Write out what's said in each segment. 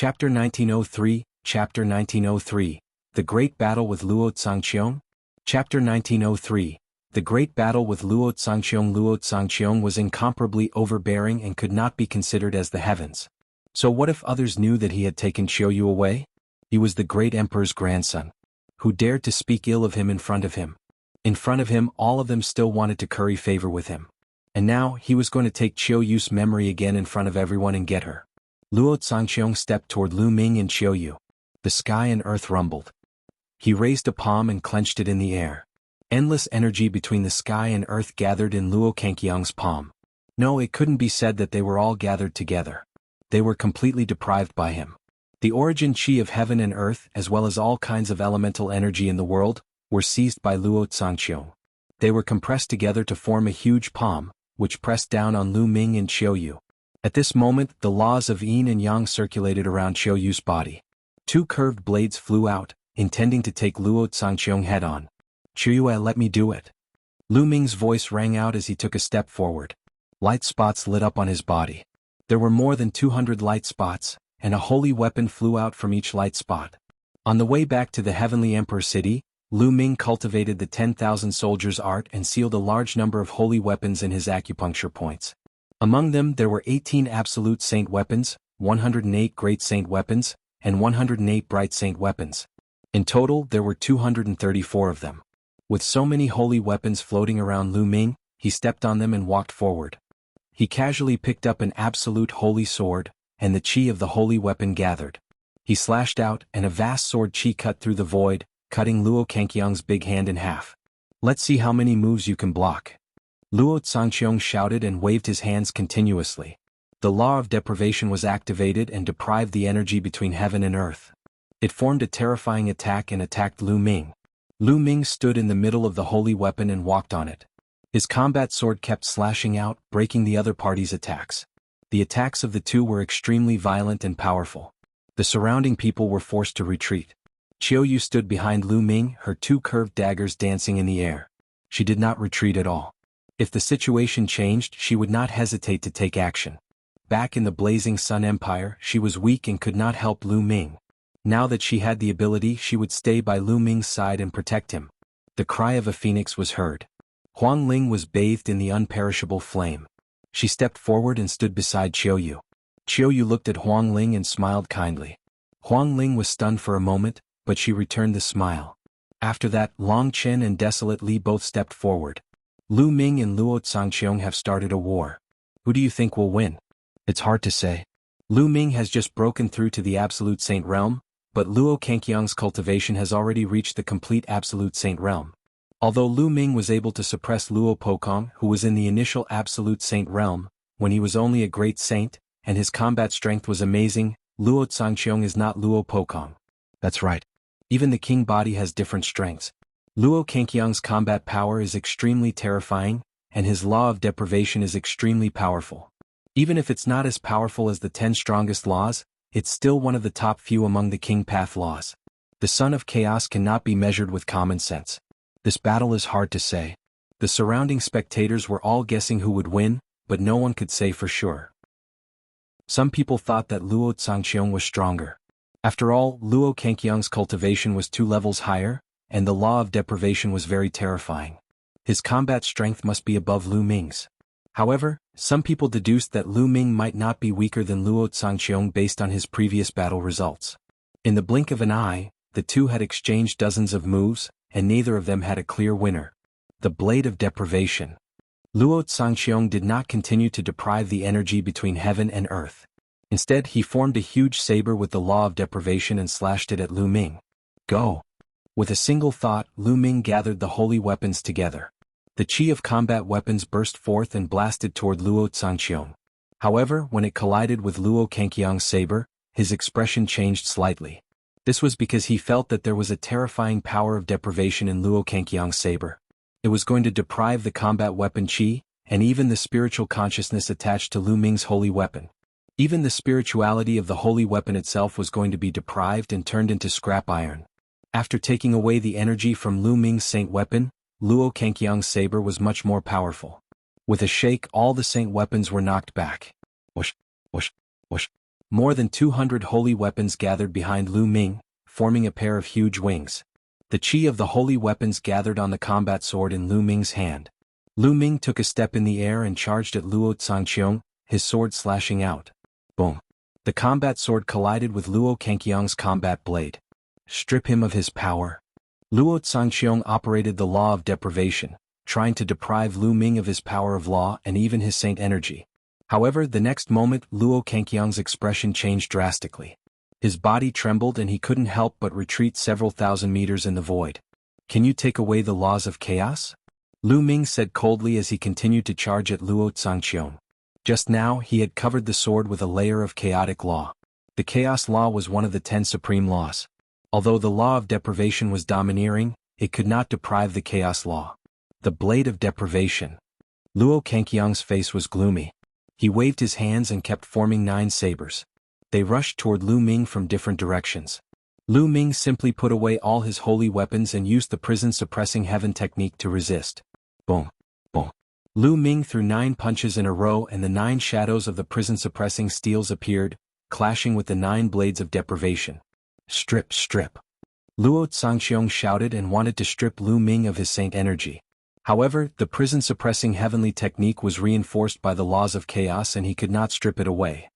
Chapter 1903, Chapter 1903, The Great Battle with Luo Cangqiong? Chapter 1903, The Great Battle with Luo Cangqiong. Luo Cangqiong was incomparably overbearing and could not be considered as the heavens. So what if others knew that he had taken Qiu away? He was the great emperor's grandson. Who dared to speak ill of him in front of him? In front of him, all of them still wanted to curry favor with him. And now, he was going to take Qiu's memory again in front of everyone and get her. Luo Cangqiong stepped toward Lu Ming and Qiu. The sky and earth rumbled. He raised a palm and clenched it in the air. Endless energy between the sky and earth gathered in Luo Cangqiong's palm. No, it couldn't be said that they were all gathered together. They were completely deprived by him. The origin qi of heaven and earth, as well as all kinds of elemental energy in the world, were seized by Luo Cangqiong. They were compressed together to form a huge palm, which pressed down on Lu Ming and Qiu. At this moment, the laws of yin and yang circulated around Qiu's body. Two curved blades flew out, intending to take Luo Cangqiong head-on. "Qiu, let me do it." Lu Ming's voice rang out as he took a step forward. Light spots lit up on his body. There were more than 200 light spots, and a holy weapon flew out from each light spot. On the way back to the Heavenly Emperor City, Lu Ming cultivated the 10,000 soldiers' art and sealed a large number of holy weapons in his acupuncture points. Among them there were 18 absolute saint weapons, 108 great saint weapons, and 108 bright saint weapons. In total there were 234 of them. With so many holy weapons floating around Lu Ming, he stepped on them and walked forward. He casually picked up an absolute holy sword, and the qi of the holy weapon gathered. He slashed out, and a vast sword qi cut through the void, cutting Luo Cangqiong's big hand in half. "Let's see how many moves you can block." Luo Cangqiong shouted and waved his hands continuously. The law of deprivation was activated and deprived the energy between heaven and earth. It formed a terrifying attack and attacked Lu Ming. Lu Ming stood in the middle of the holy weapon and walked on it. His combat sword kept slashing out, breaking the other party's attacks. The attacks of the two were extremely violent and powerful. The surrounding people were forced to retreat. Qiu stood behind Lu Ming, her two curved daggers dancing in the air. She did not retreat at all. If the situation changed, she would not hesitate to take action. Back in the Blazing Sun Empire, she was weak and could not help Lu Ming. Now that she had the ability, she would stay by Lu Ming's side and protect him. The cry of a phoenix was heard. Huang Ling was bathed in the unperishable flame. She stepped forward and stood beside Qiu. Qiu looked at Huang Ling and smiled kindly. Huang Ling was stunned for a moment, but she returned the smile. After that, Long Chen and Desolate Li both stepped forward. Lu Ming and Luo Cangqiong have started a war. Who do you think will win? It's hard to say. Lu Ming has just broken through to the Absolute Saint realm, but Luo Cangqiong's cultivation has already reached the complete Absolute Saint realm. Although Lu Ming was able to suppress Luo Pokong, who was in the initial Absolute Saint realm, when he was only a great saint, and his combat strength was amazing, Luo Cangqiong is not Luo Pokong. That's right. Even the king body has different strengths. Luo Cangqiong's combat power is extremely terrifying, and his law of deprivation is extremely powerful. Even if it's not as powerful as the 10 strongest laws, it's still one of the top few among the king path laws. The son of chaos cannot be measured with common sense. This battle is hard to say. The surrounding spectators were all guessing who would win, but no one could say for sure. Some people thought that Luo Cangqiong was stronger. After all, Luo Cangqiong's cultivation was 2 levels higher, and the law of deprivation was very terrifying. His combat strength must be above Lu Ming's. However, some people deduced that Lu Ming might not be weaker than Luo Cangqiong based on his previous battle results. In the blink of an eye, the two had exchanged dozens of moves, and neither of them had a clear winner. The Blade of Deprivation. Luo Cangqiong did not continue to deprive the energy between heaven and earth. Instead, he formed a huge saber with the law of deprivation and slashed it at Lu Ming. "Go!" With a single thought, Lu Ming gathered the holy weapons together. The qi of combat weapons burst forth and blasted toward Luo Cangqiong. However, when it collided with Luo Cangqiong's saber, his expression changed slightly. This was because he felt that there was a terrifying power of deprivation in Luo Cangqiong's saber. It was going to deprive the combat weapon qi, and even the spiritual consciousness attached to Lu Ming's holy weapon. Even the spirituality of the holy weapon itself was going to be deprived and turned into scrap iron. After taking away the energy from Lu Ming's saint weapon, Luo Cangqiong's saber was much more powerful. With a shake, all the saint weapons were knocked back. Whoosh, whoosh, whoosh. More than 200 holy weapons gathered behind Lu Ming, forming a pair of huge wings. The chi of the holy weapons gathered on the combat sword in Lu Ming's hand. Lu Ming took a step in the air and charged at Luo Cangqiong, his sword slashing out. Boom. The combat sword collided with Luo Cangqiong's combat blade. Strip him of his power. Luo Cangqiong operated the law of deprivation, trying to deprive Lu Ming of his power of law and even his saint energy. However, the next moment Luo Cangqiong's expression changed drastically. His body trembled and he couldn't help but retreat several thousand meters in the void. Can you take away the laws of chaos? Lu Ming said coldly as he continued to charge at Luo Cangqiong. Just now he had covered the sword with a layer of chaotic law. The chaos law was one of the 10 supreme laws. Although the law of deprivation was domineering, it could not deprive the chaos law. The blade of deprivation. Luo Cangqiong's face was gloomy. He waved his hands and kept forming 9 sabers. They rushed toward Lu Ming from different directions. Lu Ming simply put away all his holy weapons and used the prison-suppressing heaven technique to resist. Boom. Boom. Lu Ming threw 9 punches in a row and the 9 shadows of the prison-suppressing steels appeared, clashing with the 9 blades of deprivation. Strip, strip. Luo Cangqiong shouted and wanted to strip Lu Ming of his saint energy. However, the prison-suppressing heavenly technique was reinforced by the laws of chaos and he could not strip it away.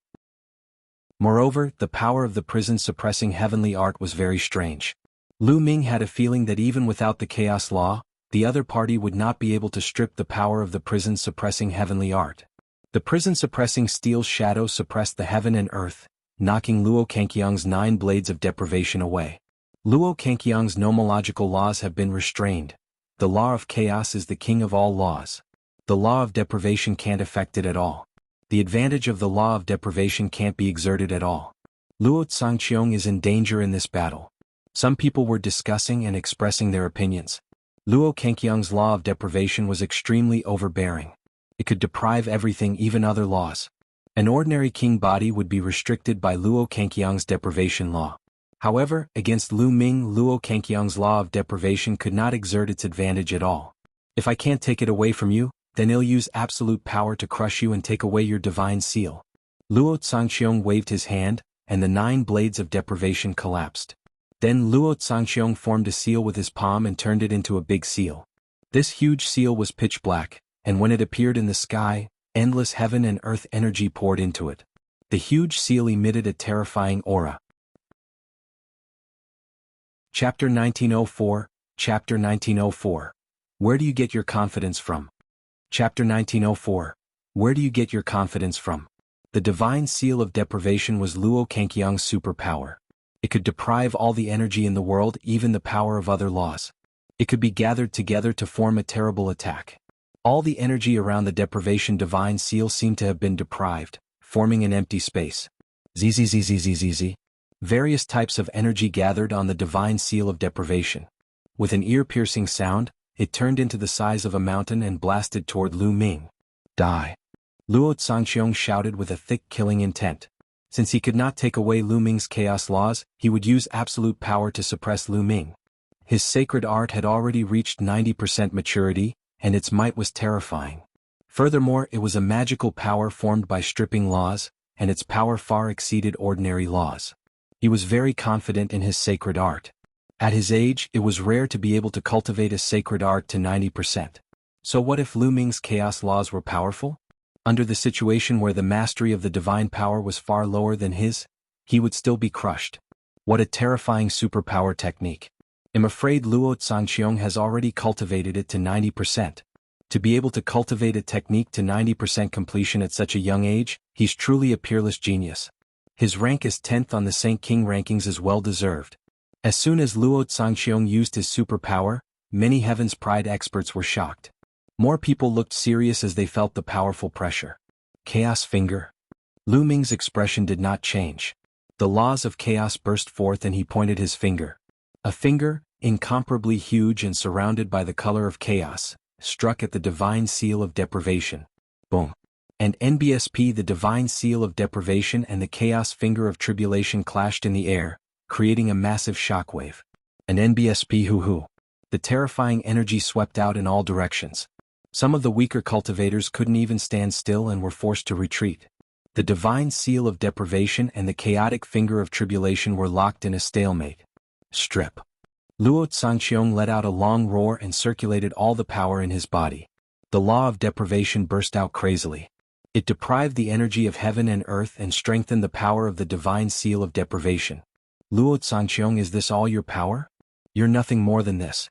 Moreover, the power of the prison-suppressing heavenly art was very strange. Lu Ming had a feeling that even without the chaos law, the other party would not be able to strip the power of the prison-suppressing heavenly art. The prison-suppressing steel shadow suppressed the heaven and earth, knocking Luo Cangqiong's 9 blades of deprivation away. Luo Cangqiong's nomological laws have been restrained. The law of chaos is the king of all laws. The law of deprivation can't affect it at all. The advantage of the law of deprivation can't be exerted at all. Luo Cangqiong is in danger in this battle. Some people were discussing and expressing their opinions. Luo Cangqiong's law of deprivation was extremely overbearing. It could deprive everything, even other laws. An ordinary king body would be restricted by Luo Cangqiong's deprivation law. However, against Lu Ming, Luo Cangqiong's law of deprivation could not exert its advantage at all. If I can't take it away from you, then I'll use absolute power to crush you and take away your divine seal. Luo Cangqiong waved his hand, and the 9 blades of deprivation collapsed. Then Luo Cangqiong formed a seal with his palm and turned it into a big seal. This huge seal was pitch black, and when it appeared in the sky, endless heaven and earth energy poured into it. The huge seal emitted a terrifying aura. Chapter 1904, Chapter 1904. Where do you get your confidence from? Chapter 1904. Where do you get your confidence from? The divine seal of deprivation was Luo Cangqiong's superpower. It could deprive all the energy in the world, even the power of other laws. It could be gathered together to form a terrible attack. All the energy around the deprivation divine seal seemed to have been deprived, forming an empty space. Zzzzzzzzz. Various types of energy gathered on the divine seal of deprivation. With an ear-piercing sound, it turned into the size of a mountain and blasted toward Lu Ming. Die. Luo Cangqiong shouted with a thick killing intent. Since he could not take away Lu Ming's chaos laws, he would use absolute power to suppress Lu Ming. His sacred art had already reached 90% maturity, and its might was terrifying. Furthermore, it was a magical power formed by stripping laws, and its power far exceeded ordinary laws. He was very confident in his sacred art. At his age, it was rare to be able to cultivate a sacred art to 90%. So what if Lu Ming's chaos laws were powerful? Under the situation where the mastery of the divine power was far lower than his, he would still be crushed. What a terrifying superpower technique. I'm afraid Luo Cangqiong has already cultivated it to 90%. To be able to cultivate a technique to 90% completion at such a young age, he's truly a peerless genius. His rank as 10th on the Saint King rankings is well deserved. As soon as Luo Cangqiong used his superpower, many Heaven's Pride experts were shocked. More people looked serious as they felt the powerful pressure. Chaos finger. Lu Ming's expression did not change. The laws of chaos burst forth and he pointed his finger. A finger, incomparably huge and surrounded by the color of chaos, struck at the divine seal of deprivation. Boom. And NBSP, the divine seal of deprivation, and the chaos finger of tribulation clashed in the air, creating a massive shockwave. An NBSP hoo-hoo. The terrifying energy swept out in all directions. Some of the weaker cultivators couldn't even stand still and were forced to retreat. The divine seal of deprivation and the chaotic finger of tribulation were locked in a stalemate. Strip. Luo Cangqiong let out a long roar and circulated all the power in his body. The law of deprivation burst out crazily. It deprived the energy of heaven and earth and strengthened the power of the divine seal of deprivation. Luo Cangqiong, is this all your power? You're nothing more than this.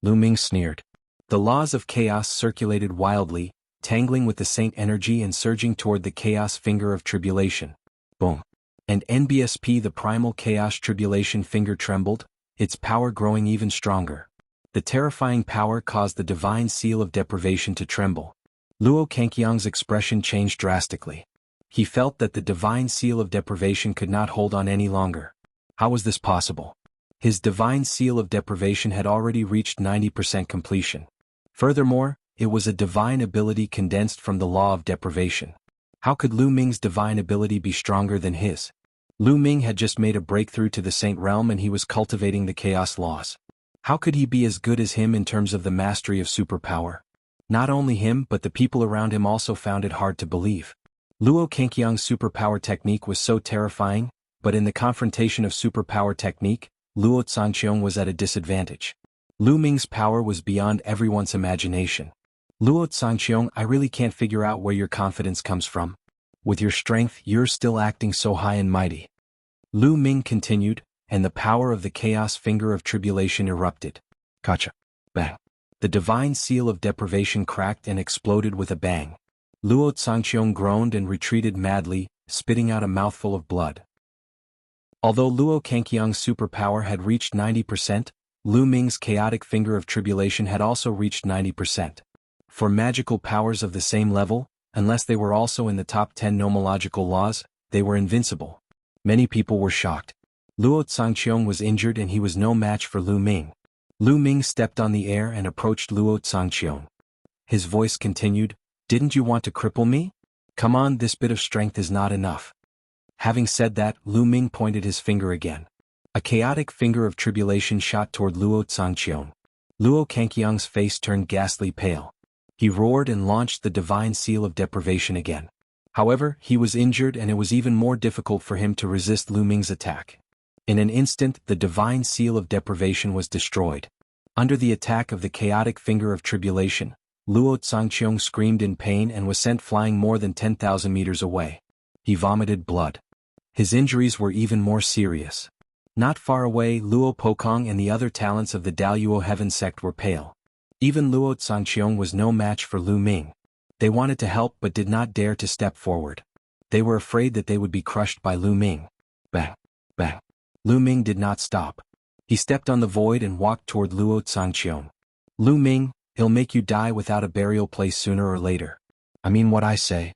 Lu Ming sneered. The laws of chaos circulated wildly, tangling with the saint energy and surging toward the chaos finger of tribulation. Boom. And NBSP, the primal chaos tribulation finger, trembled, its power growing even stronger. The terrifying power caused the divine seal of deprivation to tremble. Luo Cangqiong's expression changed drastically. He felt that the divine seal of deprivation could not hold on any longer. How was this possible? His divine seal of deprivation had already reached 90% completion. Furthermore, it was a divine ability condensed from the law of deprivation. How could Lu Ming's divine ability be stronger than his? Lu Ming had just made a breakthrough to the Saint Realm and he was cultivating the chaos laws. How could he be as good as him in terms of the mastery of superpower? Not only him but the people around him also found it hard to believe. Luo Cangqiong's superpower technique was so terrifying, but in the confrontation of superpower technique, Luo Cangqiong was at a disadvantage. Lu Ming's power was beyond everyone's imagination. Luo Cangqiong, I really can't figure out where your confidence comes from. With your strength, you're still acting so high and mighty. Lu Ming continued, and the power of the chaos finger of tribulation erupted. Gotcha. Bang. The divine seal of deprivation cracked and exploded with a bang. Luo Cangqiong groaned and retreated madly, spitting out a mouthful of blood. Although Luo Cangqiong's superpower had reached 90%, Lu Ming's chaotic finger of tribulation had also reached 90%. For magical powers of the same level, unless they were also in the top 10 nomological laws, they were invincible. Many people were shocked. Luo Cangqiong was injured and he was no match for Lu Ming. Lu Ming stepped on the air and approached Luo Cangqiong. His voice continued, "Didn't you want to cripple me? Come on, this bit of strength is not enough." Having said that, Lu Ming pointed his finger again. A chaotic finger of tribulation shot toward Luo Cangqiong. Luo Cangqiong's face turned ghastly pale. He roared and launched the divine seal of deprivation again. However, he was injured and it was even more difficult for him to resist Lu Ming's attack. In an instant, the divine seal of deprivation was destroyed. Under the attack of the chaotic finger of tribulation, Luo Cangqiong screamed in pain and was sent flying more than 10,000 meters away. He vomited blood. His injuries were even more serious. Not far away, Luo Pokong and the other talents of the Daluo Heaven sect were pale. Even Luo Cangqiong was no match for Lu Ming. They wanted to help but did not dare to step forward. They were afraid that they would be crushed by Lu Ming. Bang! Bang! Lu Ming did not stop. He stepped on the void and walked toward Luo Cangqiong. "Lu Ming, he'll make you die without a burial place sooner or later. I mean what I say."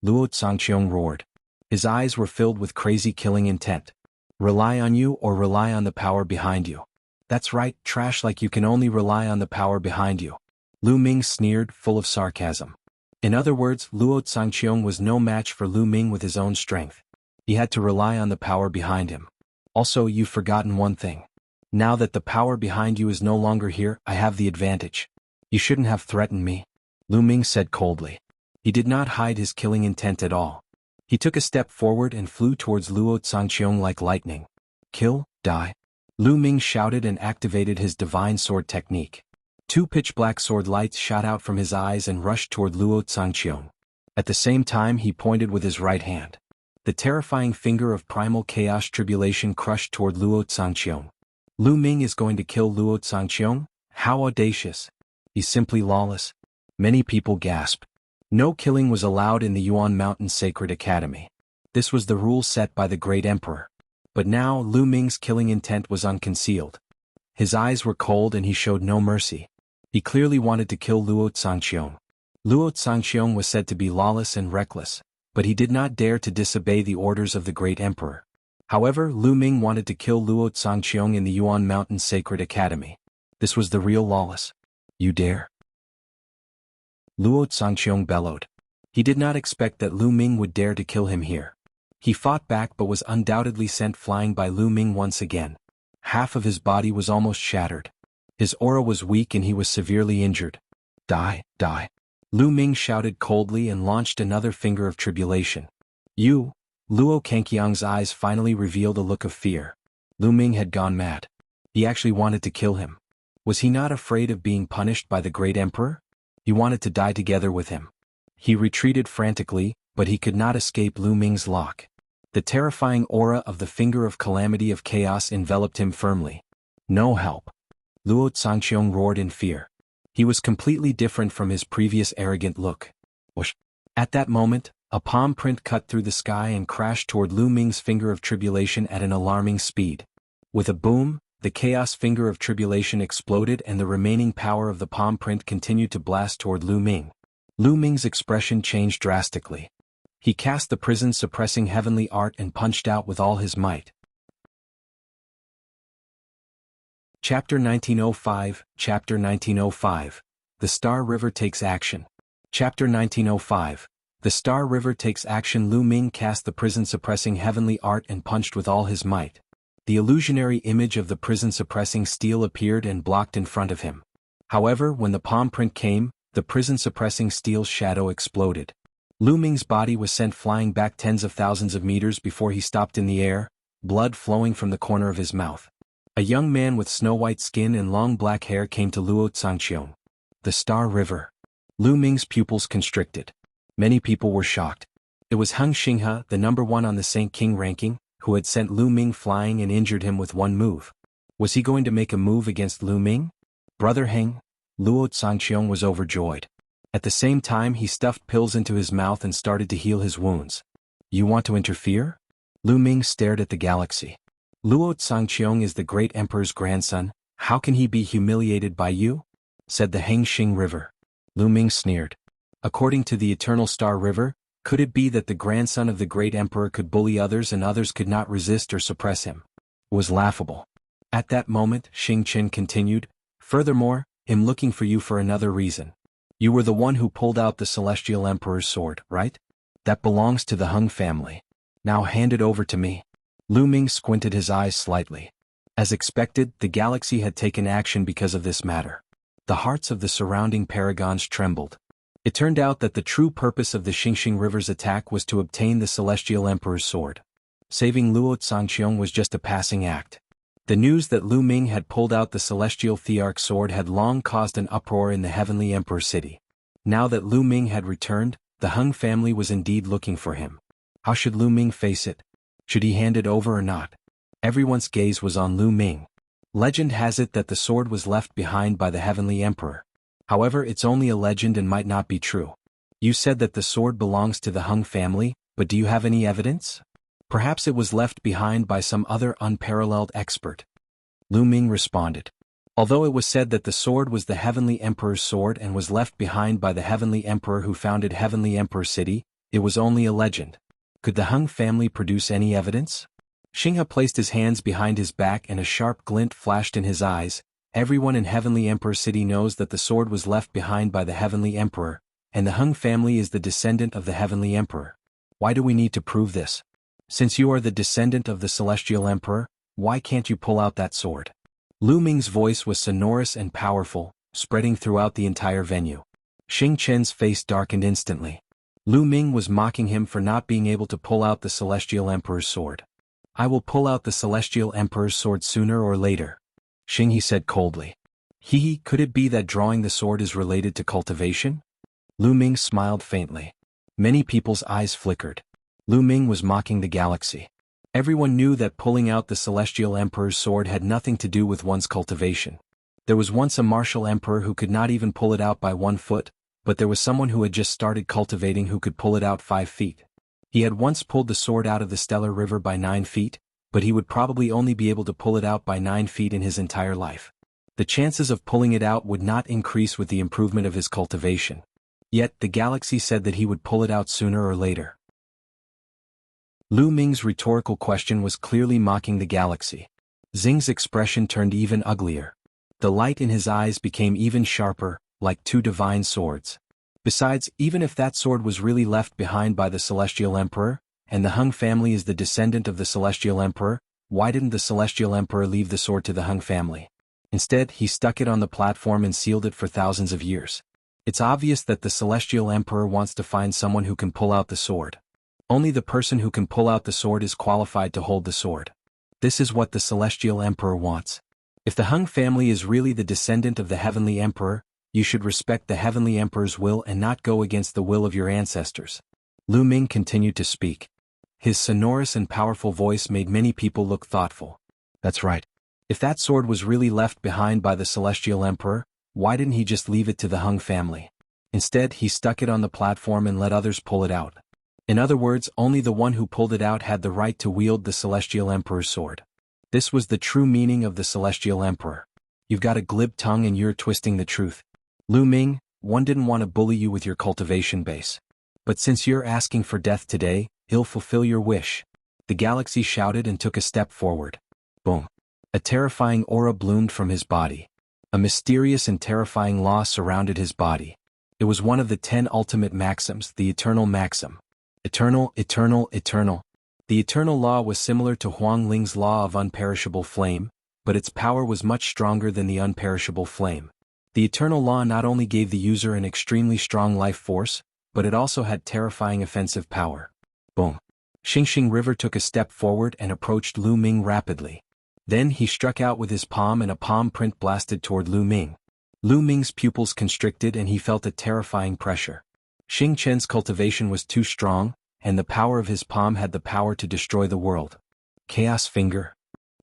Luo Cangqiong roared. His eyes were filled with crazy killing intent. "Rely on you or rely on the power behind you." "That's right, trash, like you can only rely on the power behind you." Lu Ming sneered, full of sarcasm. In other words, Luo Cangqiong was no match for Lu Ming with his own strength. He had to rely on the power behind him. "Also, you've forgotten one thing. Now that the power behind you is no longer here, I have the advantage. You shouldn't have threatened me," Lu Ming said coldly. He did not hide his killing intent at all. He took a step forward and flew towards Luo Cangqiong like lightning. "Kill, die." Lu Ming shouted and activated his divine sword technique. Two pitch-black sword lights shot out from his eyes and rushed toward Luo Cangqiong. At the same time he pointed with his right hand. The terrifying finger of primal chaos tribulation crushed toward Luo Cangqiong. Lu Ming is going to kill Luo Cangqiong? How audacious. He's simply lawless. Many people gasped. No killing was allowed in the Yuan Mountain Sacred Academy. This was the rule set by the great emperor. But now Lu Ming's killing intent was unconcealed. His eyes were cold and he showed no mercy. He clearly wanted to kill Luo Cangqiong. Luo Cangqiong was said to be lawless and reckless, but he did not dare to disobey the orders of the great emperor. However, Lu Ming wanted to kill Luo Cangqiong in the Yuan Mountain Sacred Academy. This was the real lawless. "You dare?" Luo Cangqiong bellowed. He did not expect that Lu Ming would dare to kill him here. He fought back but was undoubtedly sent flying by Lu Ming once again. Half of his body was almost shattered. His aura was weak and he was severely injured. "Die, die." Lu Ming shouted coldly and launched another finger of tribulation. You? Luo Cangqiong's eyes finally revealed a look of fear. Lu Ming had gone mad. He actually wanted to kill him. Was he not afraid of being punished by the great emperor? He wanted to die together with him. He retreated frantically, but he could not escape Lu Ming's lock. The terrifying aura of the finger of calamity of chaos enveloped him firmly. No help. Luo Xiangxiang roared in fear. He was completely different from his previous arrogant look. Whoosh. At that moment, a palm print cut through the sky and crashed toward Lu Ming's finger of tribulation at an alarming speed. With a boom, the chaos finger of tribulation exploded and the remaining power of the palm print continued to blast toward Lu Ming. Lu Ming's expression changed drastically. He cast the prison-suppressing heavenly art and punched out with all his might. Chapter 1905, Chapter 1905. The Star River Takes Action. Chapter 1905. The Star River Takes Action. Lu Ming cast the prison-suppressing heavenly art and punched with all his might. The illusionary image of the prison-suppressing steel appeared and blocked in front of him. However, when the palm print came, the prison-suppressing steel's shadow exploded. Lu Ming's body was sent flying back tens of thousands of meters before he stopped in the air, blood flowing from the corner of his mouth. A young man with snow-white skin and long black hair came to Luo Xiangxiang. The Star River. Lu Ming's pupils constricted. Many people were shocked. It was Heng Xinghe, the #1 on the cangqiong ranking, who had sent Lu Ming flying and injured him with one move. Was he going to make a move against Lu Ming? Brother Heng? Luo Xiangxiang was overjoyed. At the same time he stuffed pills into his mouth and started to heal his wounds. You want to interfere? Lu Ming stared at the galaxy. Luo Xiangxiang is the great emperor's grandson, how can he be humiliated by you? Said the Hengxing River. Lu Ming sneered. According to the Eternal Star River, could it be that the grandson of the great emperor could bully others and others could not resist or suppress him? It was laughable. At that moment, Qian continued, furthermore, I'm looking for you for another reason. You were the one who pulled out the Celestial Emperor's sword, right? That belongs to the Heng family. Now hand it over to me. Lu Ming squinted his eyes slightly. As expected, the galaxy had taken action because of this matter. The hearts of the surrounding paragons trembled. It turned out that the true purpose of the Xiangxiang River's attack was to obtain the Celestial Emperor's sword. Saving Luo Xiangxiang was just a passing act. The news that Lu Ming had pulled out the Celestial Thearch sword had long caused an uproar in the Heavenly Emperor city. Now that Lu Ming had returned, the Heng family was indeed looking for him. How should Lu Ming face it? Should he hand it over or not? Everyone's gaze was on Lu Ming. Legend has it that the sword was left behind by the Heavenly Emperor. However, it's only a legend and might not be true. You said that the sword belongs to the Heng family, but do you have any evidence? Perhaps it was left behind by some other unparalleled expert. Lu Ming responded. Although it was said that the sword was the Heavenly Emperor's sword and was left behind by the Heavenly Emperor who founded Heavenly Emperor City, it was only a legend. Could the Heng family produce any evidence? Xinghe placed his hands behind his back and a sharp glint flashed in his eyes. Everyone in Heavenly Emperor City knows that the sword was left behind by the Heavenly Emperor, and the Heng family is the descendant of the Heavenly Emperor. Why do we need to prove this? Since you are the descendant of the Celestial Emperor, why can't you pull out that sword? Lu Ming's voice was sonorous and powerful, spreading throughout the entire venue. Xing Chen's face darkened instantly. Lu Ming was mocking him for not being able to pull out the Celestial Emperor's sword. I will pull out the Celestial Emperor's sword sooner or later. Xinghe said coldly. Could it be that drawing the sword is related to cultivation? Lu Ming smiled faintly. Many people's eyes flickered. Lu Ming was mocking the galaxy. Everyone knew that pulling out the Celestial Emperor's sword had nothing to do with one's cultivation. There was once a martial emperor who could not even pull it out by 1 foot, but there was someone who had just started cultivating who could pull it out 5 feet. He had once pulled the sword out of the Stellar River by 9 feet, but he would probably only be able to pull it out by 9 feet in his entire life. The chances of pulling it out would not increase with the improvement of his cultivation. Yet, the galaxy said that he would pull it out sooner or later. Lu Ming's rhetorical question was clearly mocking the galaxy. Xing's expression turned even uglier. The light in his eyes became even sharper, like 2 divine swords. Besides, even if that sword was really left behind by the Celestial Emperor, and the Heng family is the descendant of the Celestial Emperor, why didn't the Celestial Emperor leave the sword to the Heng family? Instead, he stuck it on the platform and sealed it for thousands of years. It's obvious that the Celestial Emperor wants to find someone who can pull out the sword. Only the person who can pull out the sword is qualified to hold the sword. This is what the Celestial Emperor wants. If the Hung family is really the descendant of the Heavenly Emperor, you should respect the Heavenly Emperor's will and not go against the will of your ancestors. Lu Ming continued to speak. His sonorous and powerful voice made many people look thoughtful. That's right. If that sword was really left behind by the Celestial Emperor, why didn't he just leave it to the Hung family? Instead, he stuck it on the platform and let others pull it out. In other words, only the one who pulled it out had the right to wield the Celestial Emperor's sword. This was the true meaning of the Celestial Emperor. You've got a glib tongue and you're twisting the truth. Lu Ming, one didn't want to bully you with your cultivation base. But since you're asking for death today, he'll fulfill your wish. The galaxy shouted and took a step forward. Boom. A terrifying aura bloomed from his body. A mysterious and terrifying law surrounded his body. It was one of the 10 ultimate maxims, the Eternal Maxim. Eternal, eternal, eternal. The eternal law was similar to Huang Ling's law of unperishable flame, but its power was much stronger than the unperishable flame. The eternal law not only gave the user an extremely strong life force, but it also had terrifying offensive power. Boom. Xiangxiang River took a step forward and approached Lu Ming rapidly. Then he struck out with his palm and a palm print blasted toward Lu Ming. Lu Ming's pupils constricted and he felt a terrifying pressure. Xiangqiang's cultivation was too strong, and the power of his palm had the power to destroy the world. Chaos Finger.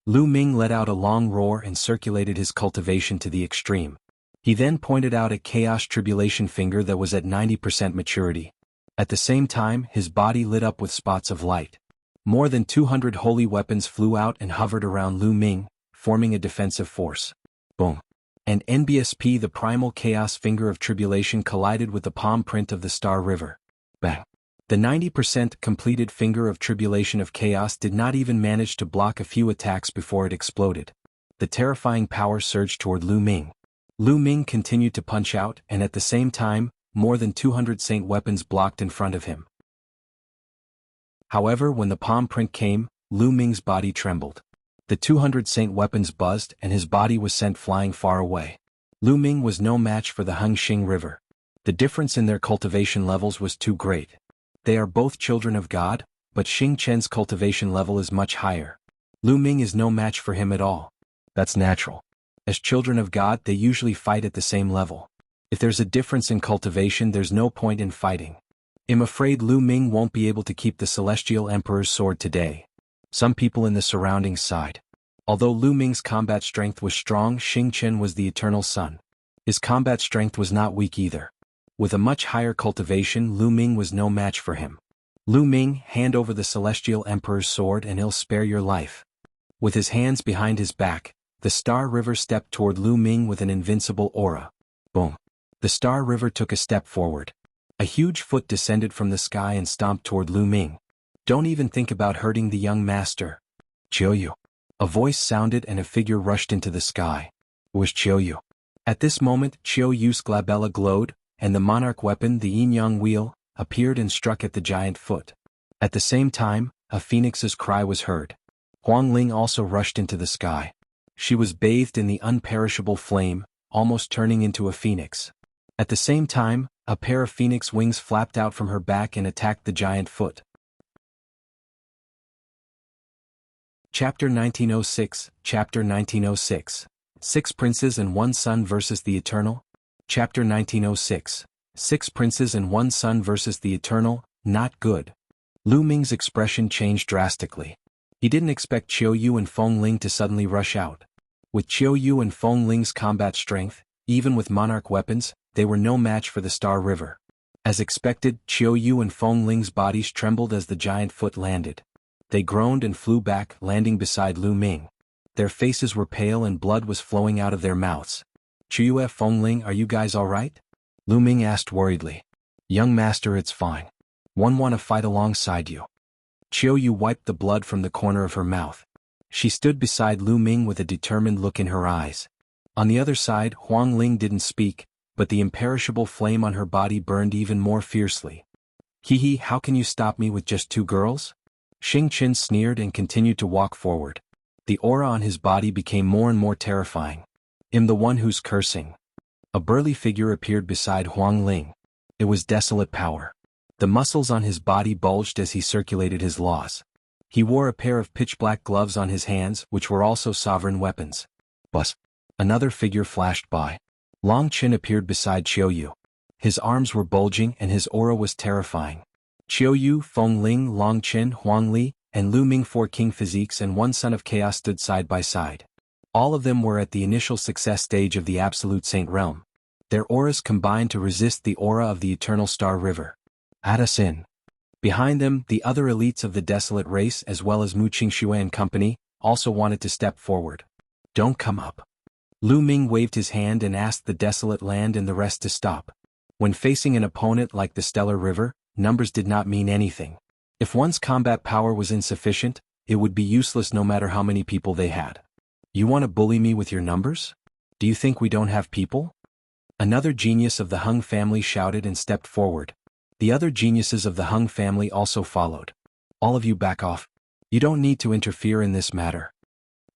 Lu Ming let out a long roar and circulated his cultivation to the extreme. He then pointed out a Chaos Tribulation finger that was at 90% maturity. At the same time, his body lit up with spots of light. More than 200 holy weapons flew out and hovered around Lu Ming, forming a defensive force. Boom. And NBSP, the primal Chaos Finger of Tribulation, collided with the palm print of the Star River. Bang. The 90% completed Finger of Tribulation of Chaos did not even manage to block a few attacks before it exploded. The terrifying power surged toward Lu Ming. Lu Ming continued to punch out, and at the same time, more than 200 saint weapons blocked in front of him. However, when the palm print came, Lu Ming's body trembled. The 200 saint weapons buzzed and his body was sent flying far away. Lu Ming was no match for the Xiangxiang River. The difference in their cultivation levels was too great. They are both children of God, but Xiangqiang's cultivation level is much higher. Lu Ming is no match for him at all. That's natural. As children of God, they usually fight at the same level. If there's a difference in cultivation, there's no point in fighting. I'm afraid Lu Ming won't be able to keep the Celestial Emperor's sword today. Some people in the surroundings sighed. Although Lu Ming's combat strength was strong, Xiangqiang was the Eternal Sun. His combat strength was not weak either. With a much higher cultivation, Lu Ming was no match for him. Lu Ming, hand over the Celestial Emperor's sword and he'll spare your life. With his hands behind his back, the Star River stepped toward Lu Ming with an invincible aura. Boom. The Star River took a step forward. A huge foot descended from the sky and stomped toward Lu Ming. Don't even think about hurting the young master. Qiu. A voice sounded and a figure rushed into the sky. It was Qiu. At this moment, Qiu's glabella glowed, and the Monarch weapon, the Yin-Yang wheel, appeared and struck at the giant foot. At the same time, a phoenix's cry was heard. Huang Ling also rushed into the sky. She was bathed in the unperishable flame, almost turning into a phoenix. At the same time, a pair of phoenix wings flapped out from her back and attacked the giant foot. Chapter 1906, Chapter 1906. 6 Princes and 1 Son versus the Eternal. Chapter 1906. 6 Princes and 1 Son versus the Eternal, not good. Lu Ming's expression changed drastically. He didn't expect Qiu and Feng Ling to suddenly rush out. With Qiu and Feng Ling's combat strength, even with Monarch weapons, they were no match for the Star River. As expected, Qiu and Feng Ling's bodies trembled as the giant foot landed. They groaned and flew back, landing beside Lu Ming. Their faces were pale and blood was flowing out of their mouths. Qiu, Feng Ling, are you guys alright? Lu Ming asked worriedly. Young master, it's fine. One wanna fight alongside you. Qiu wiped the blood from the corner of her mouth. She stood beside Lu Ming with a determined look in her eyes. On the other side, Huang Ling didn't speak, but the imperishable flame on her body burned even more fiercely. Hee, how can you stop me with just 2 girls? Xiangqiang sneered and continued to walk forward. The aura on his body became more and more terrifying. I'm the one who's cursing. A burly figure appeared beside Huang Ling. It was desolate power. The muscles on his body bulged as he circulated his laws. He wore a pair of pitch-black gloves on his hands, which were also sovereign weapons. Bus. Another figure flashed by. Long Qin appeared beside Qiu. His arms were bulging and his aura was terrifying. Qiu, Feng Ling, Long Qin, Huang Li, and Lu Ming, 4 king physiques and 1 son of chaos, stood side by side. All of them were at the initial success stage of the Absolute Saint Realm. Their auras combined to resist the aura of the Eternal Star River. Add us in. Behind them, the other elites of the Desolate race as well as Mu Qingxue and company also wanted to step forward. Don't come up. Lu Ming waved his hand and asked the Desolate Land and the rest to stop. When facing an opponent like the Stellar River, numbers did not mean anything. If one's combat power was insufficient, it would be useless no matter how many people they had. You want to bully me with your numbers? Do you think we don't have people? Another genius of the Hung family shouted and stepped forward. The other geniuses of the Hung family also followed. All of you back off. You don't need to interfere in this matter.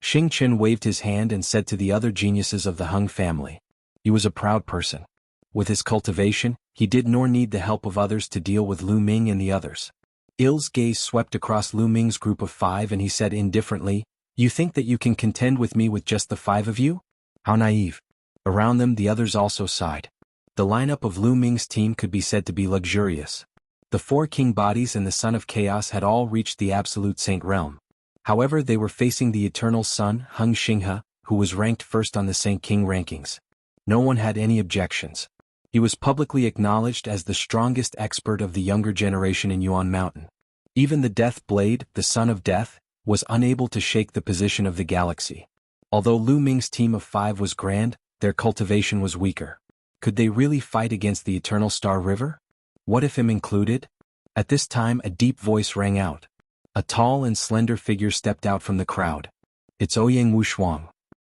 Xingqiang waved his hand and said to the other geniuses of the Hung family. He was a proud person. With his cultivation, he did nor need the help of others to deal with Lu Ming and the others. Il's gaze swept across Lu Ming's group of 5 and he said indifferently, "You think that you can contend with me with just the 5 of you? How naive." Around them the others also sighed. The lineup of Lu Ming's team could be said to be luxurious. The 4 king bodies and the Son of Chaos had all reached the Absolute Saint Realm. However, they were facing the Eternal Sun, Hung Xinghe, who was ranked first on the Saint King rankings. No one had any objections. He was publicly acknowledged as the strongest expert of the younger generation in Yuan Mountain. Even the Death Blade, the Son of Death, was unable to shake the position of the galaxy. Although Lu Ming's team of 5 was grand, their cultivation was weaker. Could they really fight against the Eternal Star River? What if him included? At this time a deep voice rang out. A tall and slender figure stepped out from the crowd. It's Ouyang Wushuang.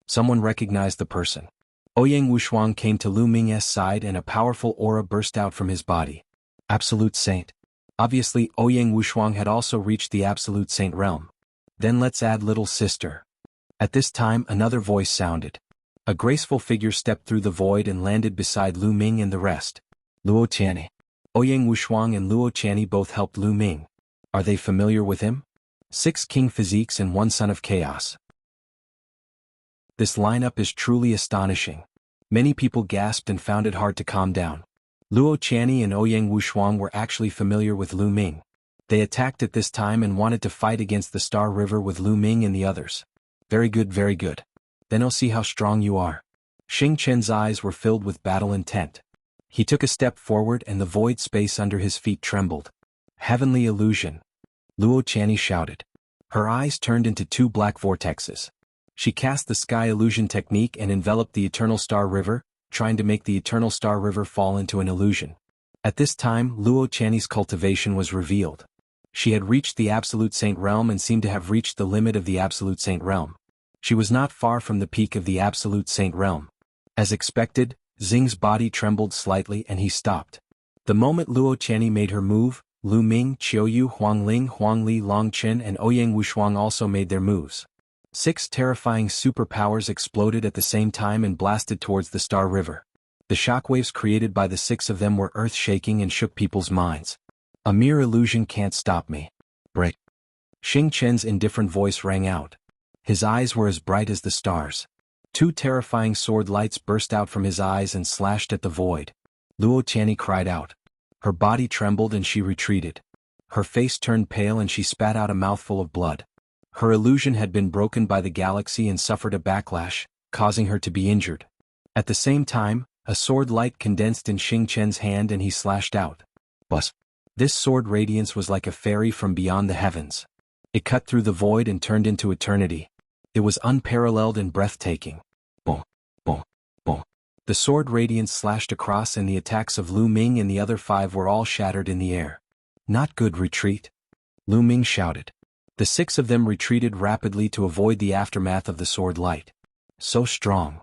Someone recognized the person. Ouyang Wushuang came to Lu Ming's side and a powerful aura burst out from his body. Absolute Saint. Obviously Ouyang Wushuang had also reached the Absolute Saint realm. Then let's add little sister. At this time another voice sounded. A graceful figure stepped through the void and landed beside Lu Ming and the rest. Luo Qiani. Ouyang Wushuang and Luo Qiani both helped Lu Ming. Are they familiar with him? 6 king physiques and 1 son of chaos. This lineup is truly astonishing. Many people gasped and found it hard to calm down. Luo Qiani and Ouyang Wushuang were actually familiar with Lu Ming. They attacked at this time and wanted to fight against the Star River with Lu Ming and the others. Very good, very good. Then I'll see how strong you are. Xingqiang's eyes were filled with battle intent. He took a step forward and the void space under his feet trembled. Heavenly illusion. Luo Qiani shouted. Her eyes turned into 2 black vortexes. She cast the sky illusion technique and enveloped the Eternal Star River, trying to make the Eternal Star River fall into an illusion. At this time Luo Qiani's cultivation was revealed. She had reached the Absolute Saint Realm and seemed to have reached the limit of the Absolute Saint Realm. She was not far from the peak of the Absolute Saint Realm. As expected, Xing's body trembled slightly and he stopped. The moment Luo Qiani made her move, Lu Ming, Qiuyu, Huang Ling, Huang Li, Long Qin and Ouyang Wushuang also made their moves. 6 terrifying superpowers exploded at the same time and blasted towards the Star River. The shockwaves created by the 6 of them were earth-shaking and shook people's minds. A mere illusion can't stop me. Break. Xingqiang's indifferent voice rang out. His eyes were as bright as the stars. 2 terrifying sword lights burst out from his eyes and slashed at the void. Luo Qiani cried out. Her body trembled and she retreated. Her face turned pale and she spat out a mouthful of blood. Her illusion had been broken by the galaxy and suffered a backlash, causing her to be injured. At the same time, a sword light condensed in Xingqiang's hand and he slashed out. Bus. This sword radiance was like a fairy from beyond the heavens. It cut through the void and turned into eternity. It was unparalleled and breathtaking. Boom, boom, boom. The sword radiance slashed across and the attacks of Lu Ming and the other 5 were all shattered in the air. Not good, retreat. Lu Ming shouted. The 6 of them retreated rapidly to avoid the aftermath of the sword light. So strong.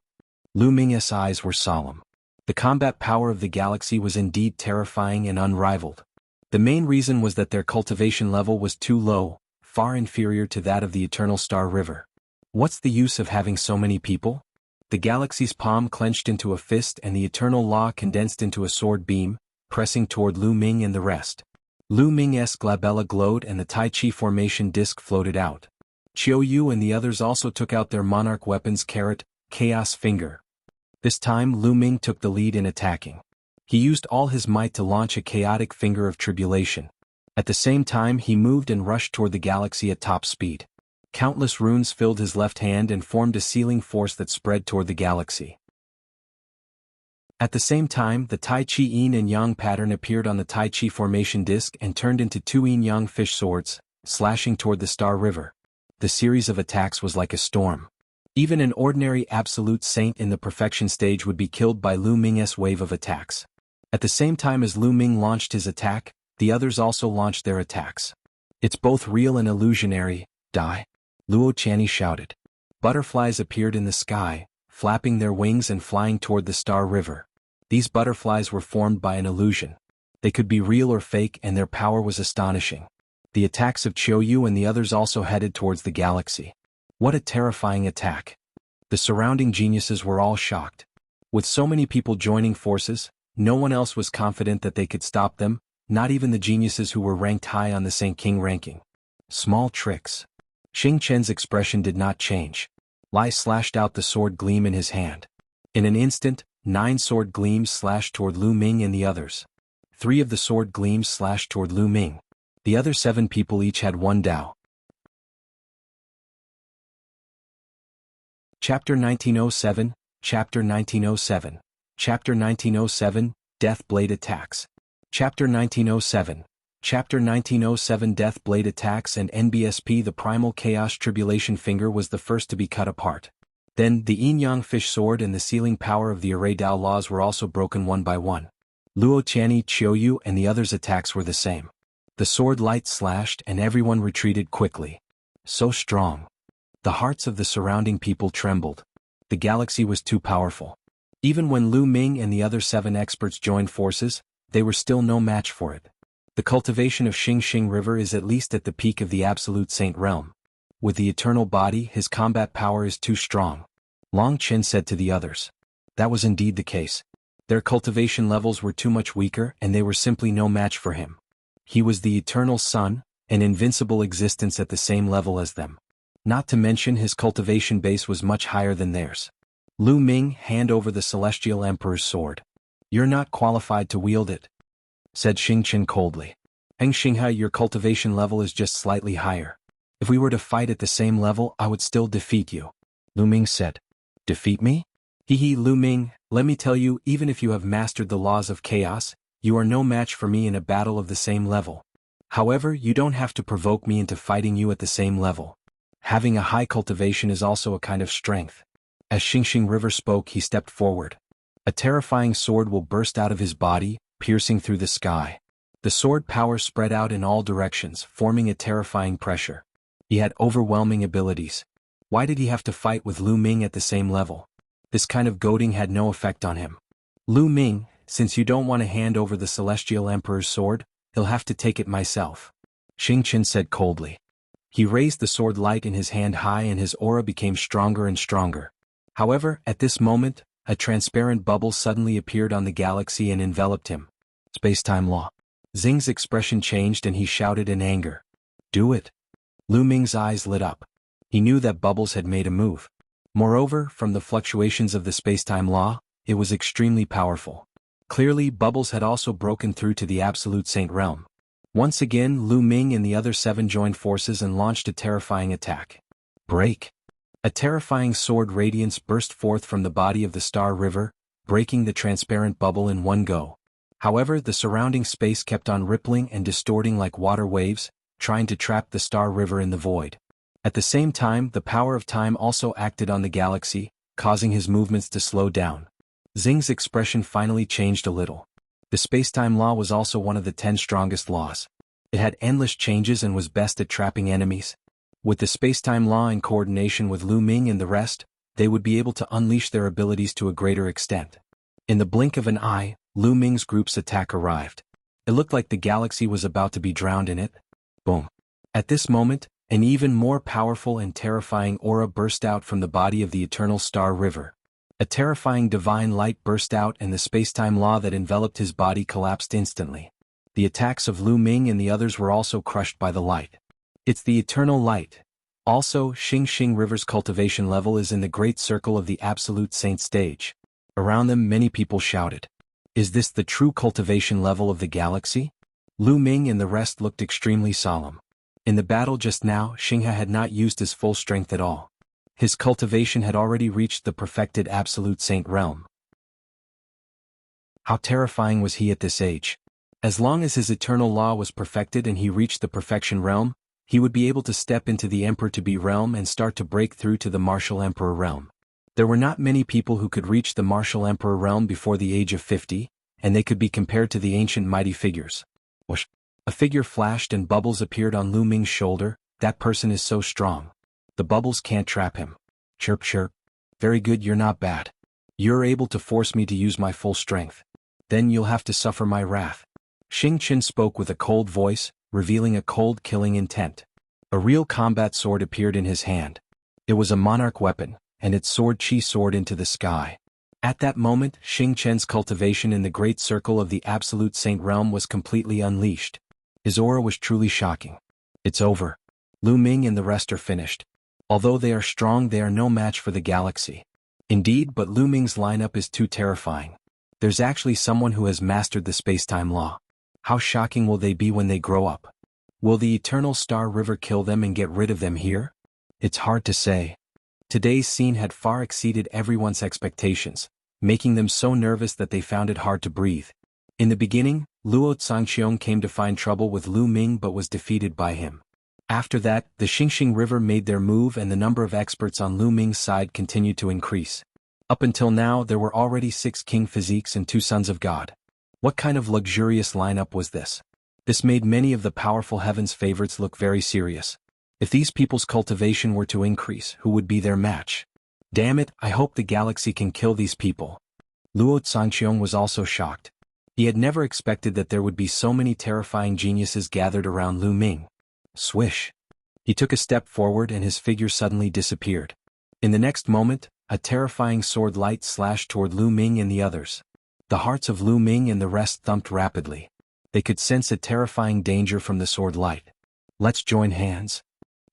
Lu Ming's eyes were solemn. The combat power of the galaxy was indeed terrifying and unrivaled. The main reason was that their cultivation level was too low, far inferior to that of the Eternal Star River. What's the use of having so many people? The galaxy's palm clenched into a fist and the eternal law condensed into a sword beam, pressing toward Lu Ming and the rest. Lu Ming's glabella glowed and the Tai Chi formation disc floated out. Qiu Yu and the others also took out their Monarch weapons Chaos Finger. This time Lu Ming took the lead in attacking. He used all his might to launch a chaotic finger of tribulation. At the same time he moved and rushed toward the galaxy at top speed. Countless runes filled his left hand and formed a sealing force that spread toward the galaxy. At the same time the Tai Chi Yin and Yang pattern appeared on the Tai Chi formation disc and turned into two Yin Yang fish swords, slashing toward the Star River. The series of attacks was like a storm. Even an ordinary absolute saint in the perfection stage would be killed by Lu Ming's wave of attacks. At the same time as Lu Ming launched his attack, the others also launched their attacks. It's both real and illusionary, die. Luo Qian shouted. Butterflies appeared in the sky, flapping their wings and flying toward the Star River. These butterflies were formed by an illusion. They could be real or fake and their power was astonishing. The attacks of Qiu Yu and the others also headed towards the galaxy. What a terrifying attack. The surrounding geniuses were all shocked. With so many people joining forces, no one else was confident that they could stop them, not even the geniuses who were ranked high on the cangqiong ranking. Small tricks. Xingqian's expression did not change. Lai slashed out the sword gleam in his hand. In an instant, 9 sword gleams slashed toward Lu Ming and the others. 3 of the sword gleams slashed toward Lu Ming. The other 7 people each had 1 Dao. Chapter 1907, Chapter 1907, Chapter 1907, Death Blade Attacks. Chapter 1907, Chapter 1907 Death Blade Attacks and NBSP. The primal chaos tribulation finger was the first to be cut apart. Then, the yin-yang fish sword and the sealing power of the array Dao laws were also broken one by one. Luo Qian, Qiu Yu and the others' attacks were the same. The sword light slashed and everyone retreated quickly. So strong. The hearts of the surrounding people trembled. The galaxy was too powerful. Even when Lu Ming and the other 7 experts joined forces, they were still no match for it. The cultivation of Xiangxiang River is at least at the peak of the absolute saint realm. With the eternal body, his combat power is too strong. Long Qin said to the others. That was indeed the case. Their cultivation levels were too much weaker and they were simply no match for him. He was the eternal sun, an invincible existence at the same level as them. Not to mention his cultivation base was much higher than theirs. Lu Ming, hand over the Celestial Emperor's sword. You're not qualified to wield it, said Xingqian coldly. Xinghe, your cultivation level is just slightly higher. If we were to fight at the same level, I would still defeat you, Lu Ming said. Defeat me? Hehe, Lu Ming, let me tell you, even if you have mastered the laws of chaos, you are no match for me in a battle of the same level. However, you don't have to provoke me into fighting you at the same level. Having a high cultivation is also a kind of strength. As Xiangxiang River spoke, he stepped forward. A terrifying sword will burst out of his body, piercing through the sky. The sword power spread out in all directions, forming a terrifying pressure. He had overwhelming abilities. Why did he have to fight with Lu Ming at the same level? This kind of goading had no effect on him. Lu Ming, since you don't want to hand over the Celestial Emperor's sword, he'll have to take it myself, Xingqian said coldly. He raised the sword light in his hand high and his aura became stronger and stronger. However, at this moment, a transparent bubble suddenly appeared on the galaxy and enveloped him. Space-time law. Xing's expression changed and he shouted in anger. Do it. Lu Ming's eyes lit up. He knew that bubbles had made a move. Moreover, from the fluctuations of the space-time law, it was extremely powerful. Clearly, bubbles had also broken through to the absolute saint realm. Once again, Lu Ming and the other 7 joined forces and launched a terrifying attack. Break. A terrifying sword radiance burst forth from the body of the Star River, breaking the transparent bubble in one go. However, the surrounding space kept on rippling and distorting like water waves, trying to trap the Star River in the void. At the same time, the power of time also acted on the galaxy, causing his movements to slow down. Xing's expression finally changed a little. The space-time law was also one of the 10 strongest laws. It had endless changes and was best at trapping enemies. With the space-time law in coordination with Lu Ming and the rest, they would be able to unleash their abilities to a greater extent. In the blink of an eye, Lu Ming's group's attack arrived. It looked like the galaxy was about to be drowned in it. Boom. At this moment, an even more powerful and terrifying aura burst out from the body of the Eternal Star River. A terrifying divine light burst out and the space-time law that enveloped his body collapsed instantly. The attacks of Lu Ming and the others were also crushed by the light. It's the eternal light. Also, Xiangxiang River's cultivation level is in the great circle of the Absolute Saint stage. Around them many people shouted. Is this the true cultivation level of the galaxy? Lu Ming and the rest looked extremely solemn. In the battle just now, Xinghe had not used his full strength at all. His cultivation had already reached the perfected Absolute Saint realm. How terrifying was he at this age? As long as his eternal law was perfected and he reached the perfection realm, he would be able to step into the Emperor-to-be realm and start to break through to the Martial Emperor realm. There were not many people who could reach the Martial Emperor realm before the age of 50, and they could be compared to the ancient mighty figures. Whoosh! A figure flashed and bubbles appeared on Lu Ming's shoulder. That person is so strong. The bubbles can't trap him. Chirp chirp. Very good, you're not bad. You're able to force me to use my full strength. Then you'll have to suffer my wrath. Xiangqiang spoke with a cold voice, revealing a cold killing intent. A real combat sword appeared in his hand. It was a monarch weapon, and its sword chi soared into the sky. At that moment, Xiangqiang's cultivation in the great circle of the Absolute Saint realm was completely unleashed. His aura was truly shocking. It's over. Lu Ming and the rest are finished. Although they are strong, they are no match for the galaxy. Indeed, but Lu Ming's lineup is too terrifying. There's actually someone who has mastered the space-time law. How shocking will they be when they grow up? Will the Eternal Star River kill them and get rid of them here? It's hard to say. Today's scene had far exceeded everyone's expectations, making them so nervous that they found it hard to breathe. In the beginning, Luo Cangqiong came to find trouble with Lu Ming but was defeated by him. After that, the Xiangxiang River made their move and the number of experts on Lu Ming's side continued to increase. Up until now there were already 6 king physiques and 2 sons of God. What kind of luxurious lineup was this? This made many of the powerful heaven's favorites look very serious. If these people's cultivation were to increase, who would be their match? Damn it, I hope the galaxy can kill these people. Luo Cangqiong was also shocked. He had never expected that there would be so many terrifying geniuses gathered around Lu Ming. Swish! He took a step forward and his figure suddenly disappeared. In the next moment, a terrifying sword light slashed toward Lu Ming and the others. The hearts of Lu Ming and the rest thumped rapidly. They could sense a terrifying danger from the sword light. Let's join hands.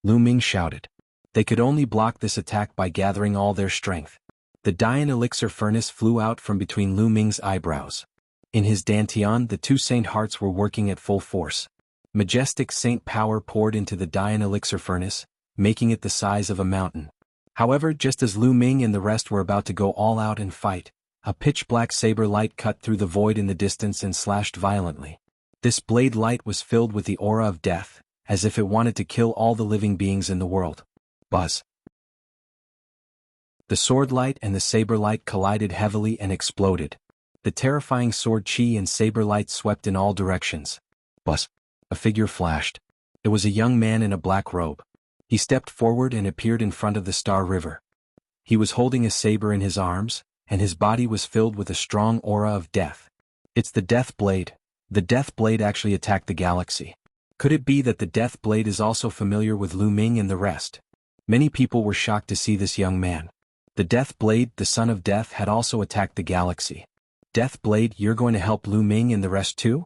Lu Ming shouted. They could only block this attack by gathering all their strength. The Dian elixir furnace flew out from between Lu Ming's eyebrows. In his dantian, the 2 saint hearts were working at full force. Majestic saint power poured into the Dian elixir furnace, making it the size of a mountain. However, just as Lu Ming and the rest were about to go all out and fight, a pitch-black saber light cut through the void in the distance and slashed violently. This blade light was filled with the aura of death, as if it wanted to kill all the living beings in the world. Buzz! The sword light and the saber light collided heavily and exploded. The terrifying sword chi and saber light swept in all directions. Buzz! A figure flashed. It was a young man in a black robe. He stepped forward and appeared in front of the Star River. He was holding a saber in his arms, and his body was filled with a strong aura of death. It's the Death Blade. The Death Blade actually attacked the galaxy. Could it be that the Death Blade is also familiar with Lu Ming and the rest? Many people were shocked to see this young man. The Death Blade, the son of death, had also attacked the galaxy. Death Blade, you're going to help Lu Ming and the rest too?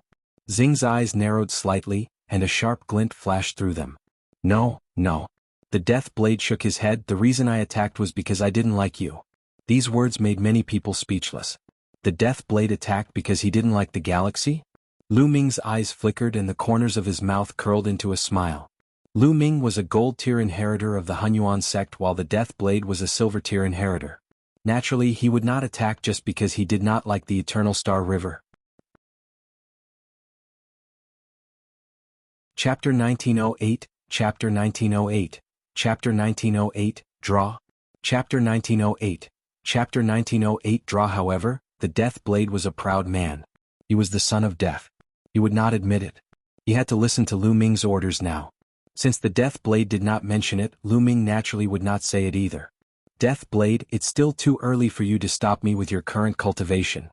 Xing's eyes narrowed slightly, and a sharp glint flashed through them. No, no. The Death Blade shook his head. The reason I attacked was because I didn't like you. These words made many people speechless. The Death Blade attacked because he didn't like the galaxy? Lu Ming's eyes flickered and the corners of his mouth curled into a smile. Lu Ming was a gold-tier inheritor of the Hunyuan sect while the Death Blade was a silver-tier inheritor. Naturally, he would not attack just because he did not like the Eternal Star River. Chapter 1908, Chapter 1908, Chapter 1908, Draw. Chapter 1908, Chapter 1908 Draw. However, the Death Blade was a proud man. He was the son of death. He would not admit it. He had to listen to Lu Ming's orders now. Since the Death Blade did not mention it, Lu Ming naturally would not say it either. Death Blade, it's still too early for you to stop me with your current cultivation,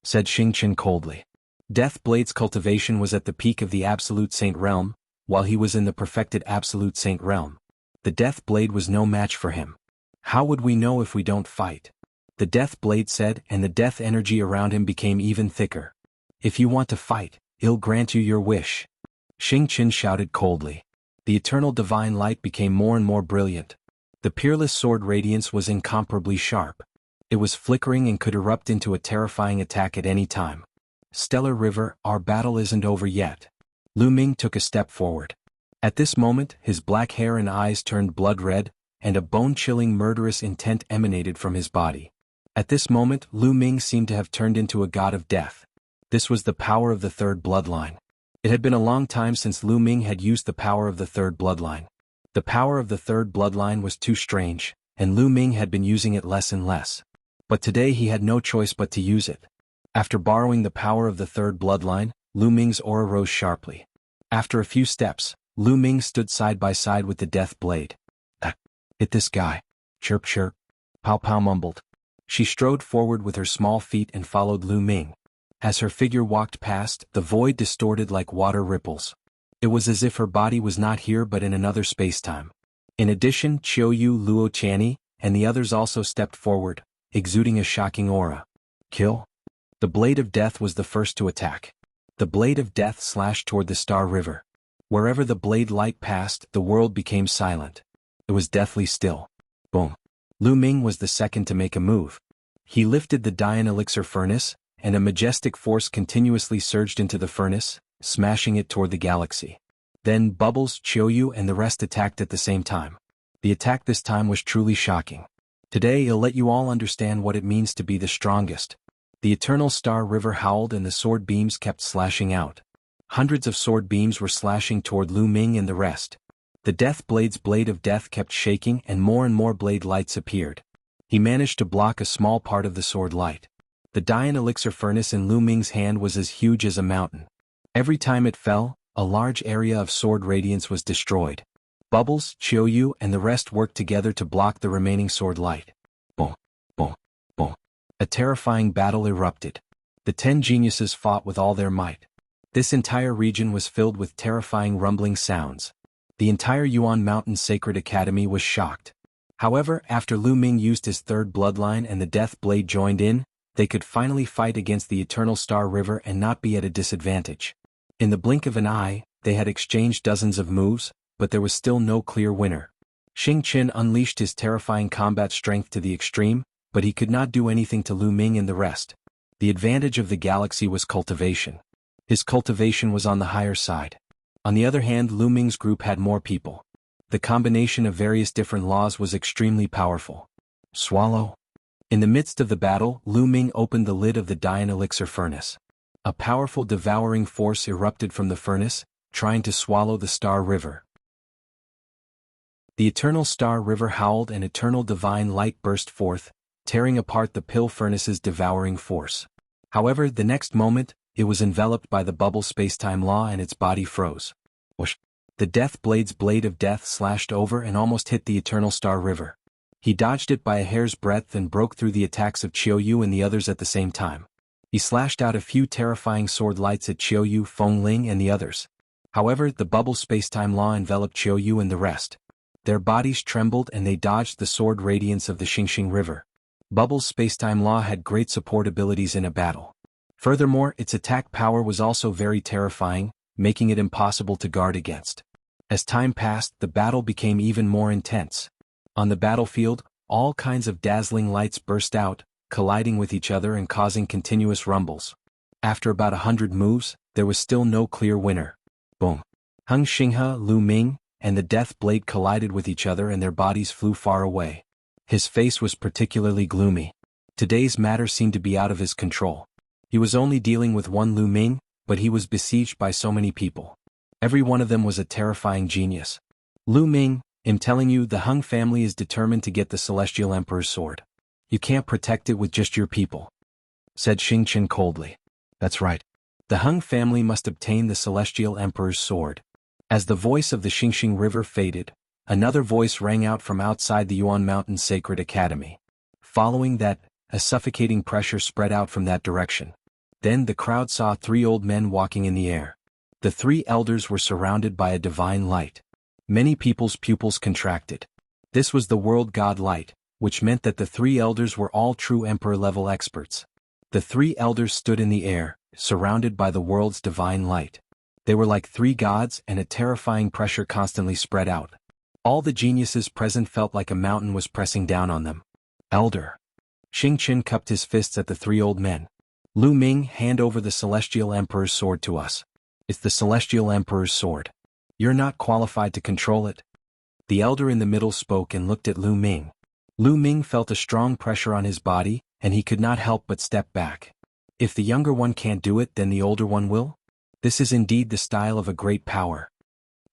said Xiangxiang coldly. Death Blade's cultivation was at the peak of the Absolute Saint realm, while he was in the perfected Absolute Saint realm. The Death Blade was no match for him. How would we know if we don't fight? the death blade said, and the death energy around him became even thicker. If you want to fight, I'll grant you your wish. Xiangxiang shouted coldly. The eternal divine light became more and more brilliant. The peerless sword radiance was incomparably sharp. It was flickering and could erupt into a terrifying attack at any time. Stellar River, our battle isn't over yet. Lu Ming took a step forward. At this moment, his black hair and eyes turned blood red, and a bone-chilling murderous intent emanated from his body. At this moment, Lu Ming seemed to have turned into a god of death. This was the power of the third bloodline. It had been a long time since Lu Ming had used the power of the third bloodline. The power of the third bloodline was too strange, and Lu Ming had been using it less and less. But today he had no choice but to use it. After borrowing the power of the third bloodline, Lu Ming's aura rose sharply. After a few steps, Lu Ming stood side by side with the death blade. Hit this guy. Chirp chirp. Pow pow mumbled. She strode forward with her small feet and followed Lu Ming. As her figure walked past, the void distorted like water ripples. It was as if her body was not here but in another space-time. In addition, Qiu Luo Qiani and the others also stepped forward, exuding a shocking aura. Kill. The blade of death was the first to attack. The blade of death slashed toward the Star River. Wherever the blade light passed, the world became silent. It was deathly still. Boom. Lu Ming was the second to make a move. He lifted the Dian Elixir furnace, and a majestic force continuously surged into the furnace, smashing it toward the galaxy. Then Bubbles, Qiu and the rest attacked at the same time. The attack this time was truly shocking. Today I'll let you all understand what it means to be the strongest. The eternal Star River howled and the sword beams kept slashing out. Hundreds of sword beams were slashing toward Lu Ming and the rest. The Death Blade's blade of death kept shaking and more blade lights appeared. He managed to block a small part of the sword light. The Dian Elixir furnace in Lu Ming's hand was as huge as a mountain. Every time it fell, a large area of sword radiance was destroyed. Bubbles, Qiu and the rest worked together to block the remaining sword light. Boom, boom, boom. A terrifying battle erupted. The 10 geniuses fought with all their might. This entire region was filled with terrifying rumbling sounds. The entire Yuan Mountain Sacred Academy was shocked. However, after Lu Ming used his third bloodline and the Death Blade joined in, they could finally fight against the Eternal Star River and not be at a disadvantage. In the blink of an eye, they had exchanged dozens of moves, but there was still no clear winner. Xiangxiang unleashed his terrifying combat strength to the extreme, but he could not do anything to Lu Ming and the rest. The advantage of the galaxy was cultivation. His cultivation was on the higher side. On the other hand, Lu Ming's group had more people. The combination of various different laws was extremely powerful. Swallow. In the midst of the battle, Lu Ming opened the lid of the Dian Elixir furnace. A powerful devouring force erupted from the furnace, trying to swallow the Star River. The Eternal Star River howled and eternal divine light burst forth, tearing apart the pill furnace's devouring force. However, the next moment, it was enveloped by the bubble spacetime law and its body froze. Whoosh! The Death Blade's blade of death slashed over and almost hit the Eternal Star River. He dodged it by a hair's breadth and broke through the attacks of Qiu and the others at the same time. He slashed out a few terrifying sword lights at Qiu, Fengling and the others. However, the bubble spacetime law enveloped Qiu and the rest. Their bodies trembled and they dodged the sword radiance of the Xiangxiang River. Bubble's spacetime law had great support abilities in a battle. Furthermore, its attack power was also very terrifying, making it impossible to guard against. As time passed, the battle became even more intense. On the battlefield, all kinds of dazzling lights burst out, colliding with each other and causing continuous rumbles. After about 100 moves, there was still no clear winner. Boom. Hung Xinghe, Lu Ming, and the Death Blade collided with each other and their bodies flew far away. His face was particularly gloomy. Today's matter seemed to be out of his control. He was only dealing with one Lu Ming, but he was besieged by so many people. Every one of them was a terrifying genius. Lu Ming, I'm telling you, the Hung family is determined to get the Celestial Emperor's sword. You can't protect it with just your people, said Xiangxiang coldly. That's right. The Hung family must obtain the Celestial Emperor's sword. As the voice of the Xiangxiang River faded, another voice rang out from outside the Yuan Mountain Sacred Academy. Following that, a suffocating pressure spread out from that direction. Then the crowd saw 3 old men walking in the air. The 3 elders were surrounded by a divine light. Many people's pupils contracted. This was the world god light, which meant that the three elders were all true emperor-level experts. The three elders stood in the air, surrounded by the world's divine light. They were like three gods, and a terrifying pressure constantly spread out. All the geniuses present felt like a mountain was pressing down on them. Elder Xiangxiang cupped his fists at the three old men. Lu Ming, hand over the Celestial Emperor's sword to us. It's the Celestial Emperor's sword. You're not qualified to control it. The elder in the middle spoke and looked at Lu Ming. Lu Ming felt a strong pressure on his body, and he could not help but step back. If the younger one can't do it, then the older one will? This is indeed the style of a great power.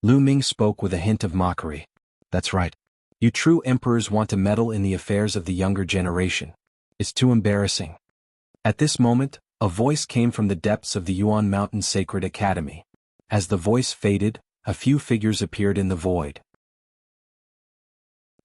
Lu Ming spoke with a hint of mockery. That's right. You true emperors want to meddle in the affairs of the younger generation. It's too embarrassing. At this moment, a voice came from the depths of the Yuan Mountain Sacred Academy. As the voice faded, a few figures appeared in the void.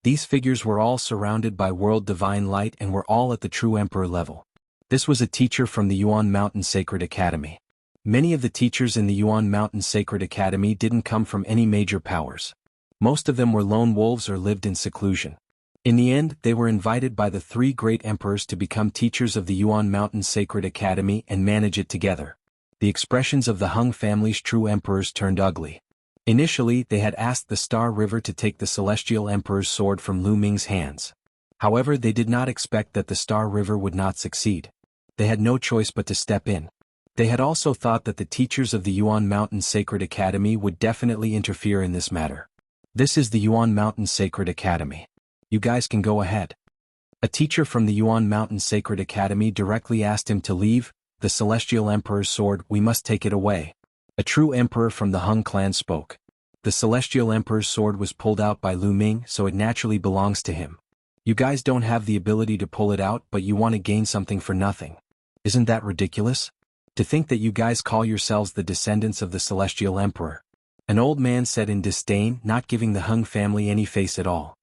These figures were all surrounded by world divine light and were all at the true emperor level. This was a teacher from the Yuan Mountain Sacred Academy. Many of the teachers in the Yuan Mountain Sacred Academy didn't come from any major powers. Most of them were lone wolves or lived in seclusion. In the end, they were invited by the three great emperors to become teachers of the Yuan Mountain Sacred Academy and manage it together. The expressions of the Hung family's true emperors turned ugly. Initially, they had asked the Star River to take the Celestial Emperor's sword from Lu Ming's hands. However, they did not expect that the Star River would not succeed. They had no choice but to step in. They had also thought that the teachers of the Yuan Mountain Sacred Academy would definitely interfere in this matter. This is the Yuan Mountain Sacred Academy. You guys can go ahead. A teacher from the Yuan Mountain Sacred Academy directly asked him to leave. The Celestial Emperor's sword, we must take it away. A true emperor from the Hung clan spoke. The Celestial Emperor's sword was pulled out by Lu Ming, so it naturally belongs to him. You guys don't have the ability to pull it out, but you want to gain something for nothing. Isn't that ridiculous? To think that you guys call yourselves the descendants of the Celestial Emperor. An old man said in disdain, not giving the Hung family any face at all.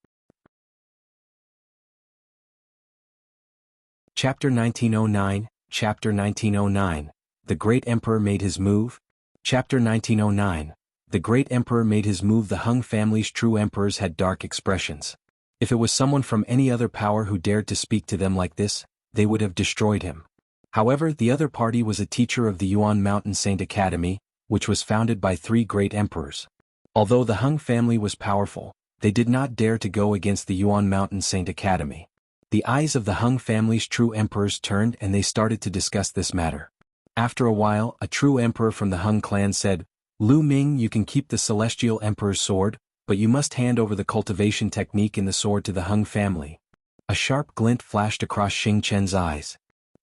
Chapter 1909, Chapter 1909. The Great Emperor made his move. Chapter 1909. The Great Emperor made his move. The Hung family's true emperors had dark expressions. If it was someone from any other power who dared to speak to them like this, they would have destroyed him. However, the other party was a teacher of the Yuan Mountain Saint Academy, which was founded by three great emperors. Although the Hung family was powerful, they did not dare to go against the Yuan Mountain Saint Academy. The eyes of the Hung family's true emperors turned and they started to discuss this matter. After a while, a true emperor from the Hung clan said, Lu Ming, you can keep the Celestial Emperor's sword, but you must hand over the cultivation technique in the sword to the Hung family. A sharp glint flashed across Xiangqiang's eyes.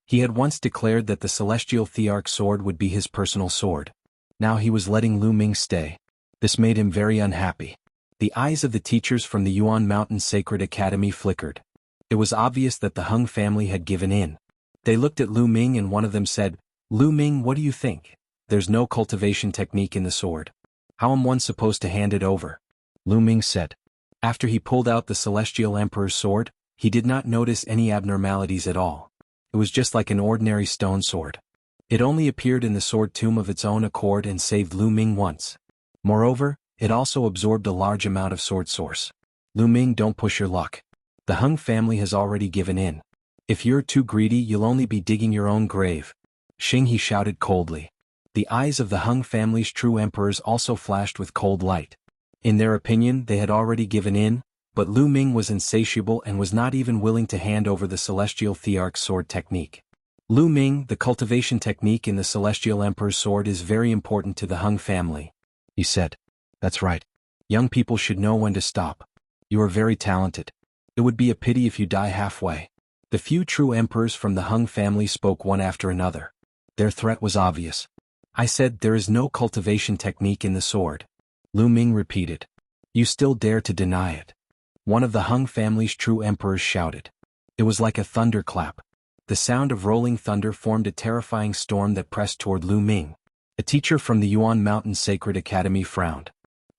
He had once declared that the Celestial Thearch sword would be his personal sword. Now he was letting Lu Ming stay. This made him very unhappy. The eyes of the teachers from the Yuan Mountain Sacred Academy flickered. It was obvious that the Hung family had given in. They looked at Lu Ming and one of them said, Lu Ming, what do you think? There's no cultivation technique in the sword. How am one supposed to hand it over? Lu Ming said. After he pulled out the Celestial Emperor's sword, he did not notice any abnormalities at all. It was just like an ordinary stone sword. It only appeared in the sword tomb of its own accord and saved Lu Ming once. Moreover, it also absorbed a large amount of sword source. Lu Ming, don't push your luck. The Hung family has already given in. If you're too greedy, you'll only be digging your own grave. Xing, he shouted coldly. The eyes of the Hung family's true emperors also flashed with cold light. In their opinion, they had already given in, but Lu Ming was insatiable and was not even willing to hand over the Celestial Thearch sword technique. Lu Ming, the cultivation technique in the Celestial Emperor's sword is very important to the Hung family. He said. That's right. Young people should know when to stop. You are very talented. It would be a pity if you die halfway. The few true emperors from the Hung family spoke one after another. Their threat was obvious. I said there is no cultivation technique in the sword. Lu Ming repeated. You still dare to deny it? One of the Hung family's true emperors shouted. It was like a thunderclap. The sound of rolling thunder formed a terrifying storm that pressed toward Lu Ming. A teacher from the Yuan Mountain Sacred Academy frowned.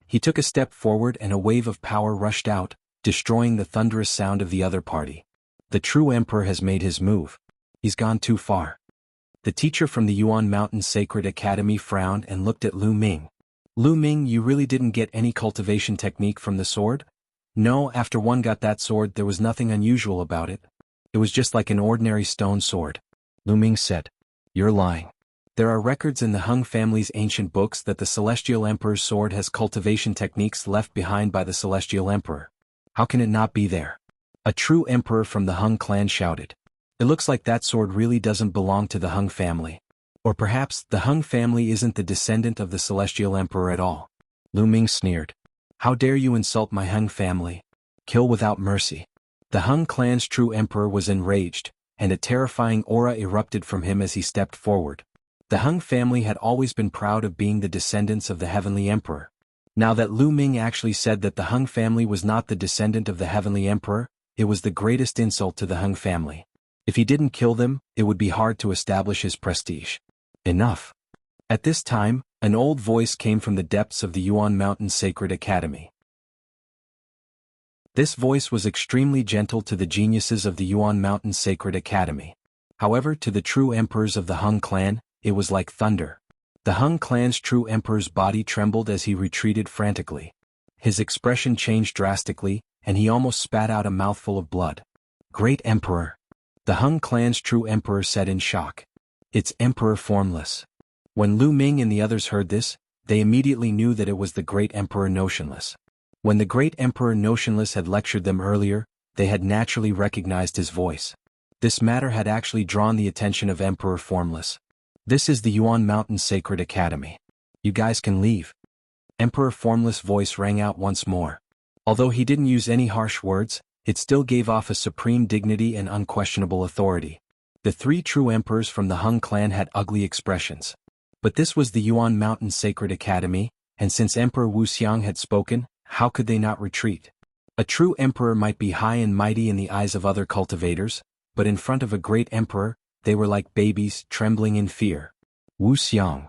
He took a step forward and a wave of power rushed out, destroying the thunderous sound of the other party. The true emperor has made his move. He's gone too far. The teacher from the Yuan Mountain Sacred Academy frowned and looked at Lu Ming. Lu Ming, you really didn't get any cultivation technique from the sword? No, after one got that sword there was nothing unusual about it. It was just like an ordinary stone sword. Lu Ming said. You're lying. There are records in the Hung family's ancient books that the Celestial Emperor's sword has cultivation techniques left behind by the Celestial Emperor. How can it not be there? A true emperor from the Hung clan shouted. It looks like that sword really doesn't belong to the Hung family. Or perhaps the Hung family isn't the descendant of the Celestial Emperor at all. Lu Ming sneered. How dare you insult my Hung family? Kill without mercy. The Hung clan's true emperor was enraged, and a terrifying aura erupted from him as he stepped forward. The Hung family had always been proud of being the descendants of the Heavenly Emperor. Now that Lu Ming actually said that the Hung family was not the descendant of the Heavenly Emperor, it was the greatest insult to the Hung family. If he didn't kill them, it would be hard to establish his prestige. Enough. At this time, an old voice came from the depths of the Yuan Mountain Sacred Academy. This voice was extremely gentle to the geniuses of the Yuan Mountain Sacred Academy. However, to the true emperors of the Hung clan, it was like thunder. The Hung clan's true emperor's body trembled as he retreated frantically. His expression changed drastically, and he almost spat out a mouthful of blood. Great Emperor. The Hung clan's true emperor said in shock. It's Emperor Formless. When Lu Ming and the others heard this, they immediately knew that it was the Great Emperor Notionless. When the Great Emperor Notionless had lectured them earlier, they had naturally recognized his voice. This matter had actually drawn the attention of Emperor Formless. This is the Yuan Mountain Sacred Academy. You guys can leave. Emperor Formless' voice rang out once more. Although he didn't use any harsh words, it still gave off a supreme dignity and unquestionable authority. The three true emperors from the Hung clan had ugly expressions. But this was the Yuan Mountain Sacred Academy, and since Emperor Wuxia had spoken, how could they not retreat? A true emperor might be high and mighty in the eyes of other cultivators, but in front of a great emperor, they were like babies, trembling in fear. Wuxia.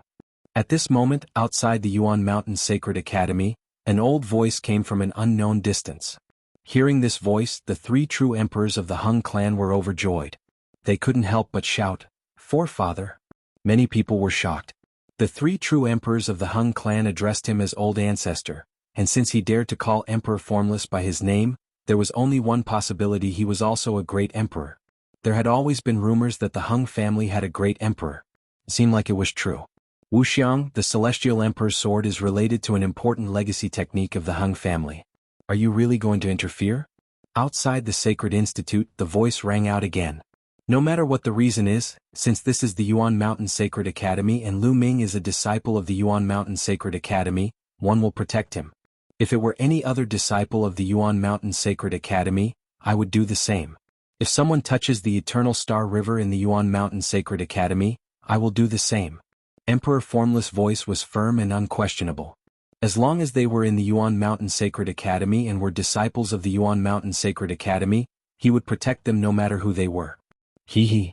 At this moment, outside the Yuan Mountain Sacred Academy, an old voice came from an unknown distance. Hearing this voice, the three true emperors of the Hung clan were overjoyed. They couldn't help but shout, Forefather. Many people were shocked. The three true emperors of the Hung clan addressed him as Old Ancestor, and since he dared to call Emperor Formless by his name, there was only one possibility: he was also a great emperor. There had always been rumors that the Hung family had a great emperor. It seemed like it was true. Wuxiang, the Celestial Emperor's sword, is related to an important legacy technique of the Hung family. Are you really going to interfere? Outside the Sacred Institute, the voice rang out again. No matter what the reason is, since this is the Yuan Mountain Sacred Academy and Lu Ming is a disciple of the Yuan Mountain Sacred Academy, one will protect him. If it were any other disciple of the Yuan Mountain Sacred Academy, I would do the same. If someone touches the Eternal Star River in the Yuan Mountain Sacred Academy, I will do the same. Emperor Formless' voice was firm and unquestionable. As long as they were in the Yuan Mountain Sacred Academy and were disciples of the Yuan Mountain Sacred Academy, he would protect them no matter who they were. Hee.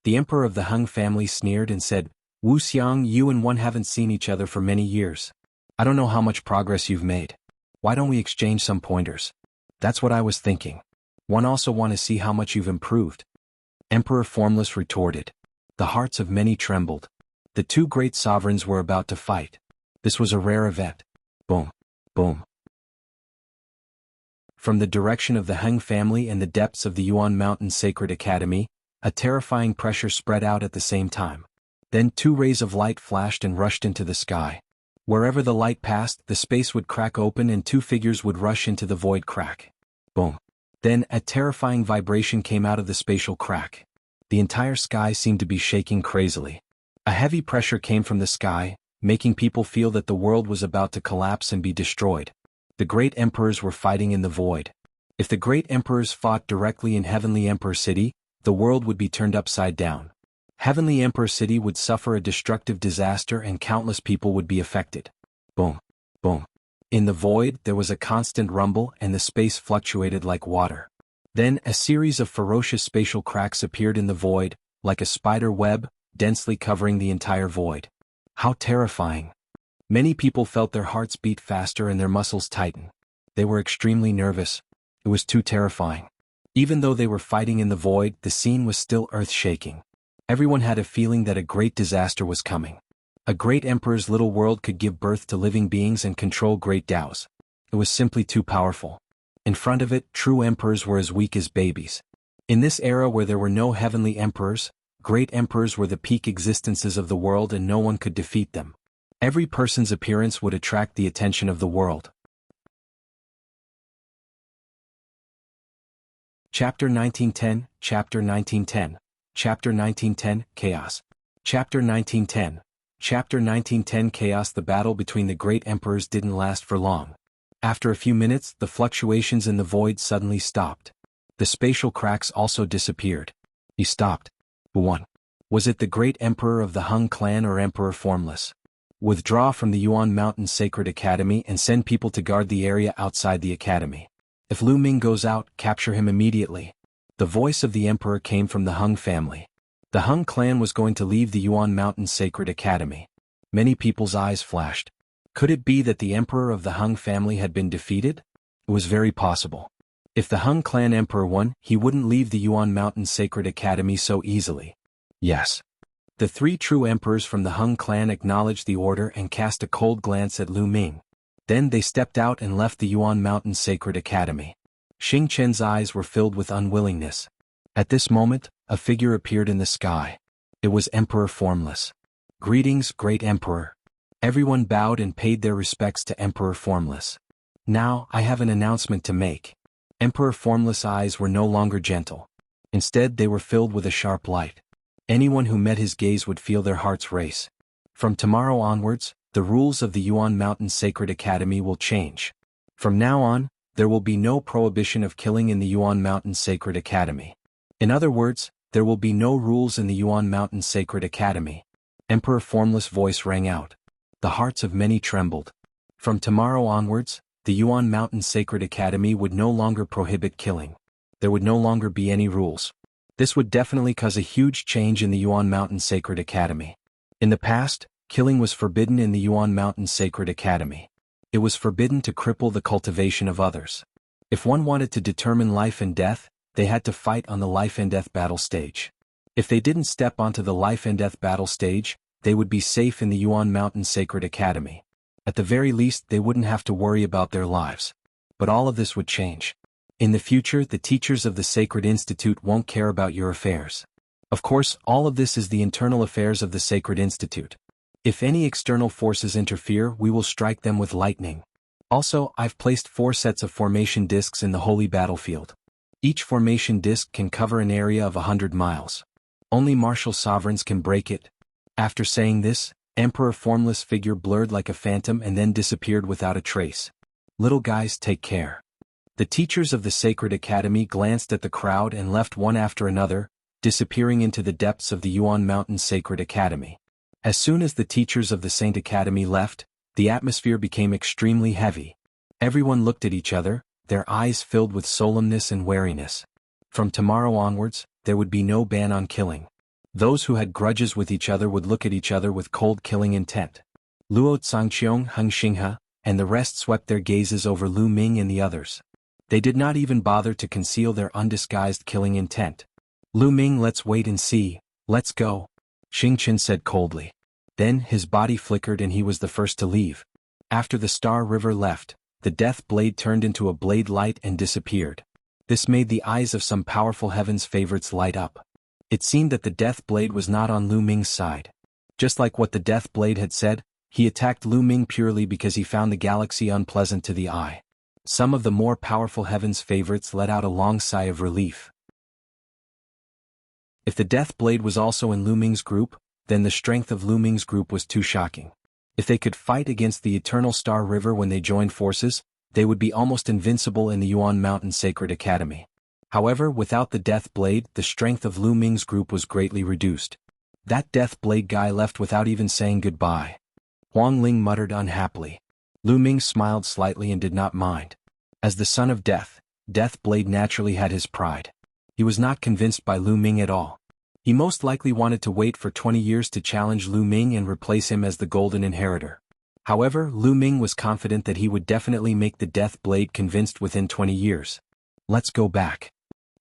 The emperor of the Hung family sneered and said, Wuxiang, you and one haven't seen each other for many years. I don't know how much progress you've made. Why don't we exchange some pointers? That's what I was thinking. One also want to see how much you've improved. Emperor Formless retorted. The hearts of many trembled. The two great sovereigns were about to fight. This was a rare event. Boom. Boom. From the direction of the Hung family and the depths of the Yuan Mountain Sacred Academy, a terrifying pressure spread out at the same time. Then two rays of light flashed and rushed into the sky. Wherever the light passed, the space would crack open and two figures would rush into the void crack. Boom. Then a terrifying vibration came out of the spatial crack. The entire sky seemed to be shaking crazily. A heavy pressure came from the sky, making people feel that the world was about to collapse and be destroyed. The great emperors were fighting in the void. If the great emperors fought directly in Heavenly Emperor City, the world would be turned upside down. Heavenly Emperor City would suffer a destructive disaster and countless people would be affected. Boom. Boom. In the void, there was a constant rumble and the space fluctuated like water. Then a series of ferocious spatial cracks appeared in the void, like a spider web, densely covering the entire void. How terrifying. Many people felt their hearts beat faster and their muscles tighten. They were extremely nervous. It was too terrifying. Even though they were fighting in the void, the scene was still earth-shaking. Everyone had a feeling that a great disaster was coming. A great emperor's little world could give birth to living beings and control great Daos. It was simply too powerful. In front of it, true emperors were as weak as babies. In this era where there were no heavenly emperors, great emperors were the peak existences of the world and no one could defeat them. Every person's appearance would attract the attention of the world. Chapter 1910, Chapter 1910, Chapter 1910, Chaos. Chapter 1910, Chapter 1910 Chaos. The battle between the great emperors didn't last for long. After a few minutes, the fluctuations in the void suddenly stopped. The spatial cracks also disappeared. He stopped. Who won? Was it the great emperor of the Hung clan or Emperor Formless? Withdraw from the Yuan Mountain Sacred Academy and send people to guard the area outside the academy. If Lu Ming goes out, capture him immediately. The voice of the emperor came from the Hung family. The Hung clan was going to leave the Yuan Mountain Sacred Academy. Many people's eyes flashed. Could it be that the emperor of the Hung family had been defeated? It was very possible. If the Hung clan emperor won, he wouldn't leave the Yuan Mountain Sacred Academy so easily. Yes. The three true emperors from the Hung clan acknowledged the order and cast a cold glance at Lu Ming. Then they stepped out and left the Yuan Mountain Sacred Academy. Xiangxiang's eyes were filled with unwillingness. At this moment, a figure appeared in the sky. It was Emperor Formless. Greetings, great emperor. Everyone bowed and paid their respects to Emperor Formless. Now, I have an announcement to make. Emperor Formless' eyes were no longer gentle. Instead, they were filled with a sharp light. Anyone who met his gaze would feel their hearts race. From tomorrow onwards, the rules of the Yuan Mountain Sacred Academy will change. From now on, there will be no prohibition of killing in the Yuan Mountain Sacred Academy. In other words, there will be no rules in the Yuan Mountain Sacred Academy. Emperor Formless' voice rang out. The hearts of many trembled. From tomorrow onwards, the Yuan Mountain Sacred Academy would no longer prohibit killing. There would no longer be any rules. This would definitely cause a huge change in the Yuan Mountain Sacred Academy. In the past, killing was forbidden in the Yuan Mountain Sacred Academy. It was forbidden to cripple the cultivation of others. If one wanted to determine life and death, they had to fight on the life and death battle stage. If they didn't step onto the life and death battle stage, they would be safe in the Yuan Mountain Sacred Academy. At the very least, they wouldn't have to worry about their lives. But all of this would change. In the future, the teachers of the Sacred Institute won't care about your affairs. Of course, all of this is the internal affairs of the Sacred Institute. If any external forces interfere, we will strike them with lightning. Also, I've placed 4 sets of formation discs in the holy battlefield. Each formation disc can cover an area of 100 miles. Only martial sovereigns can break it. After saying this, Emperor Formless' figure blurred like a phantom and then disappeared without a trace. Little guys, take care. The teachers of the Sacred Academy glanced at the crowd and left one after another, disappearing into the depths of the Yuan Mountain Sacred Academy. As soon as the teachers of the Saint Academy left, the atmosphere became extremely heavy. Everyone looked at each other, their eyes filled with solemnness and wariness. From tomorrow onwards, there would be no ban on killing. Those who had grudges with each other would look at each other with cold killing intent. Luo Cangqiong, Hung Xinghe, and the rest swept their gazes over Lu Ming and the others. They did not even bother to conceal their undisguised killing intent. Lu Ming, let's wait and see, let's go, Xiangxiang said coldly. Then his body flickered and he was the first to leave. After the Star River left, the death blade turned into a blade light and disappeared. This made the eyes of some powerful heaven's favorites light up. It seemed that the death blade was not on Lu Ming's side. Just like what the death blade had said, he attacked Lu Ming purely because he found the galaxy unpleasant to the eye. Some of the more powerful heaven's favorites let out a long sigh of relief. If the death blade was also in Lu Ming's group, then the strength of Lu Ming's group was too shocking. If they could fight against the Eternal Star River when they joined forces, they would be almost invincible in the Yuan Mountain Sacred Academy. However, without the death blade, the strength of Lu Ming's group was greatly reduced. That death blade guy left without even saying goodbye. Huang Ling muttered unhappily. Lu Ming smiled slightly and did not mind. As the son of death, Death Blade naturally had his pride. He was not convinced by Lu Ming at all. He most likely wanted to wait for 20 years to challenge Lu Ming and replace him as the Golden Inheritor. However, Lu Ming was confident that he would definitely make the Death Blade convinced within 20 years. Let's go back,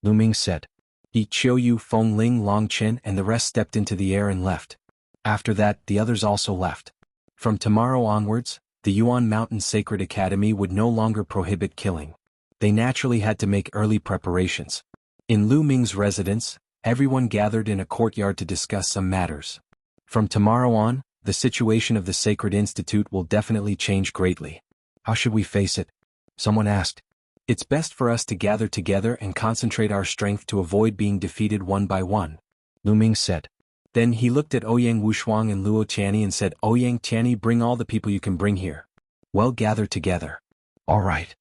Lu Ming said. Yi Qiuyu, Feng Ling, Long Chen and the rest stepped into the air and left. After that, the others also left. From tomorrow onwards, the Yuan Mountain Sacred Academy would no longer prohibit killing. They naturally had to make early preparations. In Lu Ming's residence, everyone gathered in a courtyard to discuss some matters. From tomorrow on, the situation of the Sacred Institute will definitely change greatly. How should we face it? Someone asked. It's best for us to gather together and concentrate our strength to avoid being defeated one by one, Lu Ming said. Then he looked at Ouyang Wushuang and Luo Qianni and said, Ouyang Qianni, bring all the people you can bring here. Well, gather together. All right.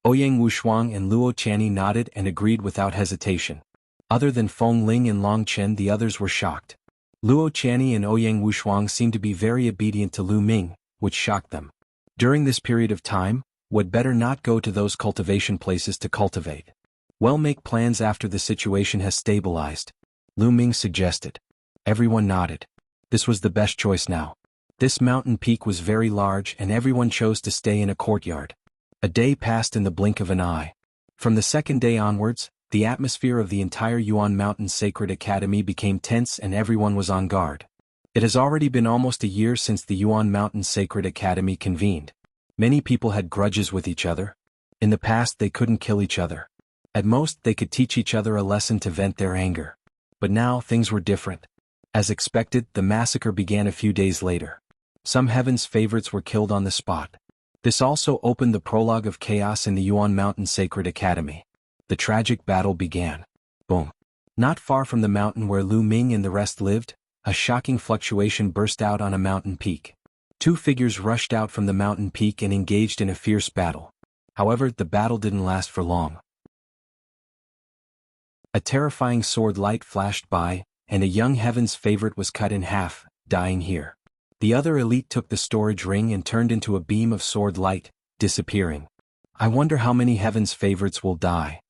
Ouyang Wushuang and Luo Qianni nodded and agreed without hesitation. Other than Feng Ling and Long Chen, the others were shocked. Luo Qianni and Ouyang Wushuang seemed to be very obedient to Lu Ming, which shocked them. During this period of time, would better not go to those cultivation places to cultivate. Well, make plans after the situation has stabilized, Lu Ming suggested. Everyone nodded. This was the best choice now. This mountain peak was very large and everyone chose to stay in a courtyard. A day passed in the blink of an eye. From the second day onwards, the atmosphere of the entire Yuan Mountain Sacred Academy became tense and everyone was on guard. It has already been almost a year since the Yuan Mountain Sacred Academy convened. Many people had grudges with each other. In the past they couldn't kill each other. At most they could teach each other a lesson to vent their anger. But now things were different. As expected, the massacre began a few days later. Some heaven's favorites were killed on the spot. This also opened the prologue of chaos in the Yuan Mountain Sacred Academy. The tragic battle began. Boom. Not far from the mountain where Lu Ming and the rest lived, a shocking fluctuation burst out on a mountain peak. Two figures rushed out from the mountain peak and engaged in a fierce battle. However, the battle didn't last for long. A terrifying sword light flashed by, and a young heaven's favorite was cut in half, dying here. The other elite took the storage ring and turned into a beam of sword light, disappearing. I wonder how many heaven's favorites will die.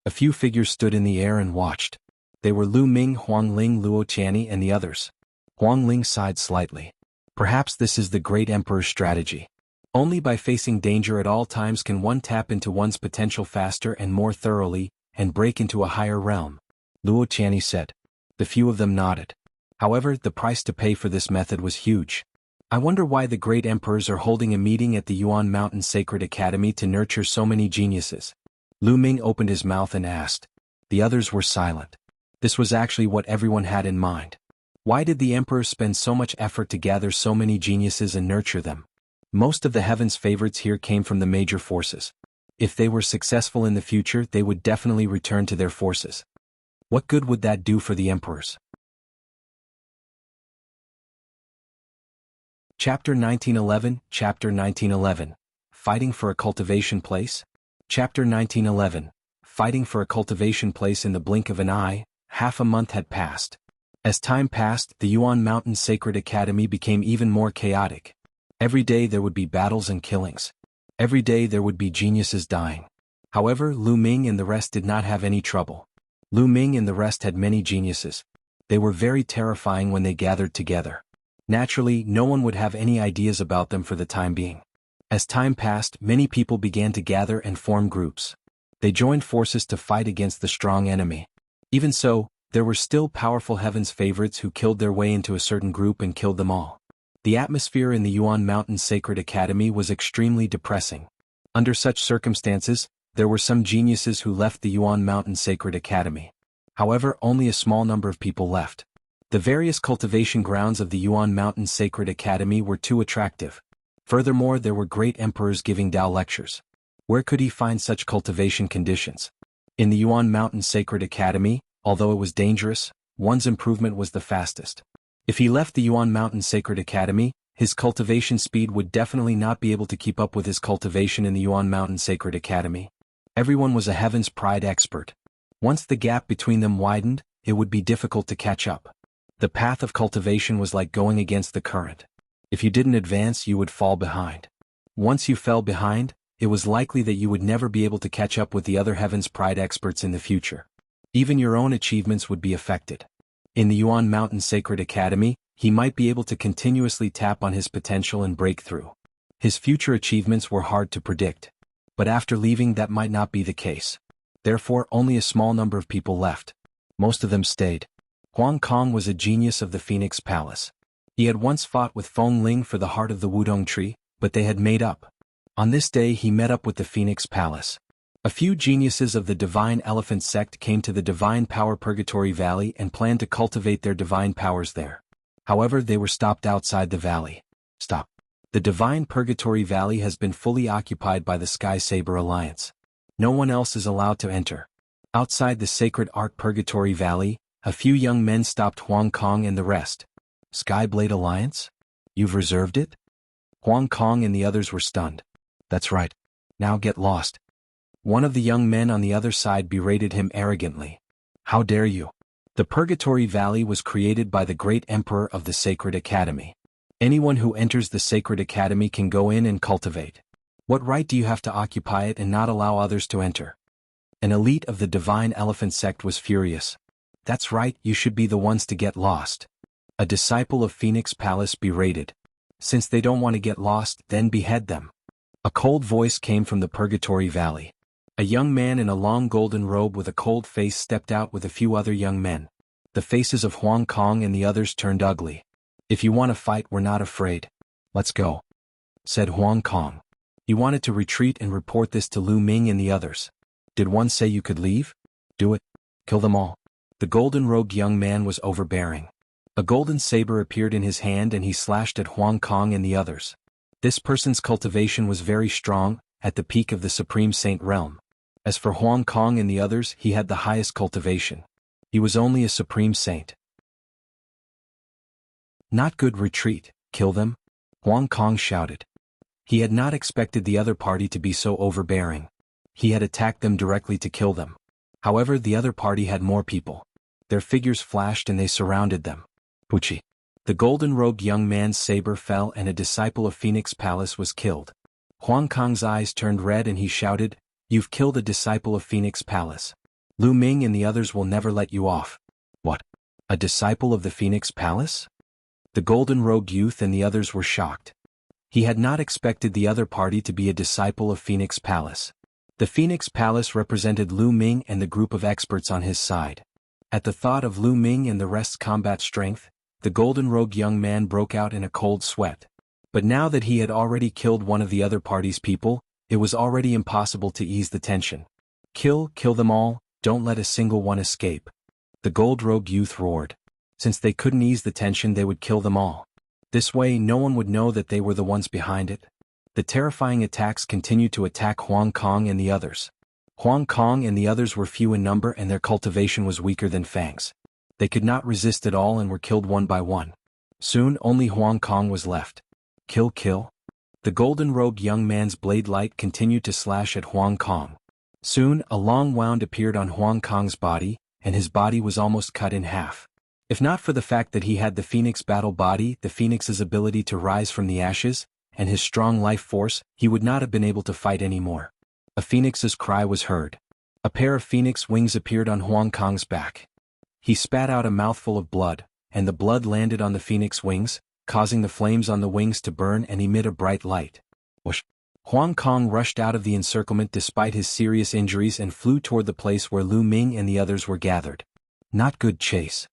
A few figures stood in the air and watched. They were Lu Ming, Huang Ling, Luo Qianni, and the others. Huang Ling sighed slightly. Perhaps this is the great emperor's strategy. Only by facing danger at all times can one tap into one's potential faster and more thoroughly, and break into a higher realm, Luo Qianni said. The few of them nodded. However, the price to pay for this method was huge. I wonder why the great emperors are holding a meeting at the Yuan Mountain Sacred Academy to nurture so many geniuses. Lu Ming opened his mouth and asked. The others were silent. This was actually what everyone had in mind. Why did the emperor spend so much effort to gather so many geniuses and nurture them? Most of the heavens' favorites here came from the major forces. If they were successful in the future, they would definitely return to their forces. What good would that do for the emperors? Chapter 1911, Chapter 1911. Fighting for a cultivation place? Chapter 1911. Fighting for a cultivation place in the blink of an eye. Half a month had passed. As time passed, the Yuan Mountain Sacred Academy became even more chaotic. Every day there would be battles and killings. Every day there would be geniuses dying. However, Lu Ming and the rest did not have any trouble. Lu Ming and the rest had many geniuses. They were very terrifying when they gathered together. Naturally, no one would have any ideas about them for the time being. As time passed, many people began to gather and form groups. They joined forces to fight against the strong enemy. Even so, there were still powerful heaven's favorites who killed their way into a certain group and killed them all. The atmosphere in the Yuan Mountain Sacred Academy was extremely depressing. Under such circumstances, there were some geniuses who left the Yuan Mountain Sacred Academy. However, only a small number of people left. The various cultivation grounds of the Yuan Mountain Sacred Academy were too attractive. Furthermore, there were great emperors giving Dao lectures. Where could he find such cultivation conditions? In the Yuan Mountain Sacred Academy, although it was dangerous, one's improvement was the fastest. If he left the Yuan Mountain Sacred Academy, his cultivation speed would definitely not be able to keep up with his cultivation in the Yuan Mountain Sacred Academy. Everyone was a Heaven's Pride expert. Once the gap between them widened, it would be difficult to catch up. The path of cultivation was like going against the current. If you didn't advance, you would fall behind. Once you fell behind, it was likely that you would never be able to catch up with the other Heaven's Pride experts in the future. Even your own achievements would be affected. In the Yuan Mountain Sacred Academy, he might be able to continuously tap on his potential and break through. His future achievements were hard to predict. But after leaving, that might not be the case. Therefore, only a small number of people left. Most of them stayed. Huang Kong was a genius of the Phoenix Palace. He had once fought with Feng Ling for the heart of the Wudong tree, but they had made up. On this day he met up with the Phoenix Palace. A few geniuses of the Divine Elephant sect came to the Divine Power Purgatory Valley and planned to cultivate their divine powers there. However, they were stopped outside the valley. Stop. The Divine Purgatory Valley has been fully occupied by the Sky Saber Alliance. No one else is allowed to enter. Outside the Sacred Art Purgatory Valley, a few young men stopped Huang Kong and the rest. Skyblade Alliance? You've reserved it? Huang Kong and the others were stunned. That's right. Now get lost. One of the young men on the other side berated him arrogantly. How dare you? The Purgatory Valley was created by the great emperor of the Sacred Academy. Anyone who enters the Sacred Academy can go in and cultivate. What right do you have to occupy it and not allow others to enter? An elite of the Divine Elephant sect was furious. That's right, you should be the ones to get lost. A disciple of Phoenix Palace berated. Since they don't want to get lost, then behead them. A cold voice came from the Purgatory Valley. A young man in a long golden robe with a cold face stepped out with a few other young men. The faces of Huang Kong and the others turned ugly. If you want to fight, we're not afraid. Let's go, said Huang Kong. He wanted to retreat and report this to Lu Ming and the others. Did one say you could leave? Do it. Kill them all. The golden-robed young man was overbearing. A golden saber appeared in his hand and he slashed at Huang Kong and the others. This person's cultivation was very strong, at the peak of the Supreme Saint realm. As for Huang Kong and the others, he had the highest cultivation. He was only a Supreme Saint. Not good, retreat, kill them, Huang Kong shouted. He had not expected the other party to be so overbearing. He had attacked them directly to kill them. However, the other party had more people. Their figures flashed and they surrounded them. Pucci. The golden-robed young man's saber fell and a disciple of Phoenix Palace was killed. Huang Kong's eyes turned red and he shouted, "You've killed a disciple of Phoenix Palace. Lu Ming and the others will never let you off." What? A disciple of the Phoenix Palace? The golden-robed youth and the others were shocked. He had not expected the other party to be a disciple of Phoenix Palace. The Phoenix Palace represented Lu Ming and the group of experts on his side. At the thought of Lu Ming and the rest's combat strength, the golden-robed young man broke out in a cold sweat. But now that he had already killed one of the other party's people, it was already impossible to ease the tension. Kill them all, don't let a single one escape. The gold-robed youth roared. Since they couldn't ease the tension, they would kill them all. This way no one would know that they were the ones behind it. The terrifying attacks continued to attack Huang Kong and the others. Huang Kong and the others were few in number and their cultivation was weaker than Fang's. They could not resist at all and were killed one by one. Soon only Huang Kong was left. Kill. The golden-robed young man's blade light continued to slash at Huang Kong. Soon a long wound appeared on Huang Kong's body, and his body was almost cut in half. If not for the fact that he had the Phoenix battle body, the Phoenix's ability to rise from the ashes, and his strong life force, he would not have been able to fight anymore. A Phoenix's cry was heard. A pair of Phoenix wings appeared on Huang Kong's back. He spat out a mouthful of blood, and the blood landed on the Phoenix wings, causing the flames on the wings to burn and emit a bright light. Whoosh! Huang Kong rushed out of the encirclement despite his serious injuries and flew toward the place where Lu Ming and the others were gathered. Not good chase.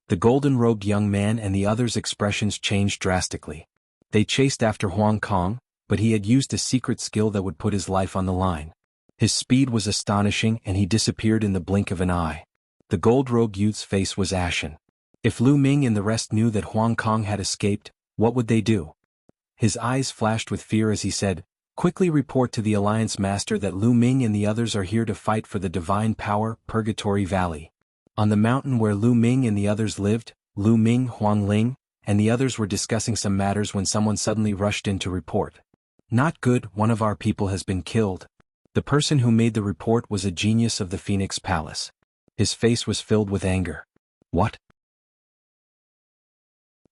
The golden-robed young man and the others' expressions changed drastically. They chased after Huang Kong, but he had used a secret skill that would put his life on the line. His speed was astonishing and he disappeared in the blink of an eye. The gold-robed youth's face was ashen. If Lu Ming and the rest knew that Huang Kong had escaped, what would they do? His eyes flashed with fear as he said, "Quickly report to the Alliance Master that Lu Ming and the others are here to fight for the Divine Power, Purgatory Valley." On the mountain where Lu Ming and the others lived, Lu Ming, Huang Ling, and the others were discussing some matters when someone suddenly rushed in to report. "Not good, one of our people has been killed." The person who made the report was a genius of the Phoenix Palace. His face was filled with anger. What?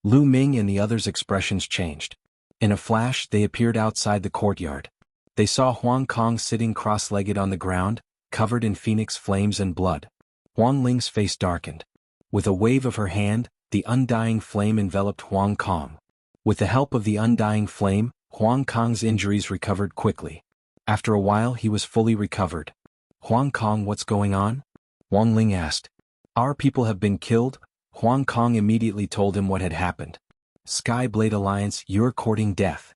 Lu Ming and the others' expressions changed. In a flash, they appeared outside the courtyard. They saw Huang Kong sitting cross-legged on the ground, covered in Phoenix flames and blood. Huang Ling's face darkened. With a wave of her hand, the undying flame enveloped Huang Kong. With the help of the undying flame, Huang Kong's injuries recovered quickly. After a while he was fully recovered. "Huang Kong, what's going on?" Huang Ling asked. "Our people have been killed." Huang Kong immediately told him what had happened. "Skyblade Alliance, you're courting death."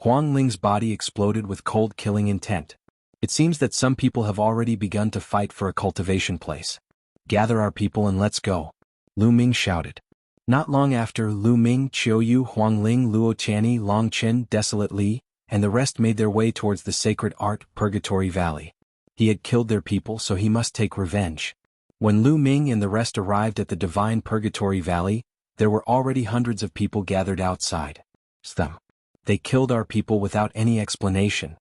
Huang Ling's body exploded with cold killing intent. It seems that some people have already begun to fight for a cultivation place. Gather our people and let's go. Lu Ming shouted. Not long after, Lu Ming, Qiu Huangling, Luo Qianni, Long Chen, Desolate Li, and the rest made their way towards the sacred art Purgatory Valley. He had killed their people, so he must take revenge. When Lu Ming and the rest arrived at the divine Purgatory Valley, there were already hundreds of people gathered outside. They killed our people without any explanation.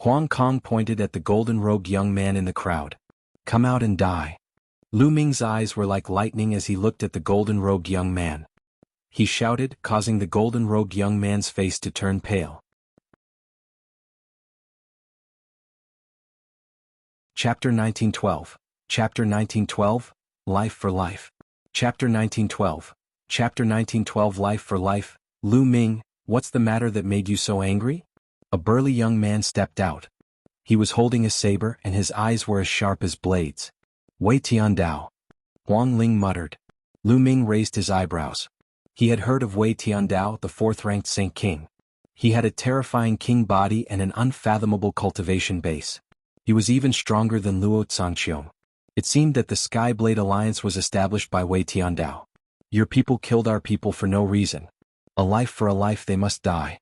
Huang Kong pointed at the golden-robed young man in the crowd. Come out and die. Lu Ming's eyes were like lightning as he looked at the golden-robed young man. He shouted, causing the golden-robed young man's face to turn pale. Chapter 1912. Chapter 1912, Life for Life. Chapter 1912. Chapter 1912 Life for Life. Lu Ming, what's the matter that made you so angry? A burly young man stepped out. He was holding a saber and his eyes were as sharp as blades. Wei Tiandao. Huang Ling muttered. Lu Ming raised his eyebrows. He had heard of Wei Tiandao, the fourth-ranked Saint King. He had a terrifying king body and an unfathomable cultivation base. He was even stronger than Luo Cangqiong. It seemed that the Sky Blade Alliance was established by Wei Tiandao. Your people killed our people for no reason. A life for a life, they must die.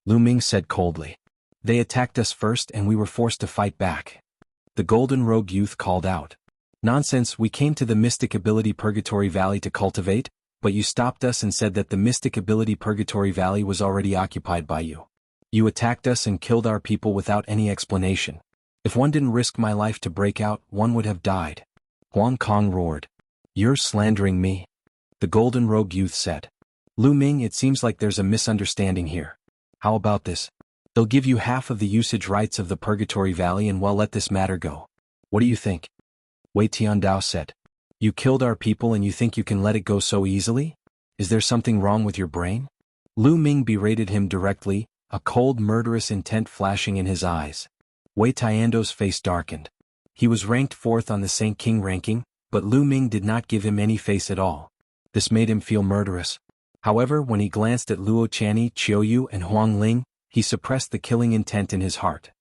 Lu Ming said coldly. They attacked us first and we were forced to fight back. The golden rogue youth called out. Nonsense, we came to the Mystic Ability Purgatory Valley to cultivate, but you stopped us and said that the Mystic Ability Purgatory Valley was already occupied by you. You attacked us and killed our people without any explanation. If one didn't risk my life to break out, one would have died. Huang Kong roared. You're slandering me. The golden rogue youth said. Lu Ming, it seems like there's a misunderstanding here. How about this? They'll give you half of the usage rights of the Purgatory Valley and we'll let this matter go. What do you think? Wei Tiandao said. You killed our people and you think you can let it go so easily? Is there something wrong with your brain? Lu Ming berated him directly, a cold murderous intent flashing in his eyes. Wei Tiandao's face darkened. He was ranked 4th on the Saint King ranking, but Lu Ming did not give him any face at all. This made him feel murderous. However, when he glanced at Luo Qianni, Qiu and Huang Ling, he suppressed the killing intent in his heart.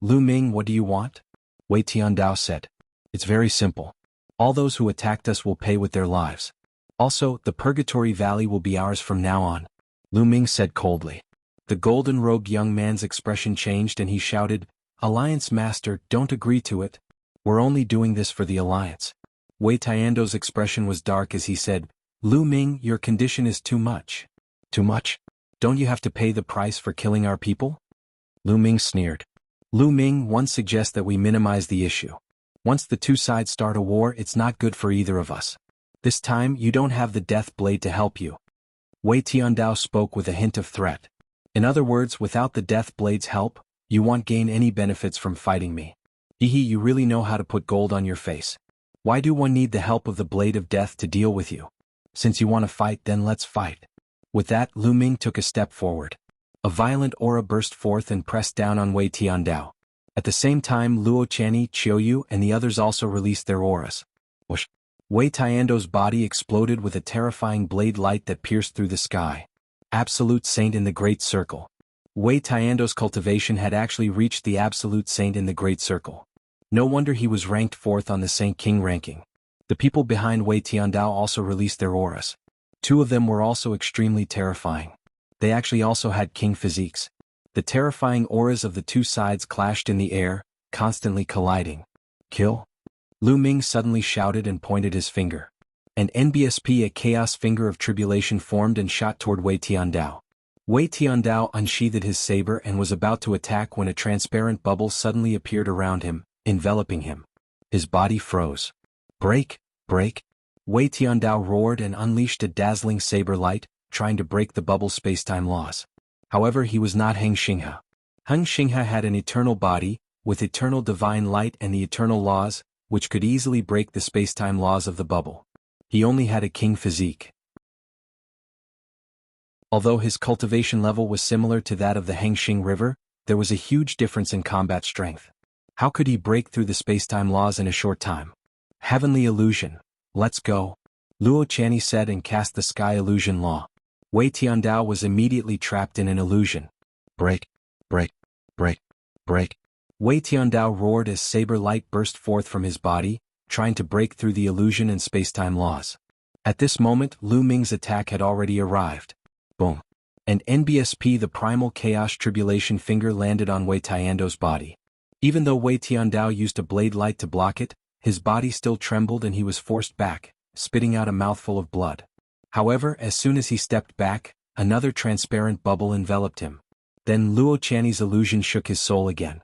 Lu Ming, what do you want? Wei Tiandao said. It's very simple. All those who attacked us will pay with their lives. Also, the Purgatory Valley will be ours from now on. Lu Ming said coldly. The golden-robed young man's expression changed and he shouted, Alliance Master, don't agree to it. We're only doing this for the Alliance. Wei Tiandao's expression was dark as he said, Lu Ming, your condition is too much. Too much? Don't you have to pay the price for killing our people? Lu Ming sneered. Lu Ming, one suggests that we minimize the issue. Once the two sides start a war, it's not good for either of us. This time, you don't have the death blade to help you. Wei Tiandao spoke with a hint of threat. In other words, without the death blade's help, you won't gain any benefits from fighting me. Hehe, you really know how to put gold on your face. Why do one need the help of the blade of death to deal with you? Since you want to fight, then let's fight. With that, Lu Ming took a step forward. A violent aura burst forth and pressed down on Wei Tiandao. At the same time, Luo Qianni, Qiu and the others also released their auras. Whoosh! Wei Tiandao's body exploded with a terrifying blade light that pierced through the sky. Absolute Saint in the Great Circle. Wei Tiandao's cultivation had actually reached the Absolute Saint in the Great Circle. No wonder he was ranked 4th on the Saint King ranking. The people behind Wei Tiandao also released their auras. 2 of them were also extremely terrifying. They actually also had king physiques. The terrifying auras of the two sides clashed in the air, constantly colliding. Kill? Lu Ming suddenly shouted and pointed his finger. An NBSP, a chaos finger of tribulation, formed and shot toward Wei Tiandao. Wei Tiandao unsheathed his saber and was about to attack when a transparent bubble suddenly appeared around him, enveloping him. His body froze. Break! Break! Wei Tiandao roared and unleashed a dazzling saber light, trying to break the bubble spacetime laws. However, he was not Xiangxiang. Xiangxiang had an eternal body, with eternal divine light and the eternal laws, which could easily break the spacetime laws of the bubble. He only had a king physique. Although his cultivation level was similar to that of the Xiangxiang River, there was a huge difference in combat strength. How could he break through the spacetime laws in a short time? Heavenly illusion. Let's go. Luo Qianni said and cast the sky illusion law. Wei Tiandao was immediately trapped in an illusion. Break. Break. Break. Break. Wei Tiandao roared as saber light burst forth from his body, trying to break through the illusion and spacetime laws. At this moment, Lu Ming's attack had already arrived. Boom. And NBSP, the primal chaos tribulation finger, landed on Wei Tiandao's body. Even though Wei Tiandao used a blade light to block it, his body still trembled and he was forced back, spitting out a mouthful of blood. However, as soon as he stepped back, another transparent bubble enveloped him. Then Luo Channi's illusion shook his soul again.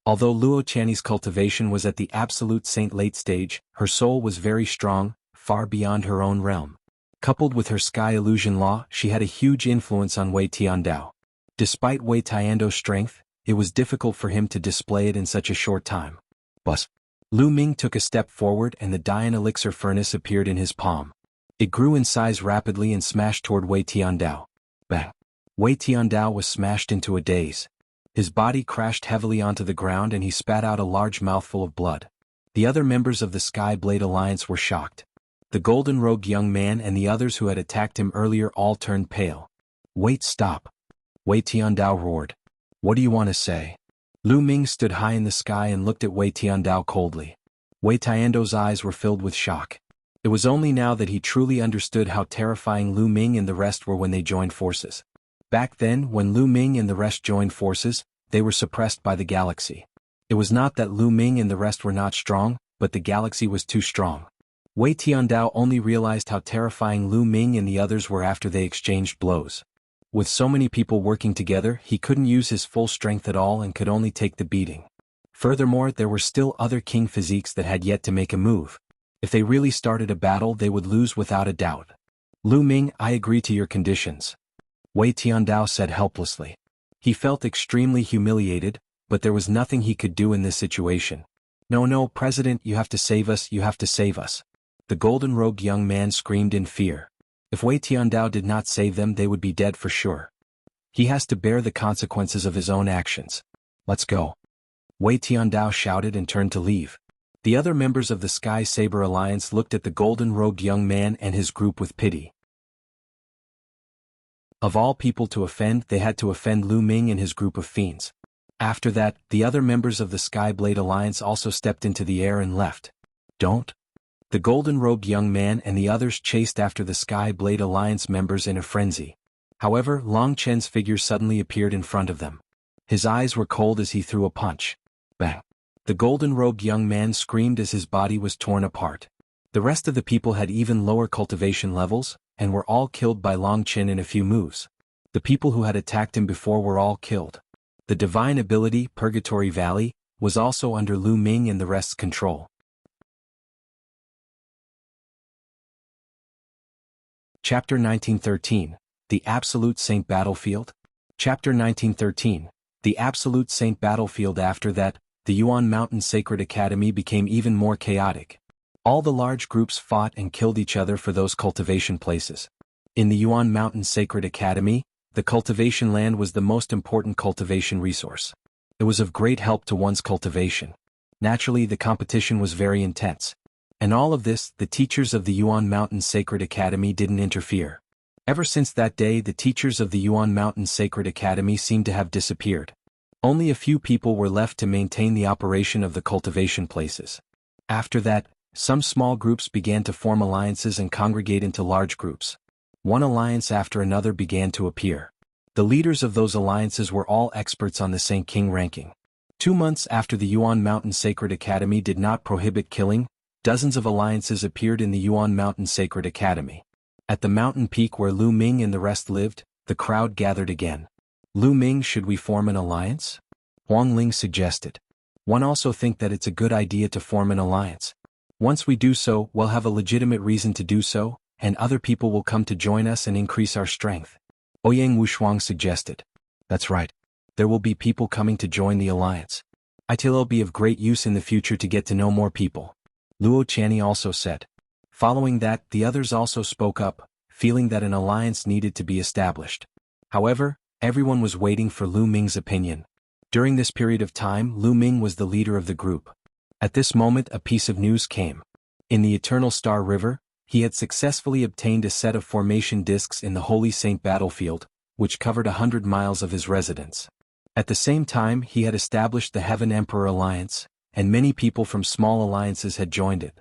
Although Luo Channi's cultivation was at the absolute saint late stage, her soul was very strong, far beyond her own realm. Coupled with her sky illusion law, she had a huge influence on Wei Tiandao. Despite Wei Tiandao's strength, it was difficult for him to display it in such a short time. Buzz. Lu Ming took a step forward and the Dian elixir furnace appeared in his palm. It grew in size rapidly and smashed toward Wei Tiandao. Bang! Wei Tiandao was smashed into a daze. His body crashed heavily onto the ground and he spat out a large mouthful of blood. The other members of the Sky Blade Alliance were shocked. The golden-robed young man and the others who had attacked him earlier all turned pale. Wait, stop! Wei Tiandao roared. What do you want to say? Lu Ming stood high in the sky and looked at Wei Tiandao coldly. Wei Tiandao's eyes were filled with shock. It was only now that he truly understood how terrifying Lu Ming and the rest were when they joined forces. Back then, when Lu Ming and the rest joined forces, they were suppressed by the galaxy. It was not that Lu Ming and the rest were not strong, but the galaxy was too strong. Wei Tiandao only realized how terrifying Lu Ming and the others were after they exchanged blows. With so many people working together, he couldn't use his full strength at all and could only take the beating. Furthermore, there were still other king physiques that had yet to make a move. If they really started a battle, they would lose without a doubt. Lu Ming, I agree to your conditions. Wei Tiandao said helplessly. He felt extremely humiliated, but there was nothing he could do in this situation. No, President, you have to save us, you have to save us. The golden-robed young man screamed in fear. If Wei Tiandao did not save them, they would be dead for sure. He has to bear the consequences of his own actions. Let's go. Wei Tiandao shouted and turned to leave. The other members of the Sky Saber Alliance looked at the golden-robed young man and his group with pity. Of all people to offend, they had to offend Lu Ming and his group of fiends. After that, the other members of the Sky Blade Alliance also stepped into the air and left. Don't. The golden-robed young man and the others chased after the Sky Blade Alliance members in a frenzy. However, Long Chen's figure suddenly appeared in front of them. His eyes were cold as he threw a punch. Bang! The golden-robed young man screamed as his body was torn apart. The rest of the people had even lower cultivation levels, and were all killed by Long Chen in a few moves. The people who had attacked him before were all killed. The divine ability, Purgatory Valley, was also under Lu Ming and the rest's control. Chapter 1913, The Absolute Saint Battlefield? Chapter 1913, The Absolute Saint Battlefield. After that, the Yuan Mountain Sacred Academy became even more chaotic. All the large groups fought and killed each other for those cultivation places. In the Yuan Mountain Sacred Academy, the cultivation land was the most important cultivation resource. It was of great help to one's cultivation. Naturally, the competition was very intense. And all of this, the teachers of the Yuan Mountain Sacred Academy didn't interfere. Ever since that day, the teachers of the Yuan Mountain Sacred Academy seemed to have disappeared. Only a few people were left to maintain the operation of the cultivation places. After that, some small groups began to form alliances and congregate into large groups. One alliance after another began to appear. The leaders of those alliances were all experts on the cangqiong ranking. 2 months after the Yuan Mountain Sacred Academy did not prohibit killing, dozens of alliances appeared in the Yuan Mountain Sacred Academy. At the mountain peak where Lu Ming and the rest lived, the crowd gathered again. Lu Ming, should we form an alliance? Huang Ling suggested. One also think that it's a good idea to form an alliance. Once we do so, we'll have a legitimate reason to do so, and other people will come to join us and increase our strength. Ouyang Wushuang suggested. That's right. There will be people coming to join the alliance. It'll be of great use in the future to get to know more people. Luo Channi also said. Following that, the others also spoke up, feeling that an alliance needed to be established. However, everyone was waiting for Lu Ming's opinion. During this period of time, Lu Ming was the leader of the group. At this moment, a piece of news came. In the Eternal Star River, he had successfully obtained a set of formation discs in the Holy Saint battlefield, which covered 100 miles of his residence. At the same time he had established the Heaven Emperor Alliance, and many people from small alliances had joined it.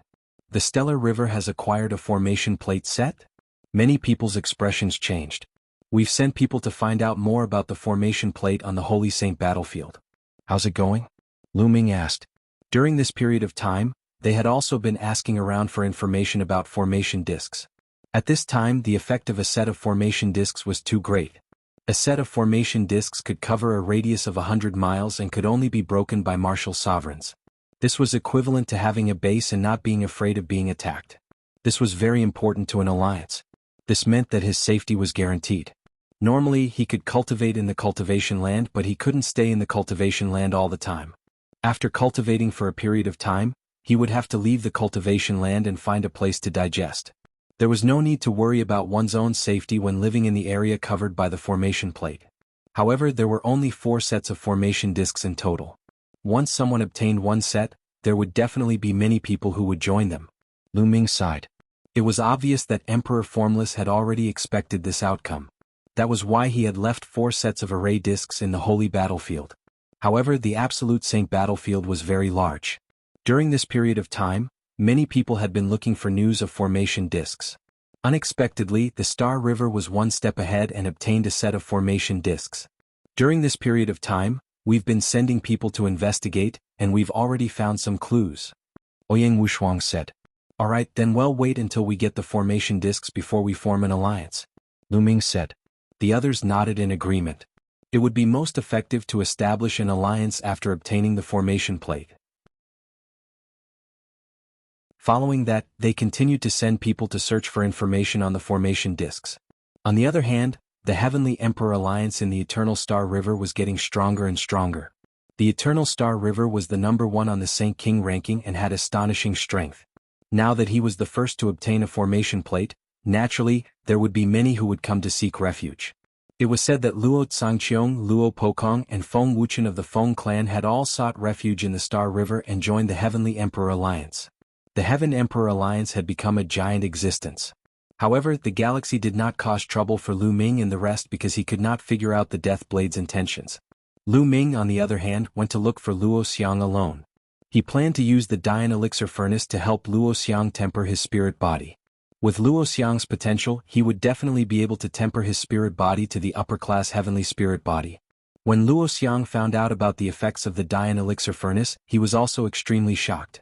The Stellar River has acquired a formation plate set? Many people's expressions changed. We've sent people to find out more about the formation plate on the Holy Saint battlefield. How's it going? Lu Ming asked. During this period of time, they had also been asking around for information about formation discs. At this time the effect of a set of formation discs was too great. A set of formation discs could cover a radius of 100 miles and could only be broken by martial sovereigns. This was equivalent to having a base and not being afraid of being attacked. This was very important to an alliance. This meant that his safety was guaranteed. Normally he could cultivate in the cultivation land, but he couldn't stay in the cultivation land all the time. After cultivating for a period of time, he would have to leave the cultivation land and find a place to digest. There was no need to worry about one's own safety when living in the area covered by the formation plate. However, there were only 4 sets of formation discs in total. Once someone obtained one set, there would definitely be many people who would join them. Lu Ming sighed. It was obvious that Emperor Formless had already expected this outcome. That was why he had left 4 sets of array discs in the holy battlefield. However, the Absolute Saint battlefield was very large. During this period of time, many people had been looking for news of formation discs. Unexpectedly, the Star River was one step ahead and obtained a set of formation discs. During this period of time, we've been sending people to investigate, and we've already found some clues. Ouyang Wushuang said. Alright then, well, wait until we get the formation discs before we form an alliance. Lu Ming said. The others nodded in agreement. It would be most effective to establish an alliance after obtaining the formation plate. Following that, they continued to send people to search for information on the formation discs. On the other hand, the Heavenly Emperor Alliance in the Eternal Star River was getting stronger and stronger. The Eternal Star River was the #1 on the cangqiong ranking and had astonishing strength. Now that he was the first to obtain a formation plate, naturally, there would be many who would come to seek refuge. It was said that Luo Cangqiong, Luo Pokong, and Feng Wuchen of the Feng clan had all sought refuge in the Star River and joined the Heavenly Emperor Alliance. The Heaven Emperor Alliance had become a giant existence. However, the galaxy did not cause trouble for Lu Ming and the rest because he could not figure out the Death Blade's intentions. Lu Ming, on the other hand, went to look for Luo Xiang alone. He planned to use the Dian Elixir Furnace to help Luo Xiang temper his spirit body. With Luo Xiang's potential, he would definitely be able to temper his spirit body to the upper-class heavenly spirit body. When Luo Xiang found out about the effects of the Dian Elixir Furnace, he was also extremely shocked.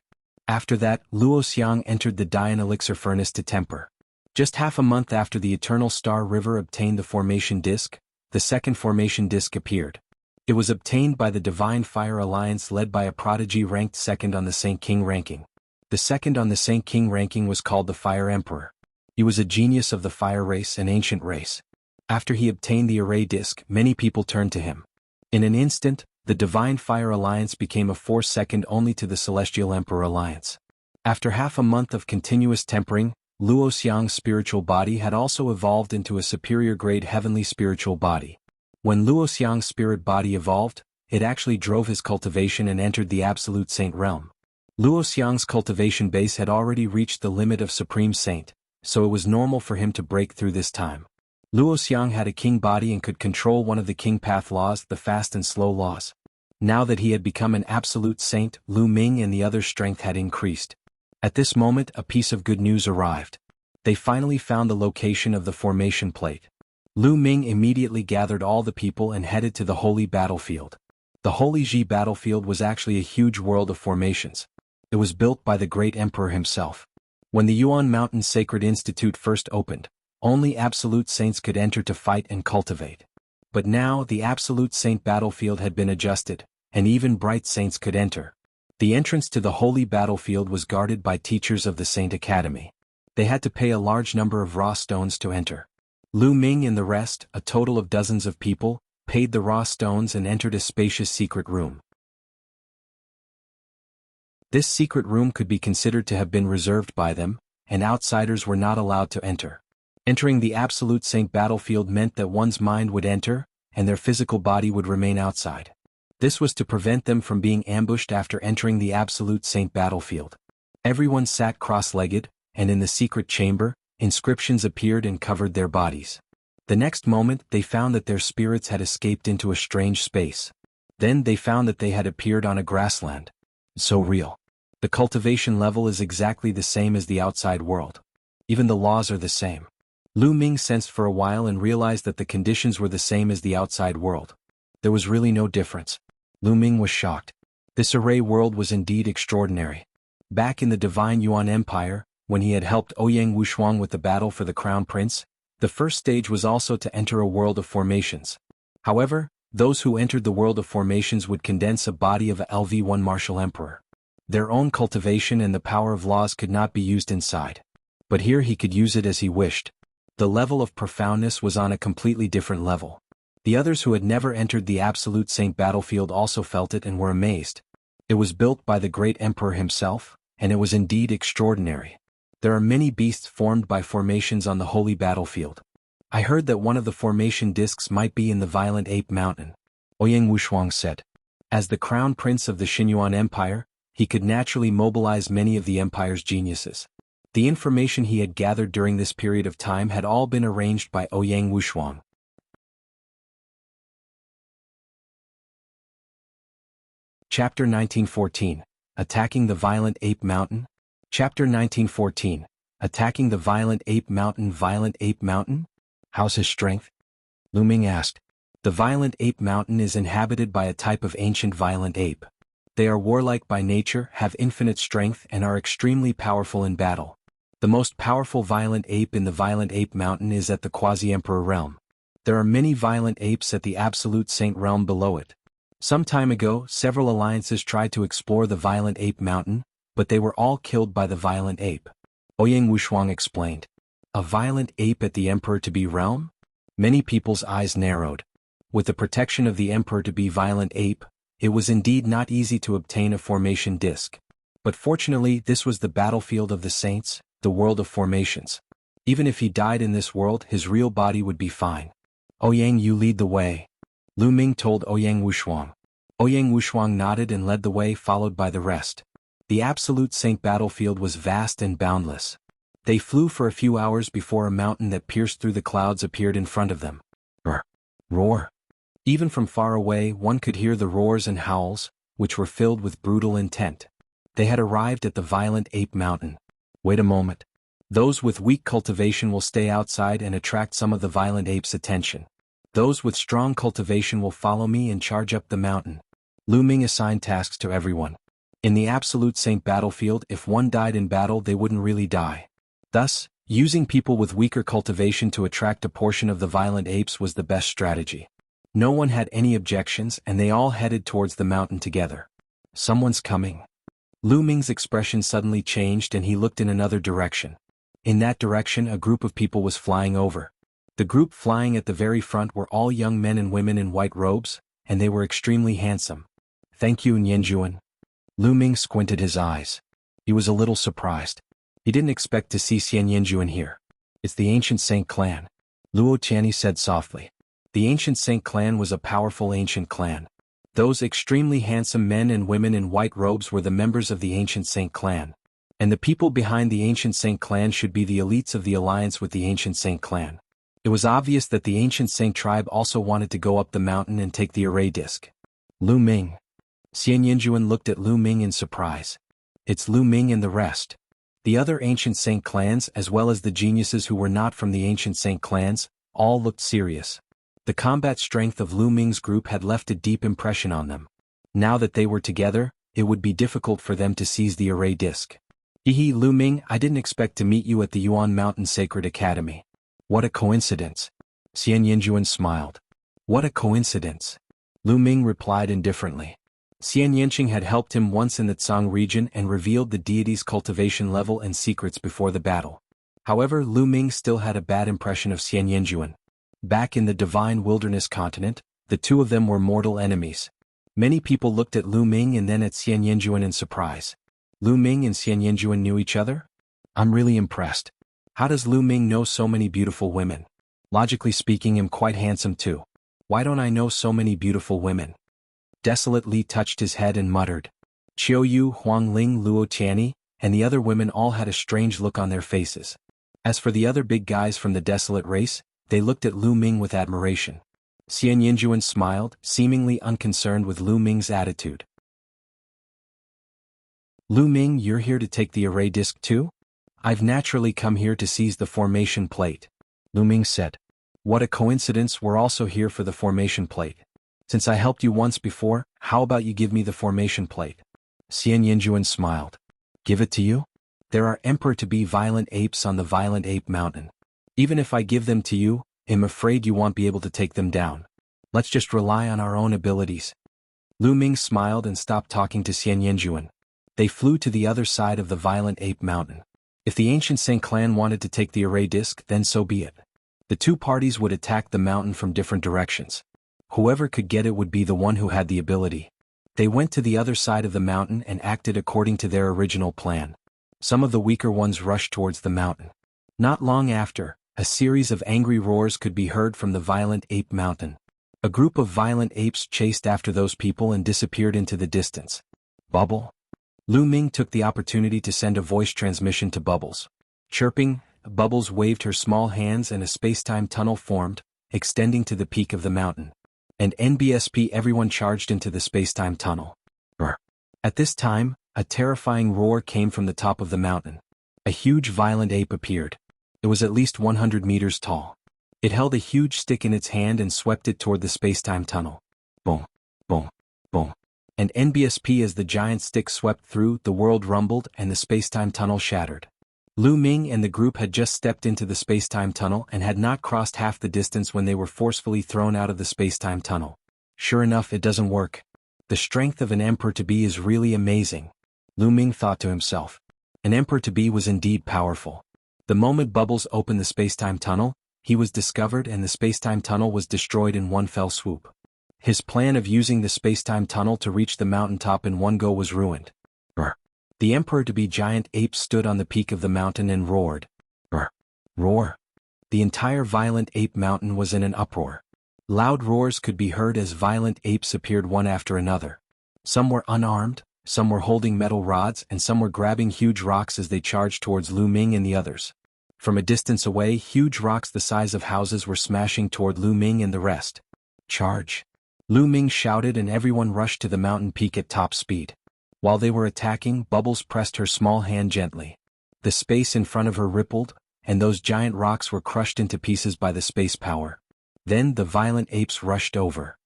After that, Luo Xiang entered the Dian Elixir Furnace to temper. Just half a month after the Eternal Star River obtained the formation disc, the second formation disc appeared. It was obtained by the Divine Fire Alliance led by a prodigy ranked second on the cangqiong ranking. The second on the cangqiong ranking was called the Fire Emperor. He was a genius of the fire race, an ancient race. After he obtained the array disc, many people turned to him. In an instant, the Divine Fire Alliance became a force second only to the Celestial Emperor Alliance. After half a month of continuous tempering, Luo Xiang's spiritual body had also evolved into a superior grade heavenly spiritual body. When Luo Xiang's spirit body evolved, it actually drove his cultivation and entered the Absolute Saint realm. Luo Xiang's cultivation base had already reached the limit of Supreme Saint, so it was normal for him to break through this time. Luo Xiang had a king body and could control one of the king path laws, the fast and slow laws. Now that he had become an absolute saint, Lu Ming and the others' strength had increased. At this moment, a piece of good news arrived. They finally found the location of the formation plate. Lu Ming immediately gathered all the people and headed to the holy battlefield. The Holy Ji battlefield was actually a huge world of formations. It was built by the great emperor himself. When the Yuan Mountain Sacred Institute first opened, only absolute saints could enter to fight and cultivate. But now the Absolute Saint battlefield had been adjusted, and even bright saints could enter. The entrance to the holy battlefield was guarded by teachers of the Saint Academy. They had to pay a large number of raw stones to enter. Lu Ming and the rest, a total of dozens of people, paid the raw stones and entered a spacious secret room. This secret room could be considered to have been reserved by them, and outsiders were not allowed to enter. Entering the Absolute Saint battlefield meant that one's mind would enter, and their physical body would remain outside. This was to prevent them from being ambushed after entering the Absolute Saint battlefield. Everyone sat cross-legged, and in the secret chamber, inscriptions appeared and covered their bodies. The next moment they found that their spirits had escaped into a strange space. Then they found that they had appeared on a grassland. So real. The cultivation level is exactly the same as the outside world. Even the laws are the same. Lu Ming sensed for a while and realized that the conditions were the same as the outside world. There was really no difference. Lu Ming was shocked. This array world was indeed extraordinary. Back in the Divine Yuan Empire, when he had helped Ouyang Wushuang with the battle for the Crown Prince, the first stage was also to enter a world of formations. However, those who entered the world of formations would condense a body of a LV1 martial emperor. Their own cultivation and the power of laws could not be used inside. But here he could use it as he wished. The level of profoundness was on a completely different level. The others who had never entered the Absolute Saint battlefield also felt it and were amazed. It was built by the great emperor himself, and it was indeed extraordinary. There are many beasts formed by formations on the holy battlefield. I heard that one of the formation discs might be in the Violent Ape Mountain, Ouyang Wushuang said. As the crown prince of the Xinyuan Empire, he could naturally mobilize many of the empire's geniuses. The information he had gathered during this period of time had all been arranged by Ouyang Wushuang. Chapter 1914, Attacking the Violent Ape Mountain. Chapter 1914, Attacking the Violent Ape Mountain. Violent Ape Mountain? How's his strength? Lu Ming asked. The Violent Ape Mountain is inhabited by a type of ancient violent ape. They are warlike by nature, have infinite strength and are extremely powerful in battle. The most powerful violent ape in the Violent Ape Mountain is at the Quasi-Emperor realm. There are many violent apes at the Absolute Saint realm below it. Some time ago, several alliances tried to explore the Violent Ape Mountain, but they were all killed by the violent ape. Ouyang Wushuang explained. A violent ape at the Emperor to be realm? Many people's eyes narrowed. With the protection of the Emperor to be violent ape, it was indeed not easy to obtain a formation disc. But fortunately this was the battlefield of the saints, the world of formations. Even if he died in this world, his real body would be fine. Ouyang, you lead the way. Lu Ming told Ouyang Wushuang. Ouyang Wushuang nodded and led the way, followed by the rest. The Absolute Saint battlefield was vast and boundless. They flew for a few hours before a mountain that pierced through the clouds appeared in front of them. Roar. Even from far away one could hear the roars and howls, which were filled with brutal intent. They had arrived at the Violent Ape Mountain. Wait a moment. Those with weak cultivation will stay outside and attract some of the violent apes' attention. Those with strong cultivation will follow me and charge up the mountain. Lu Ming assigned tasks to everyone. In the Absolute Saint battlefield, if one died in battle they wouldn't really die. Thus, using people with weaker cultivation to attract a portion of the violent apes was the best strategy. No one had any objections and they all headed towards the mountain together. Someone's coming. Lu Ming's expression suddenly changed and he looked in another direction. In that direction a group of people was flying over. The group flying at the very front were all young men and women in white robes, and they were extremely handsome. Thank you, Nianjun. Lu Ming squinted his eyes. He was a little surprised. He didn't expect to see Xiannianjuan here. It's the ancient Saint clan. Luo Tianyi said softly. The ancient Saint clan was a powerful ancient clan. Those extremely handsome men and women in white robes were the members of the ancient Saint clan. And the people behind the ancient Saint clan should be the elites of the alliance with the ancient Saint clan. It was obvious that the ancient Saint tribe also wanted to go up the mountain and take the array disc. Lu Ming. Xiannianjuan looked at Lu Ming in surprise. It's Lu Ming and the rest. The other ancient Saint clans as well as the geniuses who were not from the ancient Saint clans, all looked serious. The combat strength of Lu Ming's group had left a deep impression on them. Now that they were together, it would be difficult for them to seize the array disc. Hehe, Lu Ming, I didn't expect to meet you at the Yuan Mountain Sacred Academy. What a coincidence. Xiannianjuan smiled. What a coincidence. Lu Ming replied indifferently. Xiannianqing had helped him once in the Tsang region and revealed the deity's cultivation level and secrets before the battle. However, Lu Ming still had a bad impression of Xiannianjuan. Back in the Divine Wilderness continent, the two of them were mortal enemies. Many people looked at Lu Ming and then at Xiannianjuan in surprise. Lu Ming and Xiannianjuan knew each other? I'm really impressed. How does Lu Ming know so many beautiful women? Logically speaking, I'm quite handsome too. Why don't I know so many beautiful women? Desolate Li touched his head and muttered. Qiu Yu, Huang Ling, Luo Tianyi, and the other women all had a strange look on their faces. As for the other big guys from the Desolate race, they looked at Lu Ming with admiration. Xiangxiang smiled, seemingly unconcerned with Lu Ming's attitude. Lu Ming, you're here to take the array disc too? I've naturally come here to seize the formation plate, Lu Ming said. What a coincidence, we're also here for the formation plate. Since I helped you once before, how about you give me the formation plate? Xiangxiang smiled. Give it to you? There are emperor-to-be violent apes on the Violent Ape Mountain. Even if I give them to you, I'm afraid you won't be able to take them down. Let's just rely on our own abilities. Lu Ming smiled and stopped talking to Xiangxiang. They flew to the other side of the Violent Ape Mountain. If the ancient Xiang clan wanted to take the array disc, then so be it. The two parties would attack the mountain from different directions. Whoever could get it would be the one who had the ability. They went to the other side of the mountain and acted according to their original plan. Some of the weaker ones rushed towards the mountain. Not long after, a series of angry roars could be heard from the Violent Ape Mountain. A group of violent apes chased after those people and disappeared into the distance. Bubble? Lu Ming took the opportunity to send a voice transmission to Bubbles. Chirping, Bubbles waved her small hands and a space-time tunnel formed, extending to the peak of the mountain. And NBSP everyone charged into the space-time tunnel. Brr. At this time, a terrifying roar came from the top of the mountain. A huge violent ape appeared. It was at least 100 meters tall. It held a huge stick in its hand and swept it toward the space-time tunnel. Boom, boom, boom. And NBSP as the giant stick swept through, the world rumbled and the space-time tunnel shattered. Lu Ming and the group had just stepped into the space-time tunnel and had not crossed half the distance when they were forcefully thrown out of the space-time tunnel. Sure enough, it doesn't work. The strength of an emperor-to-be is really amazing, Lu Ming thought to himself. An emperor-to-be was indeed powerful. The moment Bubbles opened the space-time tunnel, he was discovered and the space-time tunnel was destroyed in one fell swoop. His plan of using the space-time tunnel to reach the mountaintop in one go was ruined. Brr. The emperor-to-be giant ape stood on the peak of the mountain and roared. Brr. Roar. The entire Violent Ape Mountain was in an uproar. Loud roars could be heard as violent apes appeared one after another. Some were unarmed, some were holding metal rods, and some were grabbing huge rocks as they charged towards Lu Ming and the others. From a distance away, huge rocks the size of houses were smashing toward Lu Ming and the rest. Charge! Lu Ming shouted and everyone rushed to the mountain peak at top speed. While they were attacking, Bubbles pressed her small hand gently. The space in front of her rippled, and those giant rocks were crushed into pieces by the space power. Then the violent apes rushed over.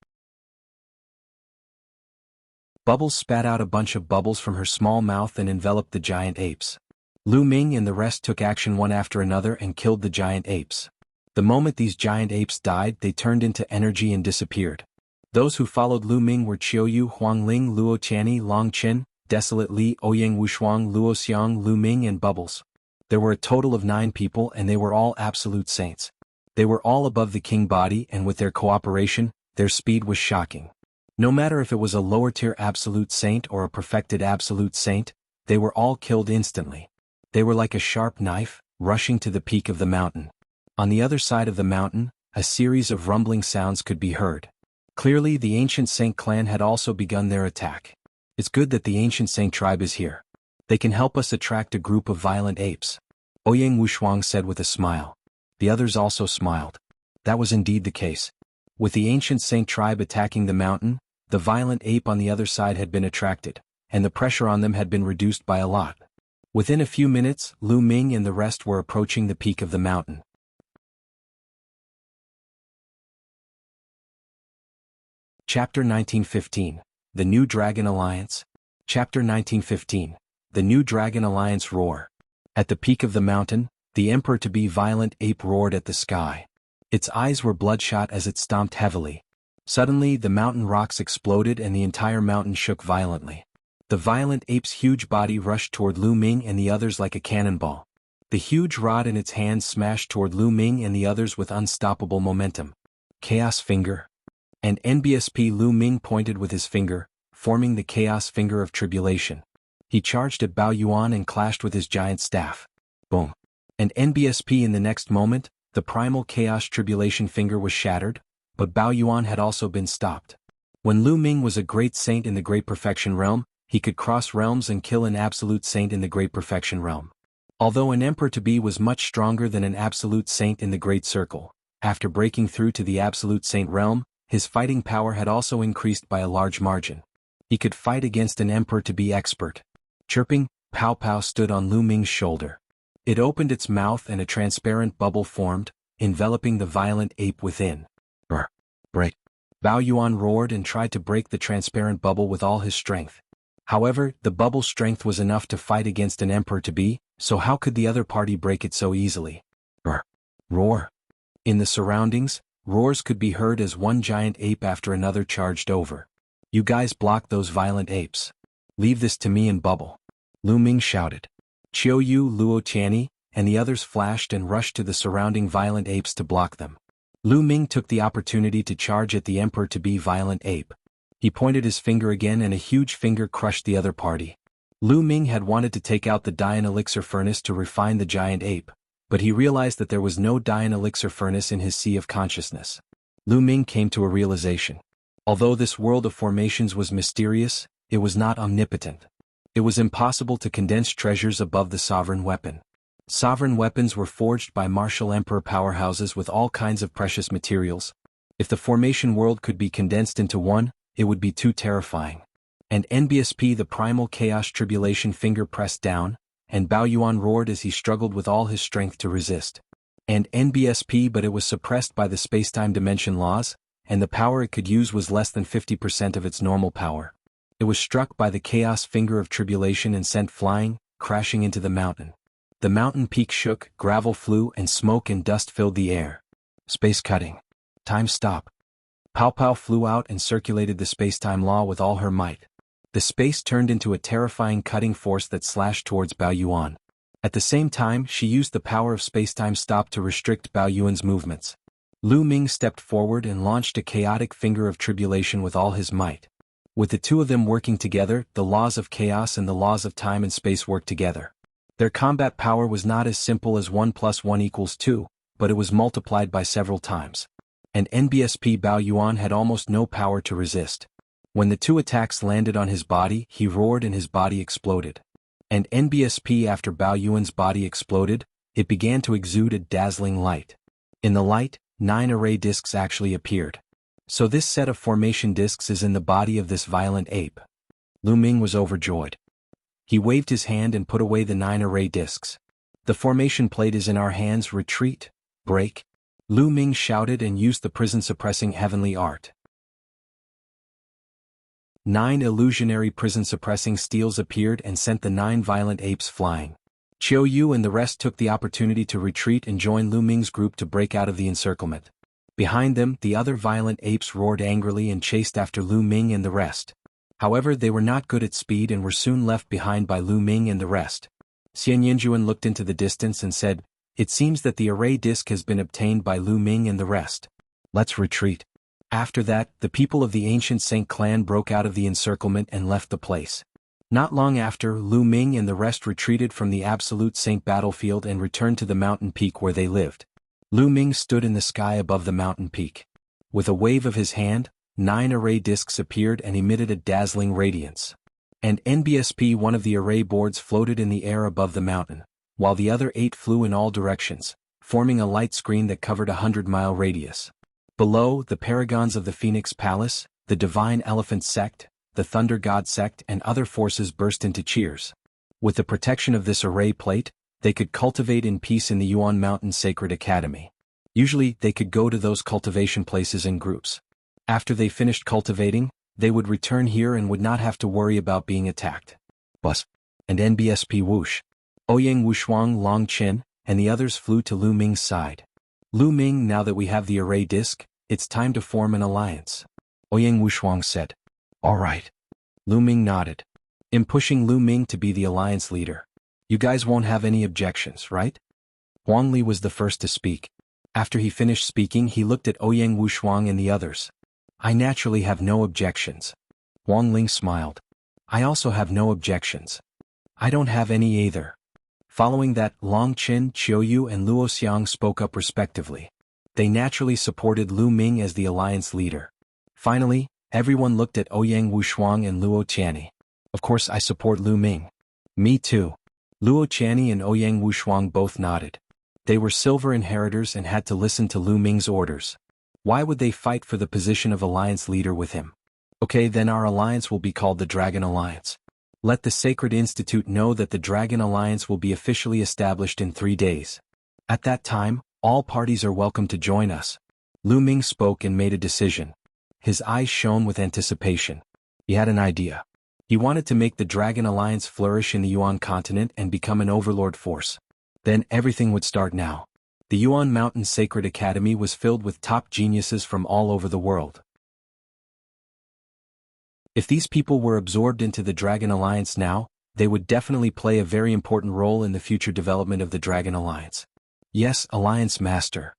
Bubbles spat out a bunch of bubbles from her small mouth and enveloped the giant apes. Lu Ming and the rest took action one after another and killed the giant apes. The moment these giant apes died, they turned into energy and disappeared. Those who followed Lu Ming were Qiuyu, Huangling, Luo Tianyi, Long Qin, Desolate Li, Ouyang Wushuang, Luo Xiang, Lu Ming and Bubbles. There were a total of 9 people and they were all absolute saints. They were all above the king body and with their cooperation, their speed was shocking. No matter if it was a lower-tier absolute saint or a perfected absolute saint, they were all killed instantly. They were like a sharp knife, rushing to the peak of the mountain. On the other side of the mountain, a series of rumbling sounds could be heard. Clearly, the ancient Saint clan had also begun their attack. It's good that the ancient Saint tribe is here. They can help us attract a group of violent apes. Ouyang Wushuang said with a smile. The others also smiled. That was indeed the case. With the ancient Saint tribe attacking the mountain, the violent ape on the other side had been attracted, and the pressure on them had been reduced by a lot. Within a few minutes, Lu Ming and the rest were approaching the peak of the mountain. Chapter 1915. The New Dragon Alliance. Chapter 1915. The New Dragon Alliance Roar. At the peak of the mountain, the emperor-to-be violent ape roared at the sky. Its eyes were bloodshot as it stomped heavily. Suddenly, the mountain rocks exploded and the entire mountain shook violently. The violent ape's huge body rushed toward Lu Ming and the others like a cannonball. The huge rod in its hand smashed toward Lu Ming and the others with unstoppable momentum. Chaos Finger. And NBSP Lu Ming pointed with his finger, forming the Chaos Finger of Tribulation. He charged at Bao Yuan and clashed with his giant staff. Boom. And NBSP in the next moment, the primal Chaos Tribulation Finger was shattered, but Bao Yuan had also been stopped. When Lu Ming was a great saint in the Great Perfection Realm, he could cross realms and kill an absolute saint in the Great Perfection Realm. Although an emperor-to-be was much stronger than an absolute saint in the Great Circle, after breaking through to the absolute saint realm, his fighting power had also increased by a large margin. He could fight against an emperor to be expert. Chirping, Pow Pow stood on Lu Ming's shoulder. It opened its mouth and a transparent bubble formed, enveloping the violent ape within. Break. Bao Yuan roared and tried to break the transparent bubble with all his strength. However, the bubble's strength was enough to fight against an emperor to be, so how could the other party break it so easily? Roar. In the surroundings, roars could be heard as one giant ape after another charged over. You guys block those violent apes. Leave this to me and Bubble. Lu Ming shouted. Qiu Yu, Luo Tianyi, and the others flashed and rushed to the surrounding violent apes to block them. Lu Ming took the opportunity to charge at the emperor-to-be violent ape. He pointed his finger again and a huge finger crushed the other party. Lu Ming had wanted to take out the Dian elixir furnace to refine the giant ape, but he realized that there was no Dian elixir furnace in his sea of consciousness. Lu Ming came to a realization. Although this world of formations was mysterious, it was not omnipotent. It was impossible to condense treasures above the sovereign weapon. Sovereign weapons were forged by martial emperor powerhouses with all kinds of precious materials. If the formation world could be condensed into one, it would be too terrifying. And NBSP, the primal chaos tribulation, finger pressed down, and Bao Yuan roared as he struggled with all his strength to resist. And NBSP, but it was suppressed by the spacetime dimension laws, and the power it could use was less than 50% of its normal power. It was struck by the chaos finger of tribulation and sent flying, crashing into the mountain. The mountain peak shook, gravel flew, and smoke and dust filled the air. Space cutting. Time stop. Pow Pow flew out and circulated the spacetime law with all her might. The space turned into a terrifying cutting force that slashed towards Bao Yuan. At the same time, she used the power of spacetime stop to restrict Bao Yuan's movements. Lu Ming stepped forward and launched a chaotic finger of tribulation with all his might. With the two of them working together, the laws of chaos and the laws of time and space worked together. Their combat power was not as simple as 1 + 1 = 2, but it was multiplied by several times. And NBSP Bao Yuan had almost no power to resist. When the two attacks landed on his body, he roared and his body exploded. And NBSP, after Bao Yuan's body exploded, it began to exude a dazzling light. In the light, 9 array discs actually appeared. So this set of formation discs is in the body of this violent ape. Lu Ming was overjoyed. He waved his hand and put away the 9 array discs. The formation plate is in our hands. Retreat. Break. Lu Ming shouted and used the prison-suppressing heavenly art. 9 illusionary prison-suppressing steels appeared and sent the 9 violent apes flying. Qiu Yu and the rest took the opportunity to retreat and join Lu Ming's group to break out of the encirclement. Behind them, the other violent apes roared angrily and chased after Lu Ming and the rest. However, they were not good at speed and were soon left behind by Lu Ming and the rest. Nianjun looked into the distance and said, "It seems that the array disc has been obtained by Lu Ming and the rest. Let's retreat." After that, the people of the ancient Saint clan broke out of the encirclement and left the place. Not long after, Lu Ming and the rest retreated from the absolute Saint battlefield and returned to the mountain peak where they lived. Lu Ming stood in the sky above the mountain peak. With a wave of his hand, 9 array discs appeared and emitted a dazzling radiance. And NBSP, one of the array boards, floated in the air above the mountain, while the other 8 flew in all directions, forming a light screen that covered a 100-mile radius. Below, the paragons of the Phoenix Palace, the Divine Elephant Sect, the Thunder God Sect, and other forces burst into cheers. With the protection of this array plate, they could cultivate in peace in the Yuan Mountain Sacred Academy. Usually, they could go to those cultivation places in groups. After they finished cultivating, they would return here and would not have to worry about being attacked. Bus. And NBSP whoosh. Ouyang Wushuang, Long Qin, and the others flew to Lu Ming's side. Lu Ming, now that we have the array disc, it's time to form an alliance. Ouyang Wushuang said. All right. Lu Ming nodded. I'm pushing Lu Ming to be the alliance leader. You guys won't have any objections, right? Huang Li was the first to speak. After he finished speaking, he looked at Ouyang Wushuang and the others. I naturally have no objections. Huang Ling smiled. I also have no objections. I don't have any either. Following that, Long Qin, Qiu Yu, and Luo Xiang spoke up respectively. They naturally supported Lu Ming as the alliance leader. Finally, everyone looked at Ouyang Wushuang and Luo Tianyi. Of course I support Lu Ming. Me too. Luo Tianyi and Ouyang Wushuang both nodded. They were silver inheritors and had to listen to Lu Ming's orders. Why would they fight for the position of alliance leader with him? Okay, then our alliance will be called the Dragon Alliance. Let the Sacred Institute know that the Dragon Alliance will be officially established in 3 days. At that time, all parties are welcome to join us. Lu Ming spoke and made a decision. His eyes shone with anticipation. He had an idea. He wanted to make the Dragon Alliance flourish in the Yuan continent and become an overlord force. Then everything would start now. The Yuan Mountain Sacred Academy was filled with top geniuses from all over the world. If these people were absorbed into the Dragon Alliance now, they would definitely play a very important role in the future development of the Dragon Alliance. Yes, Alliance Master.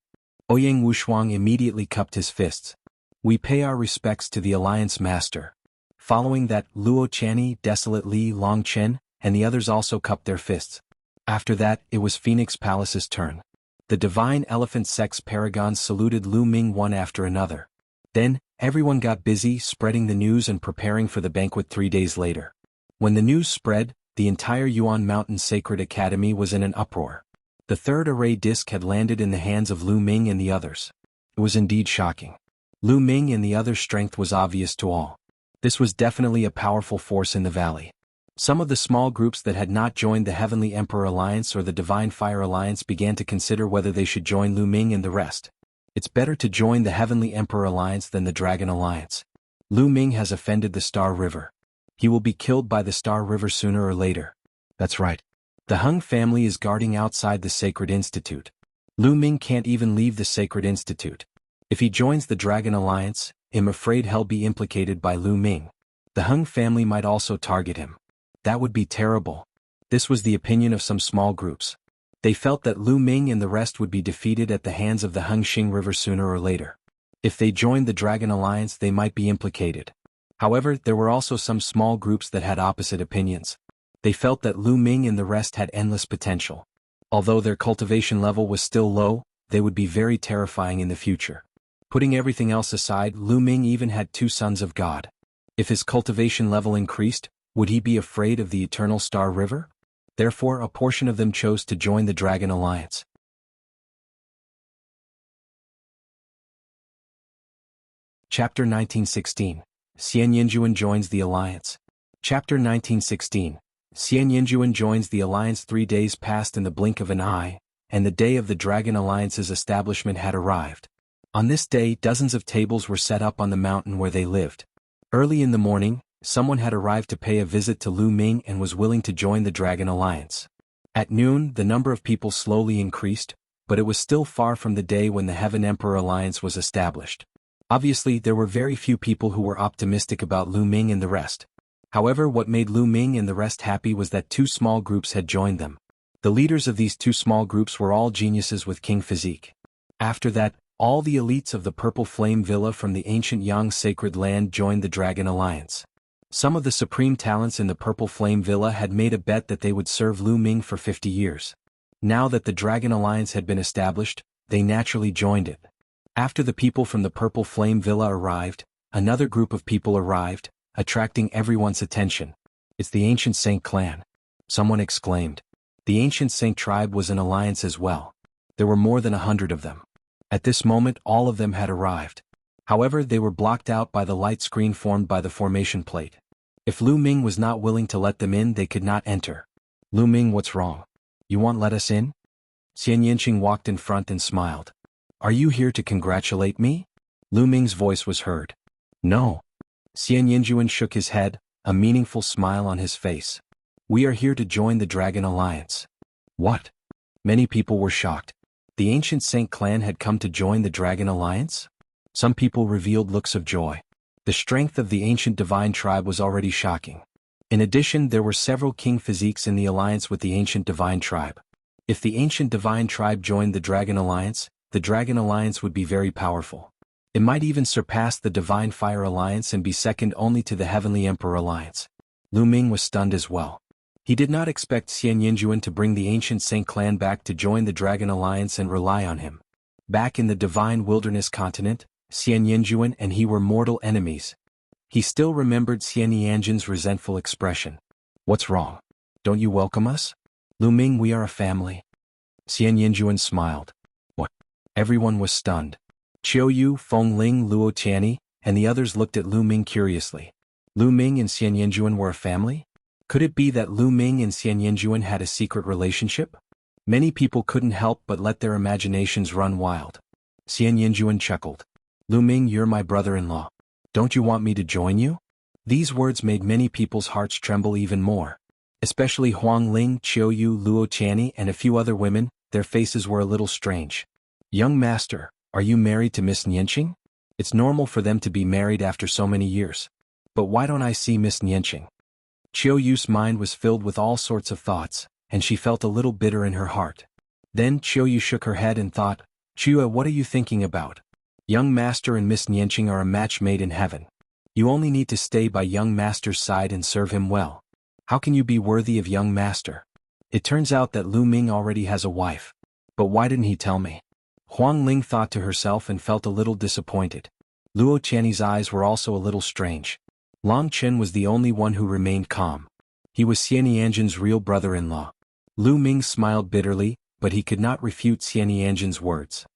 Ouyang Wushuang immediately cupped his fists. We pay our respects to the Alliance Master. Following that, Luo Chanyi, Desolate Li Longchen, and the others also cupped their fists. After that, it was Phoenix Palace's turn. The Divine Elephant Sex Paragons saluted Lu Ming one after another. Then, everyone got busy spreading the news and preparing for the banquet 3 days later. When the news spread, the entire Yuan Mountain Sacred Academy was in an uproar. The third array disc had landed in the hands of Lu Ming and the others. It was indeed shocking. Lu Ming and the others' strength was obvious to all. This was definitely a powerful force in the valley. Some of the small groups that had not joined the Heavenly Emperor Alliance or the Divine Fire Alliance began to consider whether they should join Lu Ming and the rest. It's better to join the Heavenly Emperor Alliance than the Dragon Alliance. Lu Ming has offended the Star River. He will be killed by the Star River sooner or later. That's right. The Hung family is guarding outside the Sacred Institute. Lu Ming can't even leave the Sacred Institute. If he joins the Dragon Alliance, I'm afraid he'll be implicated by Lu Ming. The Hung family might also target him. That would be terrible. This was the opinion of some small groups. They felt that Lu Ming and the rest would be defeated at the hands of the Hengxing River sooner or later. If they joined the Dragon Alliance, they might be implicated. However, there were also some small groups that had opposite opinions. They felt that Lu Ming and the rest had endless potential. Although their cultivation level was still low, they would be very terrifying in the future. Putting everything else aside, Lu Ming even had 2 sons of God. If his cultivation level increased, would he be afraid of the Eternal Star River? Therefore, a portion of them chose to join the Dragon Alliance. Chapter 1916. Xianyinjuan joins the Alliance. Chapter 1916. Xianyinjuan joins the Alliance. 3 days passed in the blink of an eye, and the day of the Dragon Alliance's establishment had arrived. On this day, dozens of tables were set up on the mountain where they lived. Early in the morning, someone had arrived to pay a visit to Lu Ming and was willing to join the Dragon Alliance. At noon, the number of people slowly increased, but it was still far from the day when the Heaven Emperor Alliance was established. Obviously, there were very few people who were optimistic about Lu Ming and the rest. However, what made Lu Ming and the rest happy was that 2 small groups had joined them. The leaders of these 2 small groups were all geniuses with king physique. After that, all the elites of the Purple Flame Villa from the ancient Yang Sacred Land joined the Dragon Alliance. Some of the supreme talents in the Purple Flame Villa had made a bet that they would serve Lu Ming for 50 years. Now that the Dragon Alliance had been established, they naturally joined it. After the people from the Purple Flame Villa arrived, another group of people arrived, attracting everyone's attention. It's the Ancient Saint clan. Someone exclaimed. The Ancient Saint tribe was an alliance as well. There were more than 100 of them. At this moment, all of them had arrived. However, they were blocked out by the light screen formed by the formation plate. If Lu Ming was not willing to let them in, they could not enter. Lu Ming, what's wrong? You won't let us in? Xianyinqing walked in front and smiled. Are you here to congratulate me? Lu Ming's voice was heard. No. Xianyinjuan shook his head, a meaningful smile on his face. We are here to join the Dragon Alliance. What? Many people were shocked. The Ancient Saint clan had come to join the Dragon Alliance? Some people revealed looks of joy. The strength of the Ancient Divine Tribe was already shocking. In addition, there were several king physiques in the alliance with the Ancient Divine Tribe. If the Ancient Divine Tribe joined the Dragon Alliance would be very powerful. It might even surpass the Divine Fire Alliance and be second only to the Heavenly Emperor Alliance. Lu Ming was stunned as well. He did not expect Xianyinjuan to bring the Ancient Saint clan back to join the Dragon Alliance and rely on him. Back in the Divine Wilderness continent, Xianyinjuan and he were mortal enemies. He still remembered Xianyinjuan's resentful expression. What's wrong? Don't you welcome us? Lu Ming, we are a family. Xianyinjuan smiled. What? Everyone was stunned. Qiu Yu, Feng Ling, Luo Tianyi, and the others looked at Lu Ming curiously. Lu Ming and Xianyinjuan were a family? Could it be that Lu Ming and Xianyinjuan had a secret relationship? Many people couldn't help but let their imaginations run wild. Xianyinjuan chuckled. Lu Ming, you're my brother-in-law. Don't you want me to join you? These words made many people's hearts tremble even more. Especially Huang Ling, Qiu Yu, Luo Tianyi, and a few other women, their faces were a little strange. Young master, are you married to Miss Nianjun? It's normal for them to be married after so many years. But why don't I see Miss Nianjun? Qiu Yu's mind was filled with all sorts of thoughts, and she felt a little bitter in her heart. Then Qiu Yu shook her head and thought, Qiu, what are you thinking about? Young master and Miss Nianjun are a match made in heaven. You only need to stay by young master's side and serve him well. How can you be worthy of young master? It turns out that Lu Ming already has a wife. But why didn't he tell me? Huang Ling thought to herself and felt a little disappointed. Luo Tianyi's eyes were also a little strange. Long Chen was the only one who remained calm. He was Xianyinjun's real brother-in-law. Lu Ming smiled bitterly, but he could not refute Xianyinjun's words.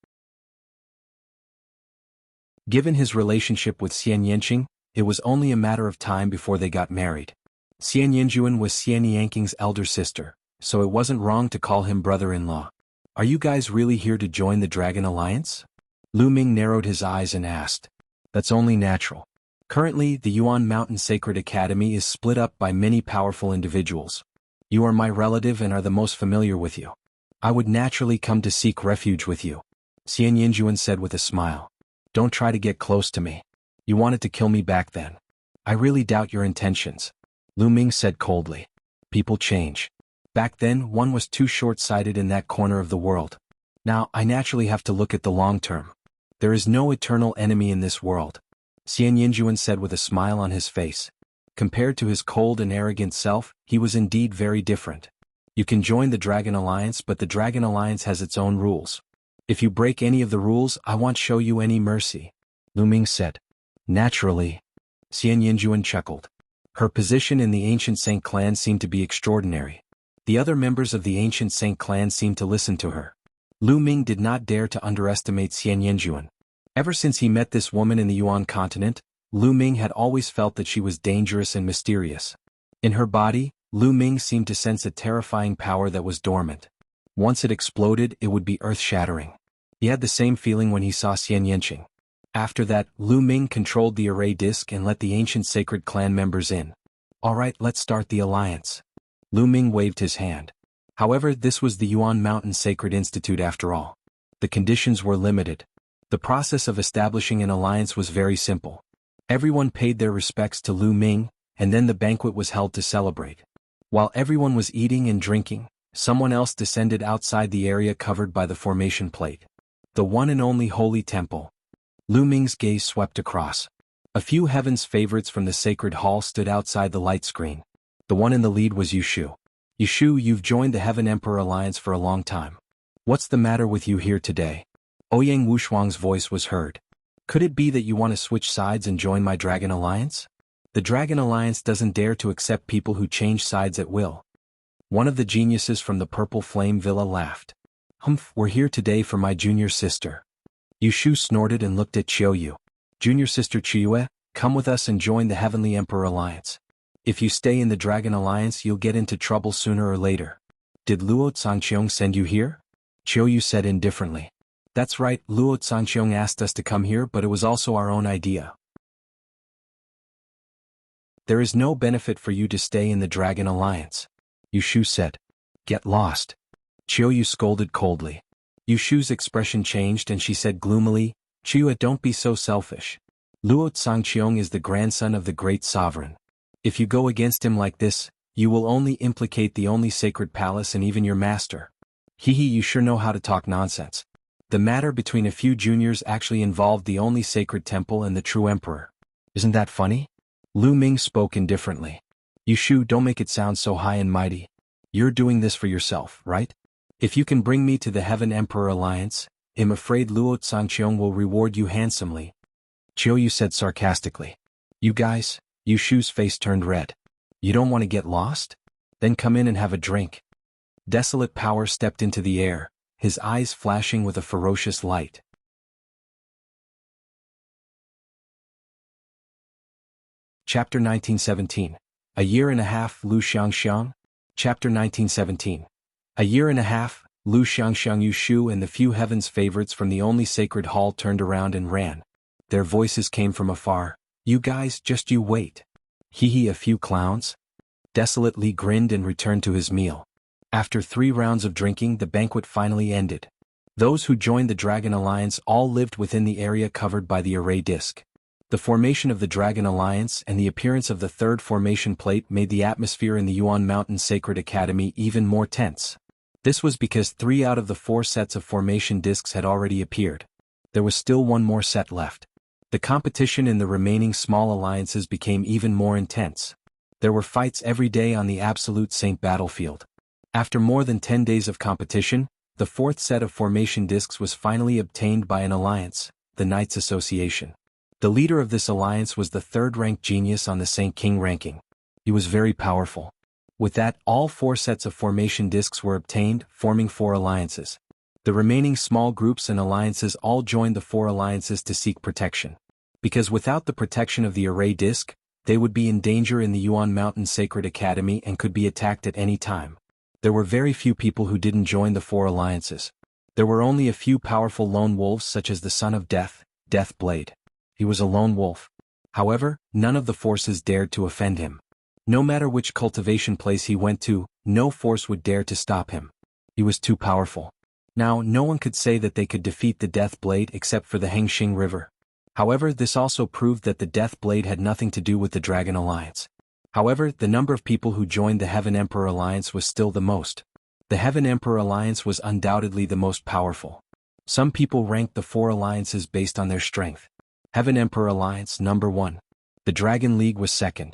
Given his relationship with Xianyinjun, it was only a matter of time before they got married. Xianyinjun was Xianyangqing's elder sister, so it wasn't wrong to call him brother-in-law. Are you guys really here to join the Dragon Alliance? Lu Ming narrowed his eyes and asked. That's only natural. Currently, the Yuan Mountain Sacred Academy is split up by many powerful individuals. You are my relative and are the most familiar with you. I would naturally come to seek refuge with you. Xianyinjun said with a smile. Don't try to get close to me. You wanted to kill me back then. I really doubt your intentions. Lu Ming said coldly. People change. Back then, one was too short-sighted in that corner of the world. Now, I naturally have to look at the long term. There is no eternal enemy in this world. Xianyinjun said with a smile on his face. Compared to his cold and arrogant self, he was indeed very different. You can join the Dragon Alliance, but the Dragon Alliance has its own rules. If you break any of the rules, I won't show you any mercy. Lu Ming said. Naturally. Xianyinjun chuckled. Her position in the ancient Saint clan seemed to be extraordinary. The other members of the ancient Saint clan seemed to listen to her. Lu Ming did not dare to underestimate Xianyinjun. Ever since he met this woman in the Yuan continent, Lu Ming had always felt that she was dangerous and mysterious. In her body, Lu Ming seemed to sense a terrifying power that was dormant. Once it exploded, it would be earth-shattering. He had the same feeling when he saw Xianyinjun. After that, Lu Ming controlled the array disk and let the ancient sacred clan members in. Alright, let's start the alliance. Lu Ming waved his hand. However, this was the Yuan Mountain Sacred Institute after all. The conditions were limited. The process of establishing an alliance was very simple. Everyone paid their respects to Lu Ming, and then the banquet was held to celebrate. While everyone was eating and drinking, someone else descended outside the area covered by the formation plate. The one and only holy temple. Lu Ming's gaze swept across. A few heaven's favorites from the sacred hall stood outside the light screen. The one in the lead was Yushu. Yushu, you've joined the Heaven Emperor Alliance for a long time. What's the matter with you here today? Ouyang Wushuang's voice was heard. Could it be that you want to switch sides and join my Dragon Alliance? The Dragon Alliance doesn't dare to accept people who change sides at will. One of the geniuses from the Purple Flame Villa laughed. Humph, we're here today for my junior sister. Yushu snorted and looked at Qiu Yu. Junior sister Qiu, come with us and join the Heavenly Emperor Alliance. If you stay in the Dragon Alliance, you'll get into trouble sooner or later. Did Luo Cangqiong send you here? Qiu Yu said indifferently. That's right, Luo Cangqiong asked us to come here, but it was also our own idea. There is no benefit for you to stay in the Dragon Alliance. Yushu said. Get lost. Qiu Yu scolded coldly. Yushu's expression changed and she said gloomily, Qiu, don't be so selfish. Luo Cangqiong is the grandson of the great sovereign. If you go against him like this, you will only implicate the only sacred palace and even your master. Hee, you sure know how to talk nonsense. The matter between a few juniors actually involved the only sacred temple and the true emperor. Isn't that funny? Lu Ming spoke indifferently. Yushu, don't make it sound so high and mighty. You're doing this for yourself, right? If you can bring me to the Heaven Emperor Alliance, I'm afraid Luo Cangqiong will reward you handsomely. Qiu Yu said sarcastically. You guys, Yushu's face turned red. You don't want to get lost? Then come in and have a drink. Desolate Power stepped into the air, his eyes flashing with a ferocious light. Chapter 1917. A year and a half. Lu Xiangxiang. Chapter 1917. A year and a half. Lu Xiangxiang Yu Shu and the few heaven's favorites from the only sacred hall turned around and ran. Their voices came from afar. You guys, just you wait. Hee hee, a few clowns? Desolate Li grinned and returned to his meal. After 3 rounds of drinking, the banquet finally ended. Those who joined the Dragon Alliance all lived within the area covered by the array disk. The formation of the Dragon Alliance and the appearance of the 3rd formation plate made the atmosphere in the Yuan Mountain Sacred Academy even more tense. This was because 3 out of the 4 sets of formation discs had already appeared. There was still 1 more set left. The competition in the remaining small alliances became even more intense. There were fights every day on the Absolute Saint battlefield. After more than 10 days of competition, the 4th set of formation discs was finally obtained by an alliance, the Knights Association. The leader of this alliance was the 3rd-ranked genius on the cangqiong ranking. He was very powerful. With that, all 4 sets of formation discs were obtained, forming 4 alliances. The remaining small groups and alliances all joined the 4 alliances to seek protection. Because without the protection of the array disc, they would be in danger in the Yuan Mountain Sacred Academy and could be attacked at any time. There were very few people who didn't join the 4 alliances. There were only a few powerful lone wolves such as the Son of Death, Death Blade. He was a lone wolf. However, none of the forces dared to offend him. No matter which cultivation place he went to, no force would dare to stop him. He was too powerful. Now, no one could say that they could defeat the Death Blade except for the Xiangxiang River. However, this also proved that the Death Blade had nothing to do with the Dragon Alliance. However, the number of people who joined the Heaven Emperor Alliance was still the most. The Heaven Emperor Alliance was undoubtedly the most powerful. Some people ranked the 4 alliances based on their strength. Heaven Emperor Alliance number 1. The Dragon League was 2nd.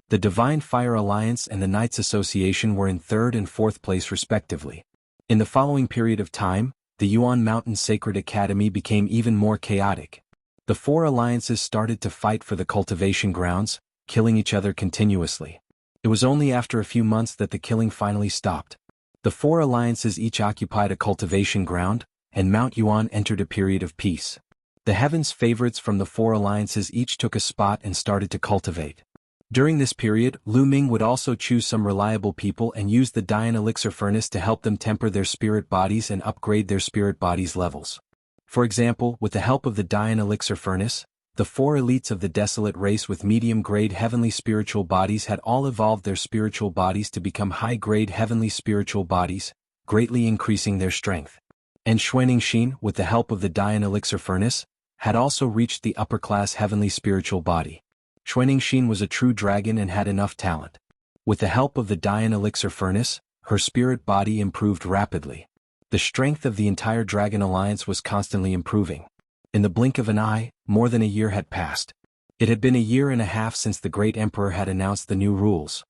The Divine Fire Alliance and the Knights Association were in 3rd and 4th place respectively. In the following period of time, the Yuan Mountain Sacred Academy became even more chaotic. The 4 alliances started to fight for the cultivation grounds, killing each other continuously. It was only after a few months that the killing finally stopped. The 4 alliances each occupied a cultivation ground, and Mount Yuan entered a period of peace. The heaven's favorites from the 4 alliances each took a spot and started to cultivate. During this period, Lu Ming would also choose some reliable people and use the Dian Elixir Furnace to help them temper their spirit bodies and upgrade their spirit bodies' levels. For example, with the help of the Dian Elixir Furnace, the 4 elites of the Desolate race with medium-grade heavenly spiritual bodies had all evolved their spiritual bodies to become high-grade heavenly spiritual bodies, greatly increasing their strength. And Xuanixin, with the help of the Dian Elixir Furnace, had also reached the upper-class heavenly spiritual body. Xuanixin was a true dragon and had enough talent. With the help of the Dian Elixir Furnace, her spirit body improved rapidly. The strength of the entire Dragon Alliance was constantly improving. In the blink of an eye, more than a year had passed. It had been a year and a half since the Great Emperor had announced the new rules.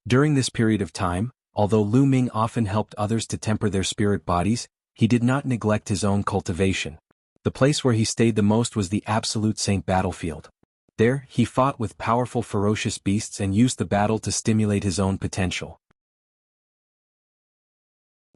During this period of time, although Lu Ming often helped others to temper their spirit bodies, he did not neglect his own cultivation. The place where he stayed the most was the Absolute Saint battlefield. There, he fought with powerful ferocious beasts and used the battle to stimulate his own potential.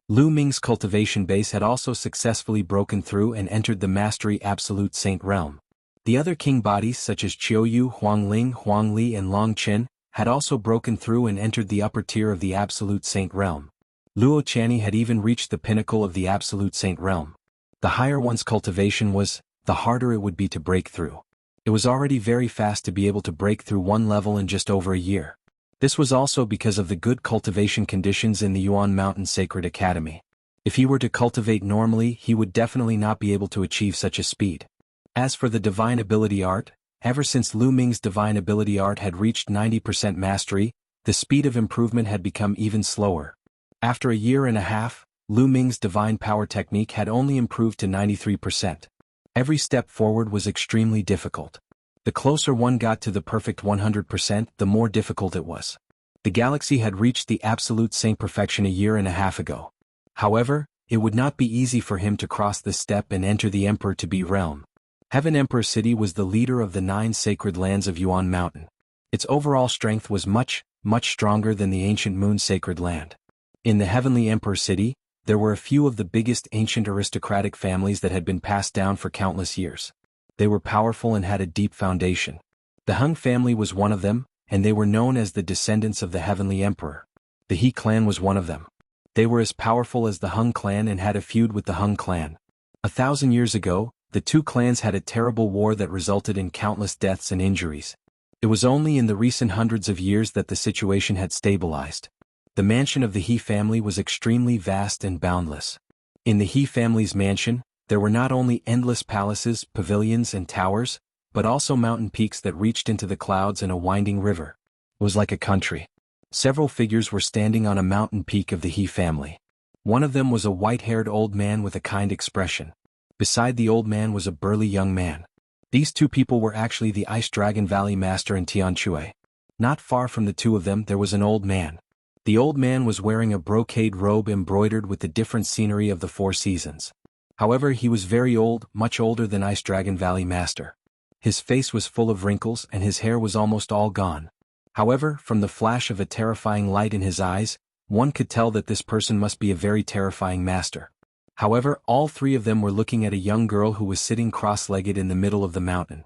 Lu Ming's cultivation base had also successfully broken through and entered the Mastery Absolute Saint realm. The other king bodies such as Qiuyu, Huangling, Huangli and Long Chen had also broken through and entered the upper tier of the Absolute Saint realm. Luo Chanyi had even reached the pinnacle of the Absolute Saint realm. The higher one's cultivation was, the harder it would be to break through. It was already very fast to be able to break through one level in just over a year. This was also because of the good cultivation conditions in the Yuan Mountain Sacred Academy. If he were to cultivate normally, he would definitely not be able to achieve such a speed. As for the Divine Ability Art, ever since Lu Ming's Divine Ability Art had reached 90% mastery, the speed of improvement had become even slower. After a year and a half, Lu Ming's Divine Power Technique had only improved to 93%. Every step forward was extremely difficult. The closer one got to the perfect 100%, the more difficult it was. The galaxy had reached the Absolute Saint perfection a year and a half ago. However, it would not be easy for him to cross this step and enter the Emperor-to-be realm. Heaven Emperor City was the leader of the 9 sacred lands of Yuan Mountain. Its overall strength was much stronger than the ancient Moon Sacred Land. In the Heavenly Emperor City, there were a few of the biggest ancient aristocratic families that had been passed down for countless years. They were powerful and had a deep foundation. The Hung family was one of them, and they were known as the descendants of the Heavenly Emperor. The He clan was one of them. They were as powerful as the Hung clan and had a feud with the Hung clan. 1,000 years ago, the two clans had a terrible war that resulted in countless deaths and injuries. It was only in the recent hundreds of years that the situation had stabilized. The mansion of the He family was extremely vast and boundless. In the He family's mansion, there were not only endless palaces, pavilions, and towers, but also mountain peaks that reached into the clouds and a winding river. It was like a country. Several figures were standing on a mountain peak of the He family. One of them was a white-haired old man with a kind expression. Beside the old man was a burly young man. These two people were actually the Ice Dragon Valley Master and Tianchui. Not far from the two of them there was an old man. The old man was wearing a brocade robe embroidered with the different scenery of the four seasons. However, he was very old, much older than Ice Dragon Valley Master. His face was full of wrinkles and his hair was almost all gone. However, from the flash of a terrifying light in his eyes, one could tell that this person must be a very terrifying master. However, all three of them were looking at a young girl who was sitting cross-legged in the middle of the mountain.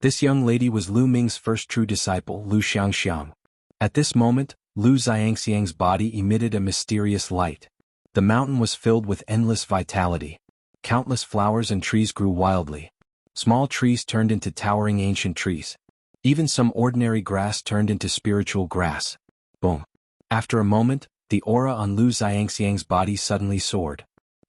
This young lady was Lu Ming's first true disciple, Lu Xiangxiang. At this moment, Lu Xiangxiang's body emitted a mysterious light. The mountain was filled with endless vitality. Countless flowers and trees grew wildly. Small trees turned into towering ancient trees. Even some ordinary grass turned into spiritual grass. Boom. After a moment, the aura on Lu Xiangxiang's body suddenly soared.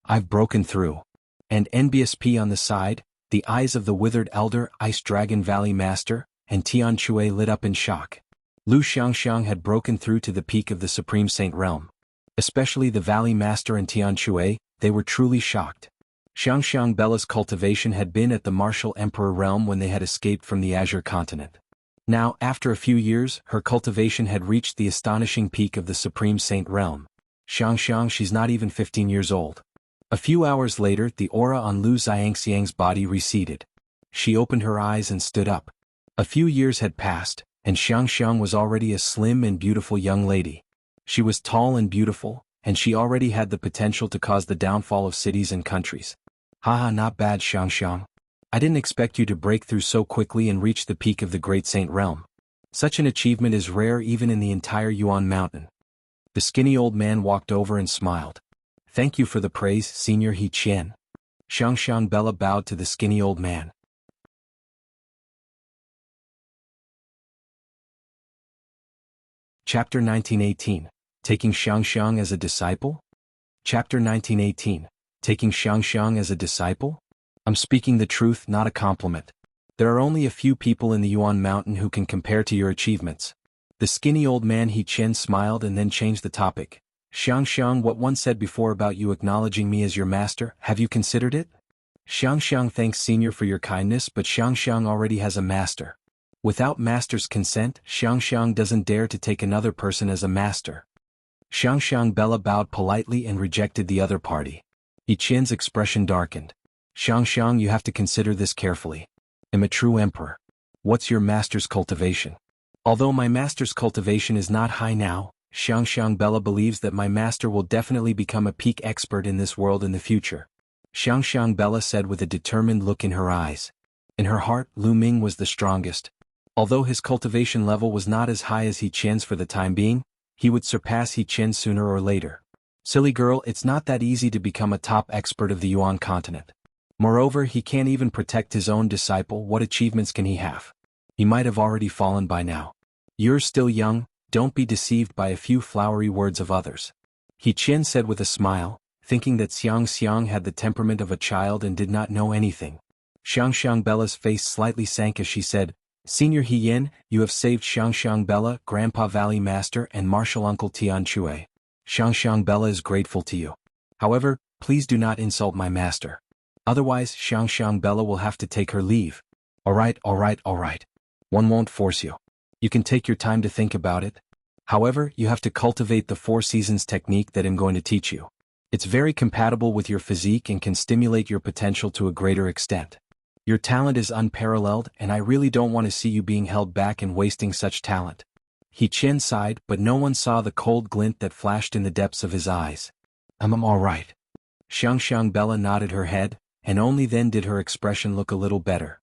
I've broken through. And NBSP on the side, the eyes of the withered elder, Ice Dragon Valley Master, and Tianchui lit up in shock. Lu Xiangxiang had broken through to the peak of the Supreme Saint Realm. Especially the Valley Master and Tianchui, they were truly shocked. Xiangxiang Bella's cultivation had been at the Martial Emperor realm when they had escaped from the Azure continent. Now, after a few years, her cultivation had reached the astonishing peak of the Supreme Saint realm. Xiangxiang, she's not even 15 years old. A few hours later, the aura on Lu Xiangxiang's body receded. She opened her eyes and stood up. A few years had passed, and Xiangxiang was already a slim and beautiful young lady. She was tall and beautiful, and she already had the potential to cause the downfall of cities and countries. Haha, not bad, Xiangxiang. I didn't expect you to break through so quickly and reach the peak of the Great Saint Realm. Such an achievement is rare even in the entire Yuan Mountain. The skinny old man walked over and smiled. Thank you for the praise, Senior He Qian. Xiangxiang Bella bowed to the skinny old man. Chapter 1918. Taking Xiangxiang as a disciple? Chapter 1918. Taking Xiangxiang as a disciple? I'm speaking the truth, not a compliment. There are only a few people in the Yuan Mountain who can compare to your achievements. The skinny old man He Qian smiled and then changed the topic. Xiangxiang, what one said before about you acknowledging me as your master, have you considered it? Xiangxiang, thanks Senior for your kindness, but Xiangxiang already has a master. Without master's consent, Xiangxiang doesn't dare to take another person as a master. Xiangxiang Bella bowed politely and rejected the other party. He Qian's expression darkened. Xiangxiang, you have to consider this carefully. I'm a true emperor. What's your master's cultivation? Although my master's cultivation is not high now, Xiangxiang Bella believes that my master will definitely become a peak expert in this world in the future. Xiangxiang Bella said with a determined look in her eyes. In her heart, Lu Ming was the strongest. Although his cultivation level was not as high as He Qian's for the time being, he would surpass He Qian sooner or later. Silly girl, it's not that easy to become a top expert of the Yuan continent. Moreover, he can't even protect his own disciple. What achievements can he have? He might have already fallen by now. You're still young, don't be deceived by a few flowery words of others. He Qian said with a smile, thinking that Xiangxiang had the temperament of a child and did not know anything. Xiangxiang Bella's face slightly sank as she said, Senior He Yin, you have saved Xiangxiang Bella, Grandpa Valley Master and Martial Uncle Tianchui. Xiangxiang Bella is grateful to you. However, please do not insult my master. Otherwise, Xiangxiang Bella will have to take her leave. Alright. One won't force you. You can take your time to think about it. However, you have to cultivate the 4 seasons technique that I'm going to teach you. It's very compatible with your physique and can stimulate your potential to a greater extent. Your talent is unparalleled and I really don't want to see you being held back and wasting such talent. He Qian sighed, but no one saw the cold glint that flashed in the depths of his eyes. I'm alright. Xiangxiang Bella nodded her head, and only then did her expression look a little better.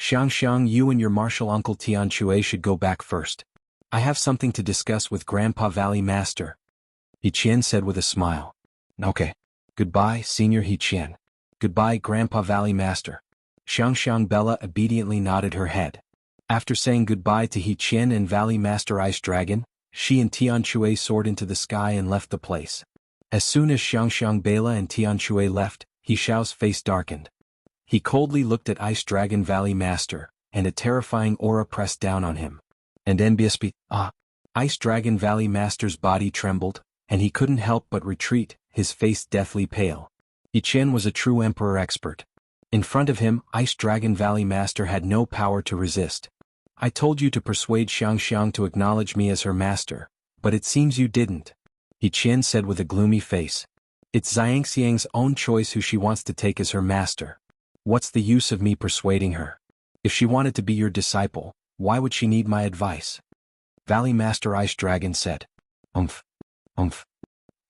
Xiangxiang, you and your martial uncle Tianque should go back first. I have something to discuss with Grandpa Valley Master, Qian said with a smile. Okay. Goodbye, Senior Qian. Goodbye, Grandpa Valley Master. Xiangxiang Bella obediently nodded her head. After saying goodbye to Qian and Valley Master Ice Dragon, she and Tianque soared into the sky and left the place. As soon as Xiangxiang Bella and Tianque left, He Xiao's face darkened. He coldly looked at Ice Dragon Valley Master, and a terrifying aura pressed down on him. And NBSP, Ice Dragon Valley Master's body trembled, and he couldn't help but retreat, his face deathly pale. Qian was a true emperor expert. In front of him, Ice Dragon Valley Master had no power to resist. I told you to persuade Xiangxiang to acknowledge me as her master, but it seems you didn't, Qian said with a gloomy face. It's Xiangxiang's own choice who she wants to take as her master. What's the use of me persuading her? If she wanted to be your disciple, why would she need my advice? Valley Master Ice Dragon said. Umph.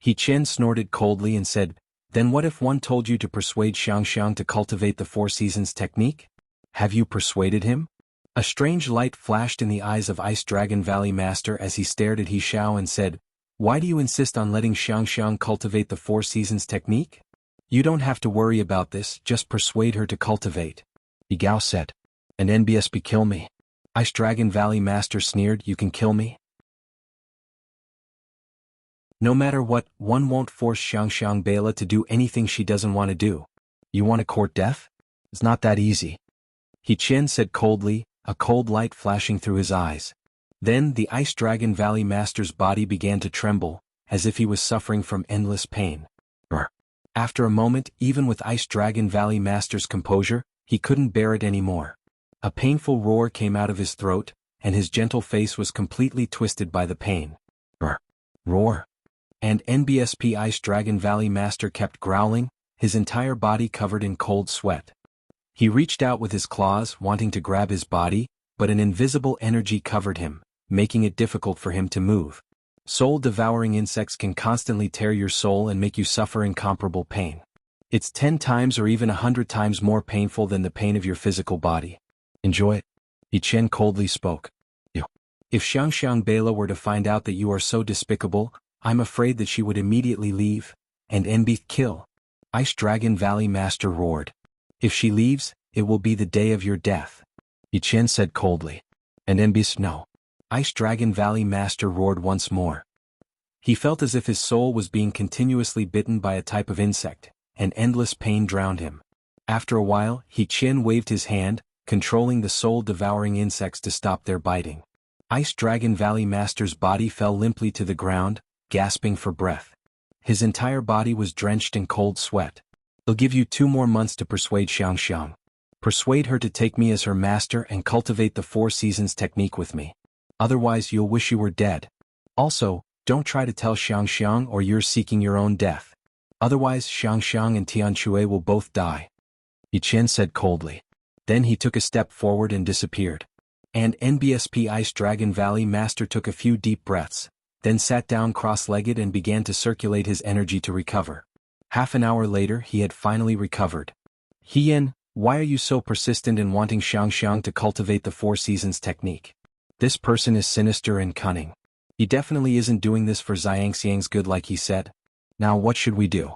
Qian snorted coldly and said, then what if one told you to persuade Xiangxiang to cultivate the Four Seasons technique? Have you persuaded him? A strange light flashed in the eyes of Ice Dragon Valley Master as he stared at He Xiao and said, why do you insist on letting Xiangxiang cultivate the Four Seasons technique? You don't have to worry about this, just persuade her to cultivate. He Gao said. And NBSP kill me? Ice Dragon Valley Master sneered, you can kill me? No matter what, one won't force Xiangxiang Bela to do anything she doesn't want to do. You want to court death? It's not that easy. Qian said coldly, a cold light flashing through his eyes. Then the Ice Dragon Valley Master's body began to tremble, as if he was suffering from endless pain. After a moment, even with Ice Dragon Valley Master's composure, he couldn't bear it anymore. A painful roar came out of his throat, and his gentle face was completely twisted by the pain. Roar. And NBSP Ice Dragon Valley Master kept growling, his entire body covered in cold sweat. He reached out with his claws, wanting to grab his body, but an invisible energy covered him, making it difficult for him to move. Soul-devouring insects can constantly tear your soul and make you suffer incomparable pain. It's 10 times or even 100 times more painful than the pain of your physical body. Enjoy it. Qian coldly spoke. If Xiangxiang Bela were to find out that you are so despicable, I'm afraid that she would immediately leave, and NB kill. Ice Dragon Valley Master roared. If she leaves, it will be the day of your death. Qian said coldly. And NB's no. Ice Dragon Valley Master roared once more. He felt as if his soul was being continuously bitten by a type of insect, and endless pain drowned him. After a while, Qian waved his hand, controlling the soul-devouring insects to stop their biting. Ice Dragon Valley Master's body fell limply to the ground, gasping for breath. His entire body was drenched in cold sweat. I'll give you 2 more months to persuade Xiangxiang. Persuade her to take me as her master and cultivate the Four Seasons technique with me. Otherwise you'll wish you were dead. Also, don't try to tell Xiangxiang or you're seeking your own death. Otherwise Xiangxiang and Tianque will both die. Qian said coldly. Then he took a step forward and disappeared. And NBSP Ice Dragon Valley Master took a few deep breaths, then sat down cross-legged and began to circulate his energy to recover. Half an hour later he had finally recovered. Qian, why are you so persistent in wanting Xiangxiang to cultivate the Four Seasons technique? This person is sinister and cunning. He definitely isn't doing this for Xiangxiang's good like he said. Now what should we do?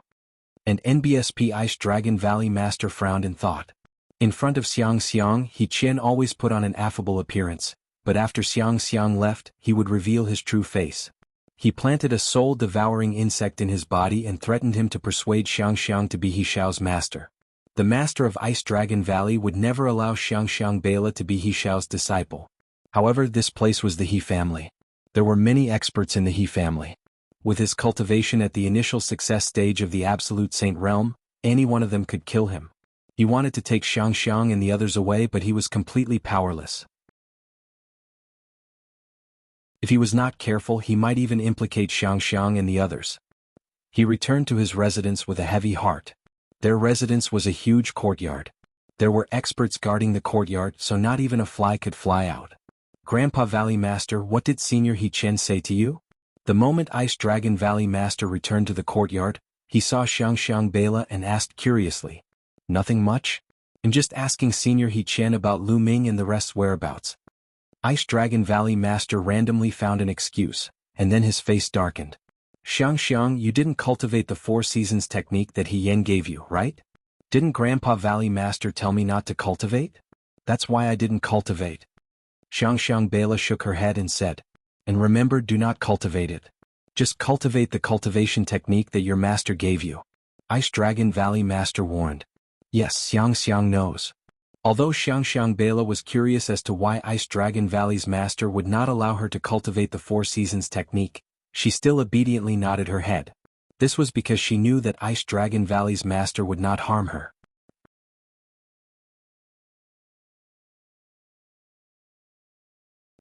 And NBSP Ice Dragon Valley Master frowned in thought. In front of Xiangxiang, Qian always put on an affable appearance, but after Xiangxiang left, he would reveal his true face. He planted a soul-devouring insect in his body and threatened him to persuade Xiangxiang to be He Xiao's master. The master of Ice Dragon Valley would never allow Xiangxiang Bela to be He Xiao's disciple. However, this place was the He family. There were many experts in the He family. With his cultivation at the initial success stage of the Absolute Saint realm, any one of them could kill him. He wanted to take Xiangxiang and the others away, but he was completely powerless. If he was not careful, he might even implicate Xiangxiang and the others. He returned to his residence with a heavy heart. Their residence was a huge courtyard. There were experts guarding the courtyard, so not even a fly could fly out. Grandpa Valley Master, what did Senior Qian say to you? The moment Ice Dragon Valley Master returned to the courtyard, he saw Xiangxiang Bela and asked curiously. Nothing much? I'm just asking Senior He Qian about Lu Ming and the rest's whereabouts. Ice Dragon Valley Master randomly found an excuse, and then his face darkened. Xiangxiang, you didn't cultivate the Four Seasons technique that He Yen gave you, right? Didn't Grandpa Valley Master tell me not to cultivate? That's why I didn't cultivate. Xiangxiang Bela shook her head and said, and remember, do not cultivate it. Just cultivate the cultivation technique that your master gave you. Ice Dragon Valley Master warned. Yes, Xiangxiang knows. Although Xiangxiang Bela was curious as to why Ice Dragon Valley's master would not allow her to cultivate the Four Seasons technique, she still obediently nodded her head. This was because she knew that Ice Dragon Valley's master would not harm her.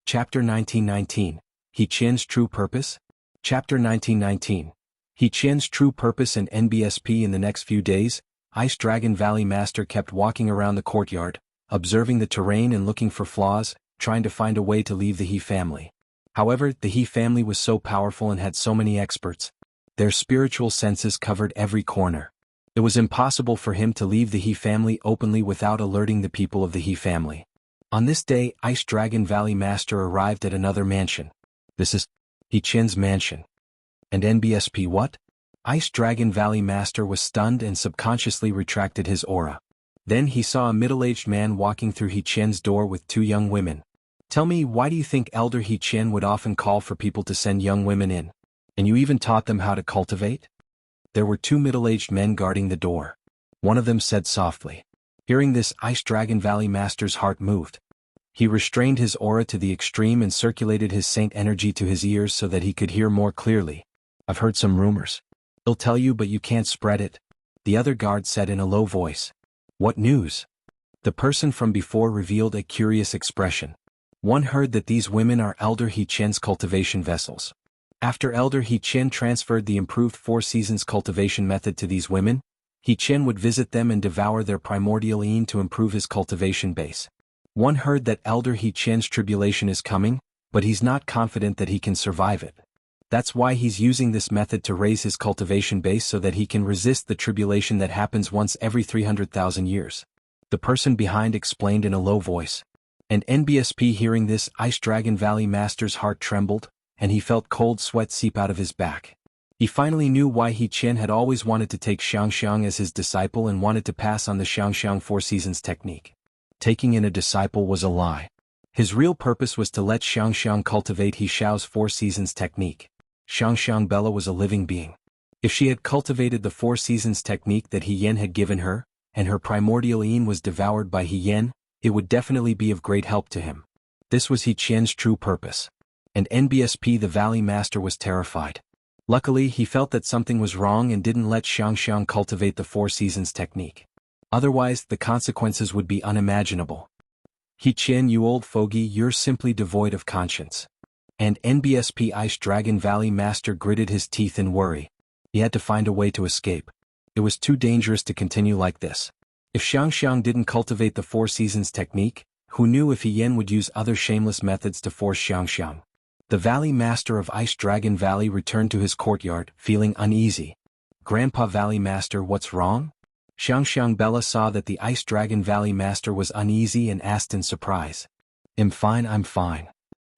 Chapter 1919. He Qian's True Purpose? Chapter 1919. He Qian's True Purpose and NBSP. In the next few days, Ice Dragon Valley Master kept walking around the courtyard, observing the terrain and looking for flaws, trying to find a way to leave the He family. However, the He family was so powerful and had so many experts. Their spiritual senses covered every corner. It was impossible for him to leave the He family openly without alerting the people of the He family. On this day, Ice Dragon Valley Master arrived at another mansion. This is He Qian's mansion. And NBSP what? Ice Dragon Valley Master was stunned and subconsciously retracted his aura. Then he saw a middle-aged man walking through He Qian's door with two young women. Tell me, why do you think Elder He Qian would often call for people to send young women in? And you even taught them how to cultivate? There were two middle-aged men guarding the door. One of them said softly. Hearing this, Ice Dragon Valley Master's heart moved. He restrained his aura to the extreme and circulated his saint energy to his ears so that he could hear more clearly. I've heard some rumors. They'll tell you, but you can't spread it. The other guard said in a low voice. What news? The person from before revealed a curious expression. One heard that these women are Elder He Qian's cultivation vessels. After Elder He Qian transferred the improved Four Seasons cultivation method to these women, He Qian would visit them and devour their primordial yin to improve his cultivation base. One heard that Elder He Qian's tribulation is coming, but he's not confident that he can survive it. That's why he's using this method to raise his cultivation base so that he can resist the tribulation that happens once every 300,000 years. The person behind explained in a low voice. And NBSP, hearing this, Ice Dragon Valley Master's heart trembled, and he felt cold sweat seep out of his back. He finally knew why He Qian had always wanted to take Xiangxiang as his disciple and wanted to pass on the Xiangxiang Four Seasons technique. Taking in a disciple was a lie. His real purpose was to let Xiangxiang cultivate He Xiao's Four Seasons technique. Xiangxiang Bella was a living being. If she had cultivated the Four Seasons technique that He Yen had given her, and her primordial yin was devoured by He Yen, it would definitely be of great help to him. This was He Qian's true purpose. And NBSP, the Valley Master, was terrified. Luckily, he felt that something was wrong and didn't let Xiangxiang cultivate the Four Seasons technique. Otherwise, the consequences would be unimaginable. He Qian, you old fogey, you're simply devoid of conscience. And NBSP, Ice Dragon Valley Master, gritted his teeth in worry. He had to find a way to escape. It was too dangerous to continue like this. If Xiangxiang didn't cultivate the Four Seasons technique, who knew if He Yen would use other shameless methods to force Xiangxiang? The Valley Master of Ice Dragon Valley returned to his courtyard, feeling uneasy. Grandpa Valley Master, what's wrong? Xiangxiang Bella saw that the Ice Dragon Valley Master was uneasy and asked in surprise. I'm fine.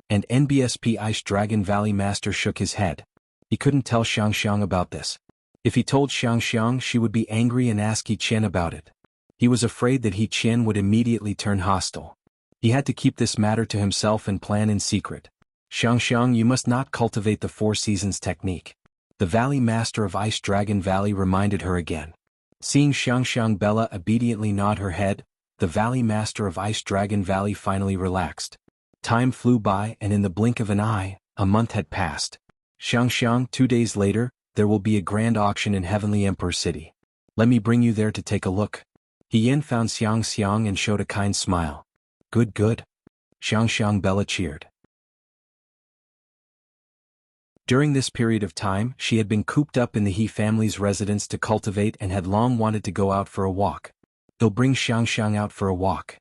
And NBSP, Ice Dragon Valley Master, shook his head. He couldn't tell Xiangxiang about this. If he told Xiangxiang, she would be angry and ask He Qian about it. He was afraid that He Qian would immediately turn hostile. He had to keep this matter to himself and plan in secret. Xiangxiang, you must not cultivate the Four Seasons technique. The Valley Master of Ice Dragon Valley reminded her again. Seeing Xiangxiang Bella obediently nod her head, the Valley Master of Ice Dragon Valley finally relaxed. Time flew by, and in the blink of an eye, a month had passed. Xiangxiang, 2 days later, there will be a grand auction in Heavenly Emperor City. Let me bring you there to take a look. He Yen found Xiangxiang and showed a kind smile. Good. Xiangxiang Bella cheered. During this period of time, she had been cooped up in the He family's residence to cultivate and had long wanted to go out for a walk. They'll bring Xiangxiang out for a walk.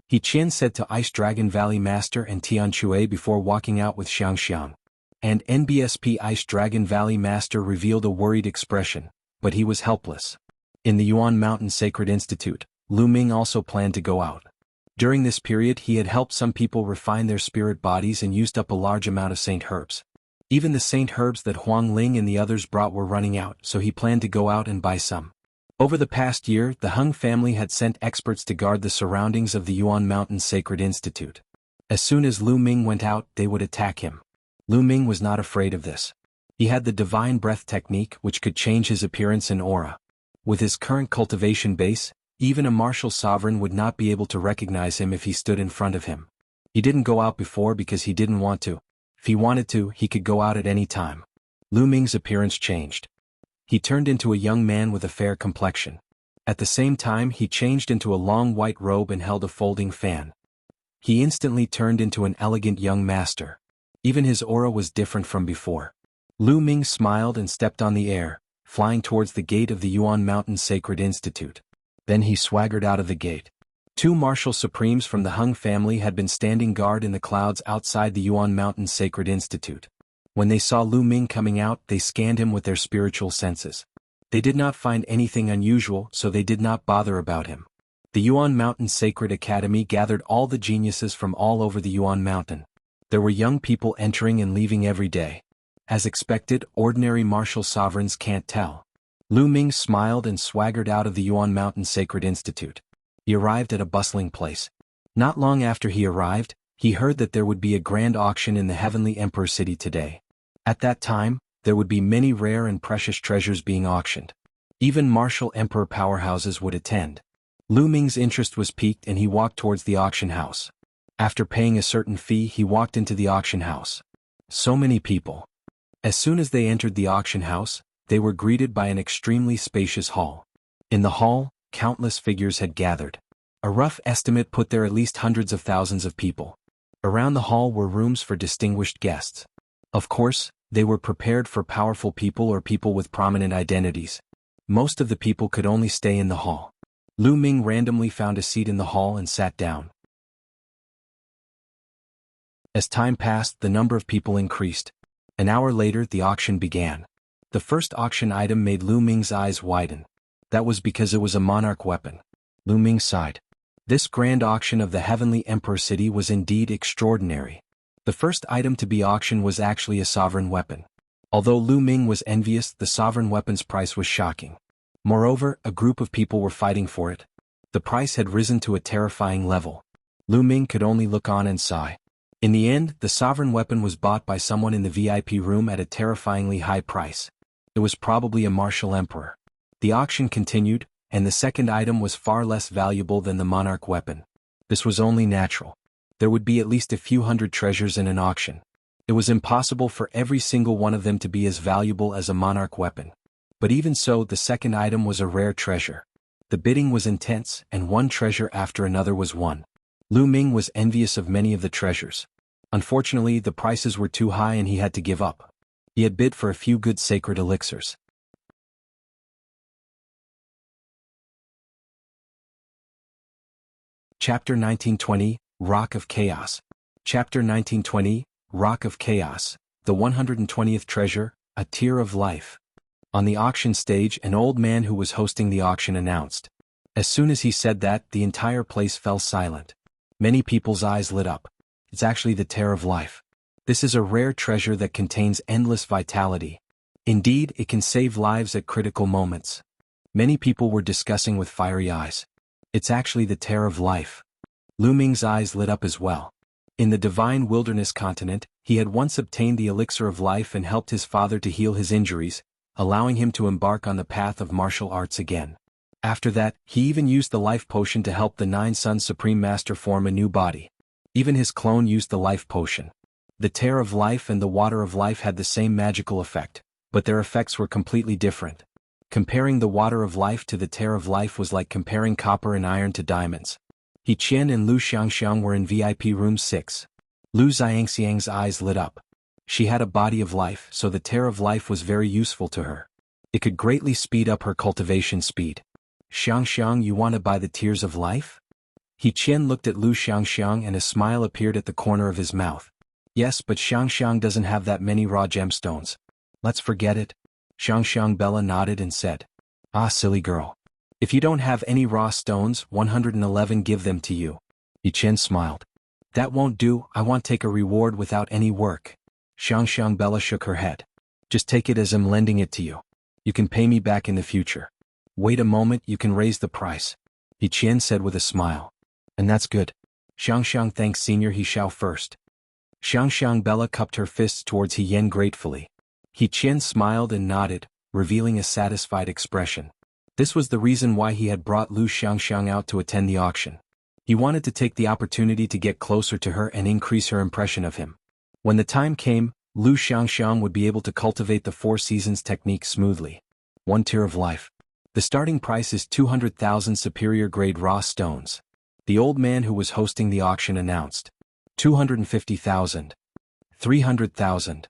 He Qian said to Ice Dragon Valley Master and Tian Chui before walking out with Xiangxiang. And NBSP, Ice Dragon Valley Master, revealed a worried expression, but he was helpless. In the Yuan Mountain Sacred Institute, Lu Ming also planned to go out. During this period he had helped some people refine their spirit bodies and used up a large amount of saint herbs. Even the saint herbs that Huang Ling and the others brought were running out, so he planned to go out and buy some. Over the past year, the Hung family had sent experts to guard the surroundings of the Yuan Mountain Sacred Institute. As soon as Lu Ming went out, they would attack him. Lu Ming was not afraid of this. He had the divine breath technique which could change his appearance and aura. With his current cultivation base, even a martial sovereign would not be able to recognize him if he stood in front of him. He didn't go out before because he didn't want to. If he wanted to, he could go out at any time. Lu Ming's appearance changed. He turned into a young man with a fair complexion. At the same time he changed into a long white robe and held a folding fan. He instantly turned into an elegant young master. Even his aura was different from before. Lu Ming smiled and stepped on the air, flying towards the gate of the Yuan Mountain Sacred Institute. Then he swaggered out of the gate. Two martial supremes from the Hung family had been standing guard in the clouds outside the Yuan Mountain Sacred Institute. When they saw Lu Ming coming out, they scanned him with their spiritual senses. They did not find anything unusual, so they did not bother about him. The Yuan Mountain Sacred Academy gathered all the geniuses from all over the Yuan Mountain. There were young people entering and leaving every day. As expected, ordinary martial sovereigns can't tell. Lu Ming smiled and swaggered out of the Yuan Mountain Sacred Institute. He arrived at a bustling place. Not long after he arrived, he heard that there would be a grand auction in the Heavenly Emperor City today. At that time, there would be many rare and precious treasures being auctioned. Even martial emperor powerhouses would attend. Lu Ming's interest was piqued and he walked towards the auction house. After paying a certain fee, he walked into the auction house. So many people. As soon as they entered the auction house, they were greeted by an extremely spacious hall. In the hall, countless figures had gathered. A rough estimate put there at least hundreds of thousands of people. Around the hall were rooms for distinguished guests. Of course, they were prepared for powerful people or people with prominent identities. Most of the people could only stay in the hall. Lu Ming randomly found a seat in the hall and sat down. As time passed, the number of people increased. An hour later, the auction began. The first auction item made Lu Ming's eyes widen. That was because it was a monarch weapon. Lu Ming sighed. This grand auction of the Heavenly Emperor City was indeed extraordinary. The first item to be auctioned was actually a sovereign weapon. Although Lu Ming was envious, the sovereign weapon's price was shocking. Moreover, a group of people were fighting for it. The price had risen to a terrifying level. Lu Ming could only look on and sigh. In the end, the sovereign weapon was bought by someone in the VIP room at a terrifyingly high price. It was probably a martial emperor. The auction continued, and the second item was far less valuable than the monarch weapon. This was only natural. There would be at least a few hundred treasures in an auction. It was impossible for every single one of them to be as valuable as a monarch weapon. But even so, the second item was a rare treasure. The bidding was intense, and one treasure after another was won. Lu Ming was envious of many of the treasures. Unfortunately, the prices were too high and he had to give up. He had bid for a few good sacred elixirs. Chapter 1920, Rock of Chaos. Chapter 1920, Rock of Chaos, the 120th treasure, a tear of life. On the auction stage, an old man who was hosting the auction announced. As soon as he said that, the entire place fell silent. Many people's eyes lit up. It's actually the tear of life. This is a rare treasure that contains endless vitality. Indeed, it can save lives at critical moments. Many people were discussing with fiery eyes. It's actually the tear of life. Lu Ming's eyes lit up as well. In the divine wilderness continent, he had once obtained the elixir of life and helped his father to heal his injuries, allowing him to embark on the path of martial arts again. After that, he even used the life potion to help the Nine Sun Supreme Master form a new body. Even his clone used the life potion. The tear of life and the water of life had the same magical effect, but their effects were completely different. Comparing the water of life to the tear of life was like comparing copper and iron to diamonds. Qian and Xiangxiang were in VIP room 6. Xiangxiang's eyes lit up. She had a body of life, so the tear of life was very useful to her. It could greatly speed up her cultivation speed. Xiangxiang, you want to buy the tears of life? Qian looked at Xiangxiang and a smile appeared at the corner of his mouth. Yes, but Xiangxiang doesn't have that many raw gemstones. Let's forget it. Xiangxiang Bella nodded and said. Ah, silly girl. If you don't have any raw stones, 111 give them to you. Qian smiled. That won't do, I want take a reward without any work. Xiangxiang Bella shook her head. Just take it as I'm lending it to you. You can pay me back in the future. Wait a moment, you can raise the price. Qian said with a smile. And that's good. Xiangxiang thanks Senior He Xiao first. Xiangxiang Bella cupped her fists towards He Yen gratefully. Qian smiled and nodded, revealing a satisfied expression. This was the reason why he had brought Lu Xiangxiang out to attend the auction. He wanted to take the opportunity to get closer to her and increase her impression of him. When the time came, Lu Xiangxiang would be able to cultivate the Four Seasons technique smoothly. 1 tier of life. The starting price is 200,000 superior grade raw stones. The old man who was hosting the auction announced. 250,000. 300,000.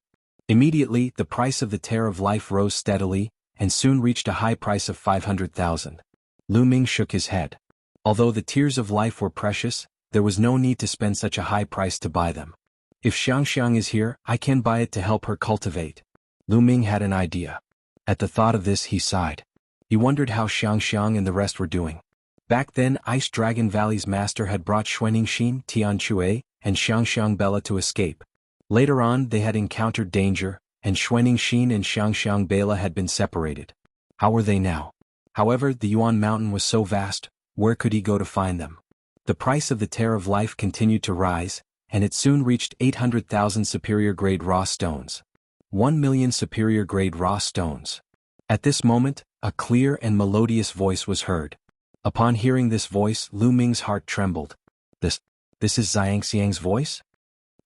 Immediately, the price of the tier of life rose steadily, and soon reached a high price of 500,000. Lu Ming shook his head. Although the tiers of life were precious, there was no need to spend such a high price to buy them. If Xiangxiang is here, I can buy it to help her cultivate. Lu Ming had an idea. At the thought of this, he sighed. He wondered how Xiangxiang and the rest were doing. Back then, Ice Dragon Valley's master had brought Xuanixin, Tianque, and Xiangxiang Bella to escape. Later on, they had encountered danger, and Xuanixin and Xiangxiang Bella had been separated. How were they now? However, the Yuan Mountain was so vast, where could he go to find them? The price of the tier of life continued to rise, and it soon reached 800,000 superior grade raw stones. 1 million superior grade raw stones. At this moment, a clear and melodious voice was heard. Upon hearing this voice, Lu Ming's heart trembled. This is Xiangxiang's voice?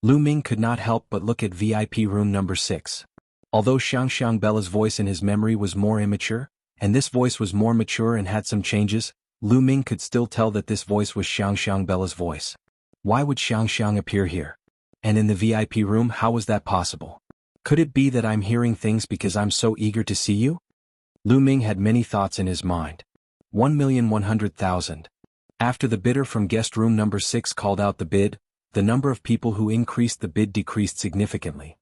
Lu Ming could not help but look at VIP room number 6. Although Xiangxiang Bella's voice in his memory was more immature, and this voice was more mature and had some changes, Lu Ming could still tell that this voice was Xiangxiang Bella's voice. Why would Xiangxiang appear here? And in the VIP room, how was that possible? Could it be that I'm hearing things because I'm so eager to see you? Lu Ming had many thoughts in his mind. 1,100,000. After the bidder from guest room number 6 called out the bid, the number of people who increased the bid decreased significantly.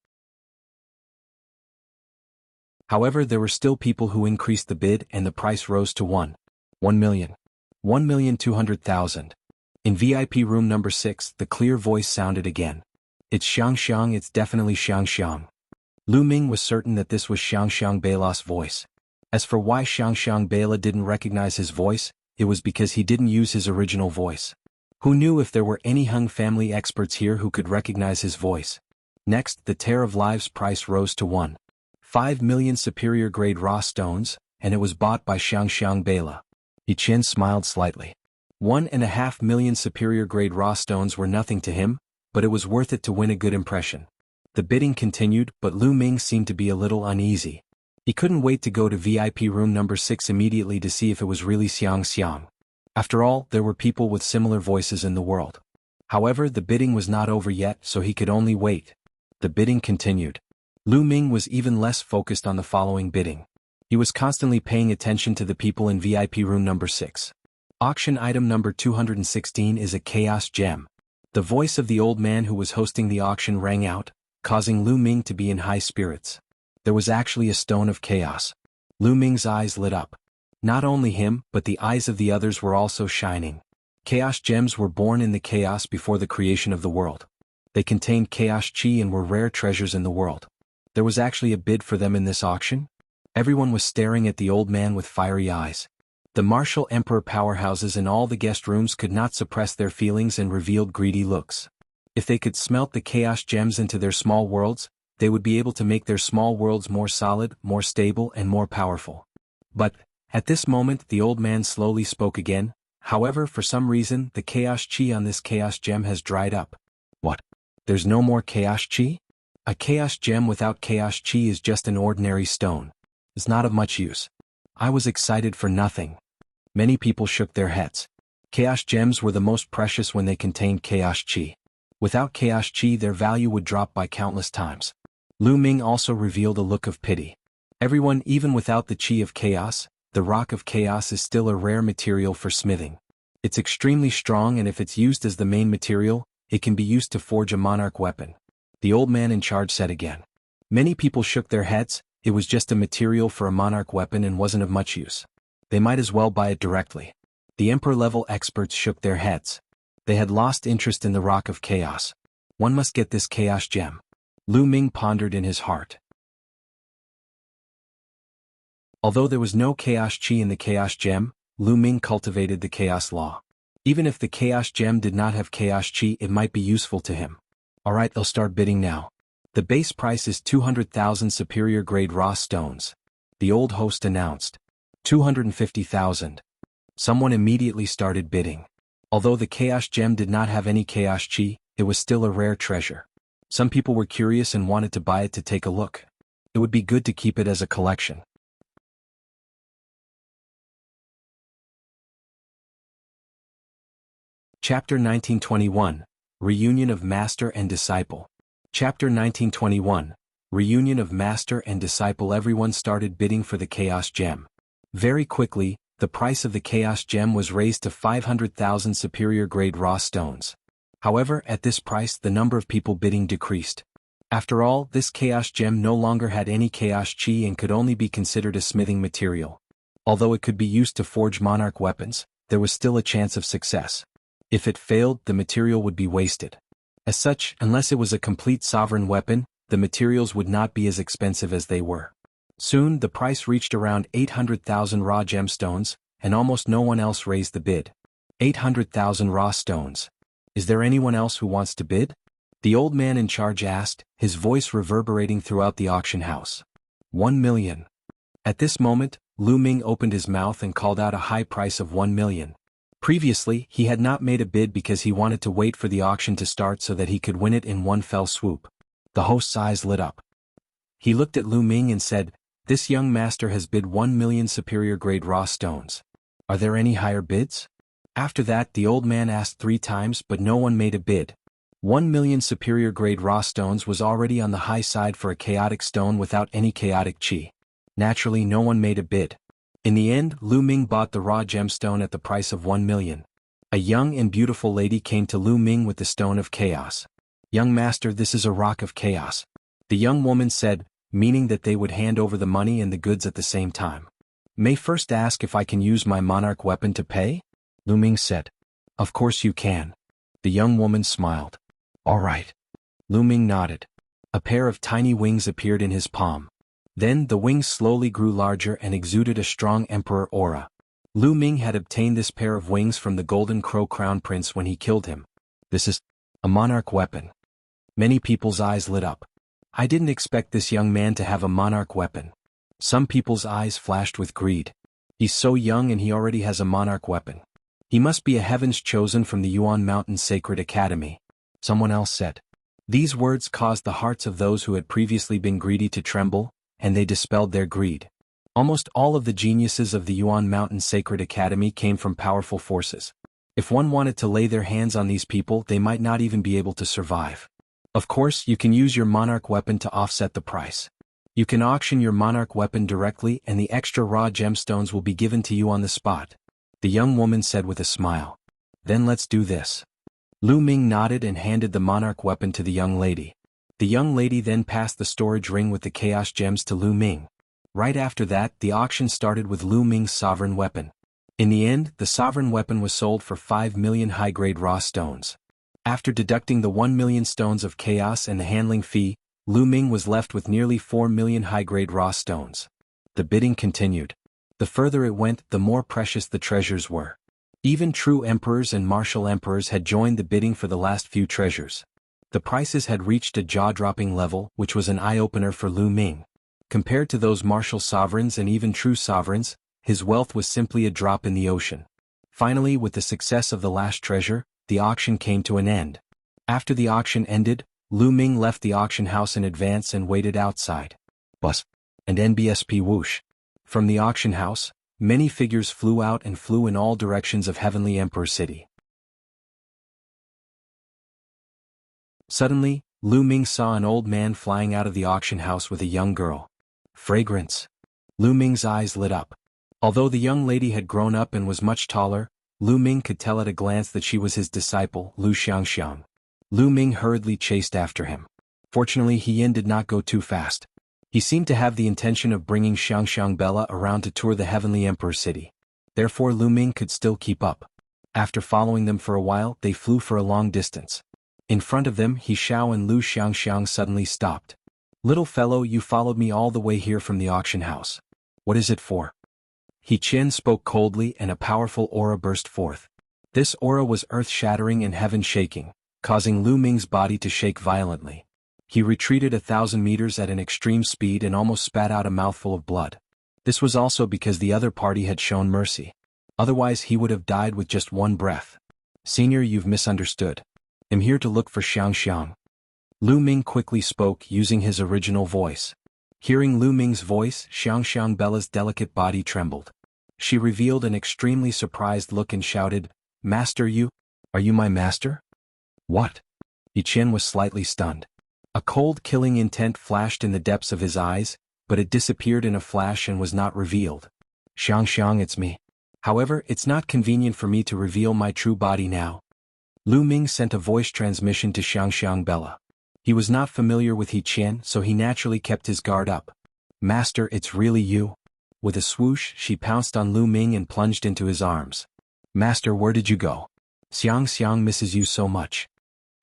However, there were still people who increased the bid and the price rose to 1 million. 1,200,000. In VIP room number 6, the clear voice sounded again. It's Xiangxiang, it's definitely Xiangxiang. Lu Ming was certain that this was Xiangxiang Bella's voice. As for why Xiangxiang Bella didn't recognize his voice, it was because he didn't use his original voice. Who knew if there were any Hung family experts here who could recognize his voice? Next, the tier of lives price rose to 1.5 million superior grade raw stones, and it was bought by Xiangxiang Bella. Qian smiled slightly. 1.5 million superior grade raw stones were nothing to him, but it was worth it to win a good impression. The bidding continued, but Lu Ming seemed to be a little uneasy. He couldn't wait to go to VIP room number 6 immediately to see if it was really Xiangxiang. After all, there were people with similar voices in the world. However, the bidding was not over yet, so he could only wait. The bidding continued. Lu Ming was even less focused on the following bidding. He was constantly paying attention to the people in VIP room number 6. Auction item number 216 is a chaos gem. The voice of the old man who was hosting the auction rang out, causing Lu Ming to be in high spirits. There was actually a stone of chaos. Lu Ming's eyes lit up. Not only him, but the eyes of the others were also shining. Chaos gems were born in the chaos before the creation of the world. They contained chaos chi and were rare treasures in the world. There was actually a bid for them in this auction? Everyone was staring at the old man with fiery eyes. The martial emperor powerhouses in all the guest rooms could not suppress their feelings and revealed greedy looks. If they could smelt the chaos gems into their small worlds, they would be able to make their small worlds more solid, more stable, and more powerful. But, at this moment, the old man slowly spoke again. However, for some reason, the chaos chi on this chaos gem has dried up. What? There's no more chaos chi? A chaos gem without chaos chi is just an ordinary stone. It's not of much use. I was excited for nothing. Many people shook their heads. Chaos gems were the most precious when they contained chaos chi. Without chaos chi, their value would drop by countless times. Lu Ming also revealed a look of pity. Everyone, even without the chi of chaos, the rock of chaos is still a rare material for smithing. It's extremely strong, and if it's used as the main material, it can be used to forge a monarch weapon. The old man in charge said again. Many people shook their heads. It was just a material for a monarch weapon and wasn't of much use. They might as well buy it directly. The emperor-level experts shook their heads. They had lost interest in the Rock of Chaos. One must get this chaos gem. Lu Ming pondered in his heart. Although there was no chaos chi in the chaos gem, Lu Ming cultivated the chaos law. Even if the chaos gem did not have chaos chi, it might be useful to him. Alright, they'll start bidding now. The base price is 200,000 superior grade raw stones. The old host announced. 250,000. Someone immediately started bidding. Although the chaos gem did not have any chaos chi, it was still a rare treasure. Some people were curious and wanted to buy it to take a look. It would be good to keep it as a collection. Chapter 1921, Reunion of Master and Disciple. Chapter 1921, Reunion of Master and Disciple. Everyone started bidding for the Chaos Gem. Very quickly, the price of the Chaos Gem was raised to 500,000 superior grade raw stones. However, at this price the number of people bidding decreased. After all, this Chaos Gem no longer had any Chaos Chi and could only be considered a smithing material. Although it could be used to forge Monarch weapons, there was still a chance of success. If it failed, the material would be wasted. As such, unless it was a complete sovereign weapon, the materials would not be as expensive as they were. Soon, the price reached around 800,000 raw gemstones, and almost no one else raised the bid. 800,000 raw stones. Is there anyone else who wants to bid? The old man in charge asked, his voice reverberating throughout the auction house. 1 million. At this moment, Lu Ming opened his mouth and called out a high price of 1 million. Previously, he had not made a bid because he wanted to wait for the auction to start so that he could win it in one fell swoop. The host's eyes lit up. He looked at Lu Ming and said, "This young master has bid 1 million superior grade raw stones. Are there any higher bids?" After that, the old man asked 3 times, but no one made a bid. 1 million superior grade raw stones was already on the high side for a chaotic stone without any chaotic chi. Naturally, no one made a bid. In the end, Lu Ming bought the raw gemstone at the price of 1 million. A young and beautiful lady came to Lu Ming with the stone of chaos. "Young master, this is a rock of chaos." The young woman said, meaning that they would hand over the money and the goods at the same time. "May first ask if I can use my monarch weapon to pay?" Lu Ming said. "Of course you can." The young woman smiled. "All right." Lu Ming nodded. A pair of tiny wings appeared in his palm. Then the wings slowly grew larger and exuded a strong emperor aura. Lu Ming had obtained this pair of wings from the Golden Crow Crown Prince when he killed him. "This is a monarch weapon." Many people's eyes lit up. I didn't expect this young man to have a monarch weapon. Some people's eyes flashed with greed. He's so young and he already has a monarch weapon. He must be a heaven's chosen from the Yuan Mountain Sacred Academy. Someone else said. These words caused the hearts of those who had previously been greedy to tremble, and they dispelled their greed. Almost all of the geniuses of the Yuan Mountain Sacred Academy came from powerful forces. If one wanted to lay their hands on these people, they might not even be able to survive. Of course, you can use your monarch weapon to offset the price. You can auction your monarch weapon directly and the extra raw gemstones will be given to you on the spot, the young woman said with a smile. Then let's do this. Lu Ming nodded and handed the monarch weapon to the young lady. The young lady then passed the storage ring with the chaos gems to Lu Ming. Right after that, the auction started with Lu Ming's sovereign weapon. In the end, the sovereign weapon was sold for 5 million high-grade raw stones. After deducting the 1 million stones of chaos and the handling fee, Lu Ming was left with nearly 4 million high-grade raw stones. The bidding continued. The further it went, the more precious the treasures were. Even true emperors and martial emperors had joined the bidding for the last few treasures. The prices had reached a jaw-dropping level, which was an eye-opener for Lu Ming. Compared to those martial sovereigns and even true sovereigns, his wealth was simply a drop in the ocean. Finally, with the success of the last treasure, the auction came to an end. After the auction ended, Lu Ming left the auction house in advance and waited outside. Bus. And NBSP whoosh. From the auction house, many figures flew out and flew in all directions of Heavenly Emperor City. Suddenly, Lu Ming saw an old man flying out of the auction house with a young girl. Fragrance. Lu Ming's eyes lit up. Although the young lady had grown up and was much taller, Lu Ming could tell at a glance that she was his disciple, Xiangxiang. Lu Ming hurriedly chased after him. Fortunately, Qian did not go too fast. He seemed to have the intention of bringing Xiangxiang Bella around to tour the Heavenly Emperor City. Therefore Lu Ming could still keep up. After following them for a while, they flew for a long distance. In front of them, He Xiao and Lu Xiangxiang suddenly stopped. "Little fellow, you followed me all the way here from the auction house. What is it for?" He Qian spoke coldly and a powerful aura burst forth. This aura was earth-shattering and heaven-shaking, causing Lu Ming's body to shake violently. He retreated 1,000 meters at an extreme speed and almost spat out a mouthful of blood. This was also because the other party had shown mercy. Otherwise he would have died with just one breath. "Senior, you've misunderstood. I'm here to look for Xiangxiang." Lu Ming quickly spoke using his original voice. Hearing Lu Ming's voice, Xiangxiang Bella's delicate body trembled. She revealed an extremely surprised look and shouted, "Master, you? Are you my master?" "What?" Yi Qian was slightly stunned. A cold killing intent flashed in the depths of his eyes, but it disappeared in a flash and was not revealed. "Xiangxiang, it's me. However, it's not convenient for me to reveal my true body now." Lu Ming sent a voice transmission to Xiangxiang Bella. He was not familiar with Yi Qian, so he naturally kept his guard up. "Master, it's really you." With a swoosh, she pounced on Lu Ming and plunged into his arms. "Master, where did you go? Xiangxiang misses you so much."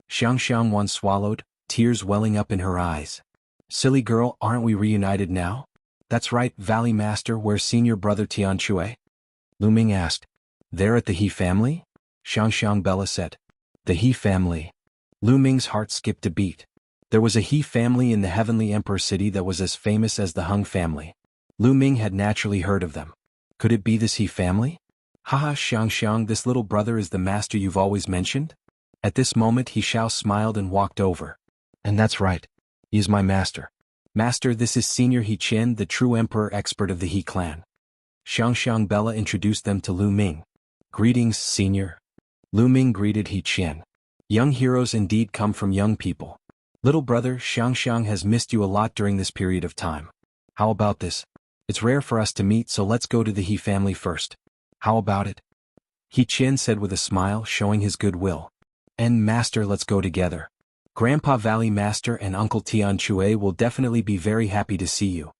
Xiangxiang once swallowed, tears welling up in her eyes. "Silly girl, aren't we reunited now?" "That's right, Valley Master, where's senior brother Tianque?" Lu Ming asked. "There at the He family?" Xiangxiang Bella said. "The He family." Lu Ming's heart skipped a beat. There was a He family in the Heavenly Emperor City that was as famous as the Hung family. Lu Ming had naturally heard of them. Could it be this He family? "Haha, Xiangxiang, this little brother is the master you've always mentioned?" At this moment He Xiao smiled and walked over. "And that's right. He is my master. Master, this is Senior He Qian, the true emperor expert of the He clan." Xiangxiang Bella introduced them to Lu Ming. "Greetings, Senior." Lu Ming greeted He Qian. "Young heroes indeed come from young people. Little brother, Xiangxiang has missed you a lot during this period of time. How about this? It's rare for us to meet, so let's go to the He family first. How about it?" He Qian said with a smile, showing his goodwill. "And Master, let's go together. Grandpa Valley Master and Uncle Tianque will definitely be very happy to see you."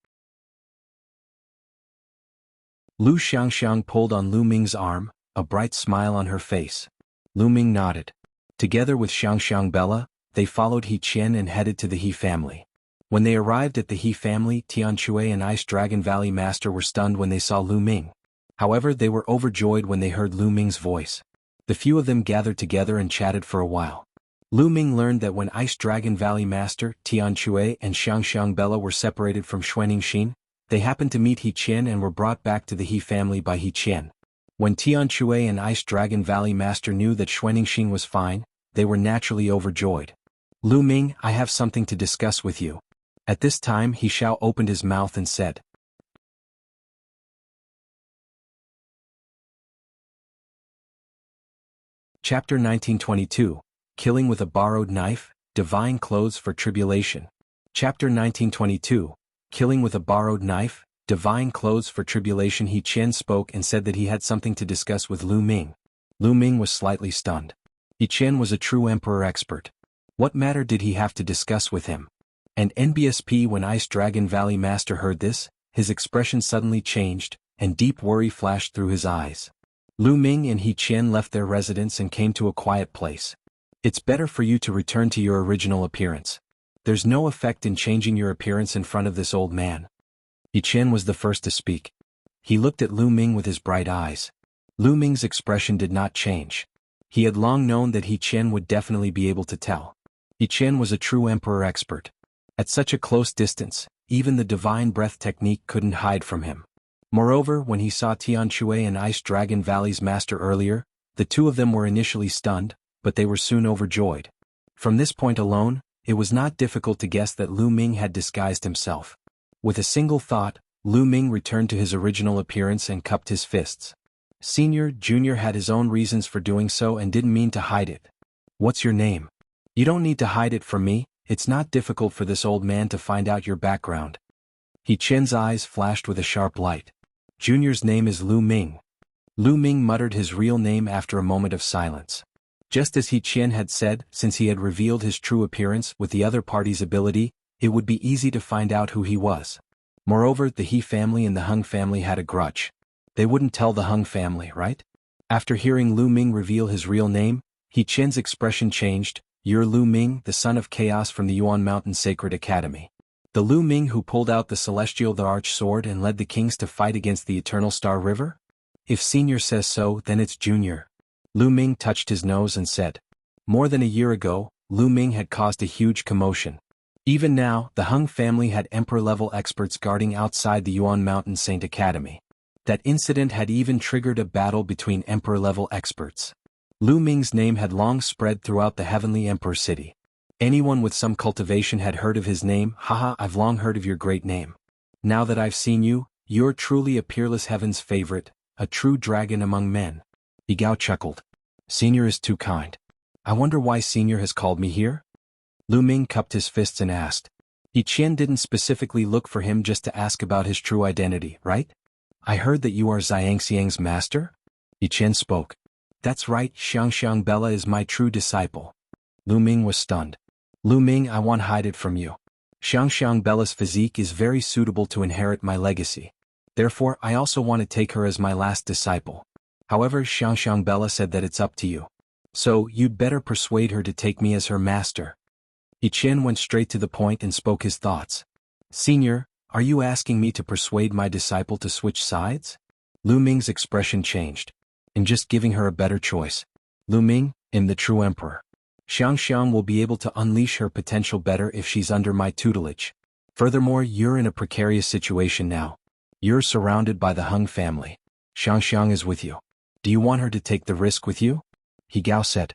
Lu Xiangxiang pulled on Lu Ming's arm, a bright smile on her face. Lu Ming nodded. Together with Xiangxiang Bella, they followed He Qian and headed to the He family. When they arrived at the He family, Tianque and Ice Dragon Valley Master were stunned when they saw Lu Ming. However, they were overjoyed when they heard Lu Ming's voice. The few of them gathered together and chatted for a while. Lu Ming learned that when Ice Dragon Valley Master, Tianque and Xiangxiang Bella were separated from Xuanixin, they happened to meet He Qian and were brought back to the He family by He Qian. When Tianque and Ice Dragon Valley Master knew that Xuanixin was fine, they were naturally overjoyed. "Lu Ming, I have something to discuss with you." At this time He Xiao opened his mouth and said. Chapter 1922, Killing with a Borrowed Knife, Divine Clothes for Tribulation. Chapter 1922, Killing with a Borrowed Knife, Divine Clothes for Tribulation. He Qian spoke and said that he had something to discuss with Lu Ming. Lu Ming was slightly stunned. He Qian was a true emperor expert. What matter did he have to discuss with him? And NBSP. When Ice Dragon Valley Master heard this, his expression suddenly changed, and deep worry flashed through his eyes. Lu Ming and He Qian left their residence and came to a quiet place. "It's better for you to return to your original appearance. There's no effect in changing your appearance in front of this old man." He Qian was the first to speak. He looked at Lu Ming with his bright eyes. Lu Ming's expression did not change. He had long known that He Qian would definitely be able to tell. He Qian was a true emperor expert. At such a close distance, even the divine breath technique couldn't hide from him. Moreover, when he saw Tianque and Ice Dragon Valley's master earlier, the two of them were initially stunned, but they were soon overjoyed. From this point alone, it was not difficult to guess that Lu Ming had disguised himself. With a single thought, Lu Ming returned to his original appearance and cupped his fists. Senior, Junior had his own reasons for doing so and didn't mean to hide it. "What's your name?" "You don't need to hide it from me. It's not difficult for this old man to find out your background." He Qian's eyes flashed with a sharp light. "Junior's name is Lu Ming." Lu Ming muttered his real name after a moment of silence. Just as He Qian had said, since he had revealed his true appearance with the other party's ability, it would be easy to find out who he was. Moreover, the He family and the Hung family had a grudge. They wouldn't tell the Hung family, right? After hearing Lu Ming reveal his real name, Qian's expression changed. You're Lu Ming, the son of chaos from the Yuan Mountain Sacred Academy. The Lu Ming who pulled out the celestial the arch sword and led the kings to fight against the Eternal Star River? If Senior says so, then it's Junior. Lu Ming touched his nose and said. More than a year ago, Lu Ming had caused a huge commotion. Even now, the Hung family had emperor-level experts guarding outside the Yuan Mountain Saint Academy. That incident had even triggered a battle between emperor-level experts. Lu Ming's name had long spread throughout the Heavenly Emperor City. Anyone with some cultivation had heard of his name. Haha, I've long heard of your great name. Now that I've seen you, you're truly a peerless heaven's favorite, a true dragon among men. Yigao chuckled. Senior is too kind. I wonder why Senior has called me here? Lu Ming cupped his fists and asked. Qian didn't specifically look for him just to ask about his true identity, right? I heard that you are Xiangxiang's master? Qian spoke. That's right, Xiangxiang Bella is my true disciple. Lu Ming was stunned. Lu Ming, I won't hide it from you. Xiangxiang Bella's physique is very suitable to inherit my legacy. Therefore, I also want to take her as my last disciple. However, Xiangxiang Bella said that it's up to you. So, you'd better persuade her to take me as her master. Qian went straight to the point and spoke his thoughts. Senior, are you asking me to persuade my disciple to switch sides? Lu Ming's expression changed. In just giving her a better choice. Lu Ming, I'm the true emperor. Xiangxiang will be able to unleash her potential better if she's under my tutelage. Furthermore, you're in a precarious situation now. You're surrounded by the Hung family. Xiangxiang is with you. Do you want her to take the risk with you? Higao said.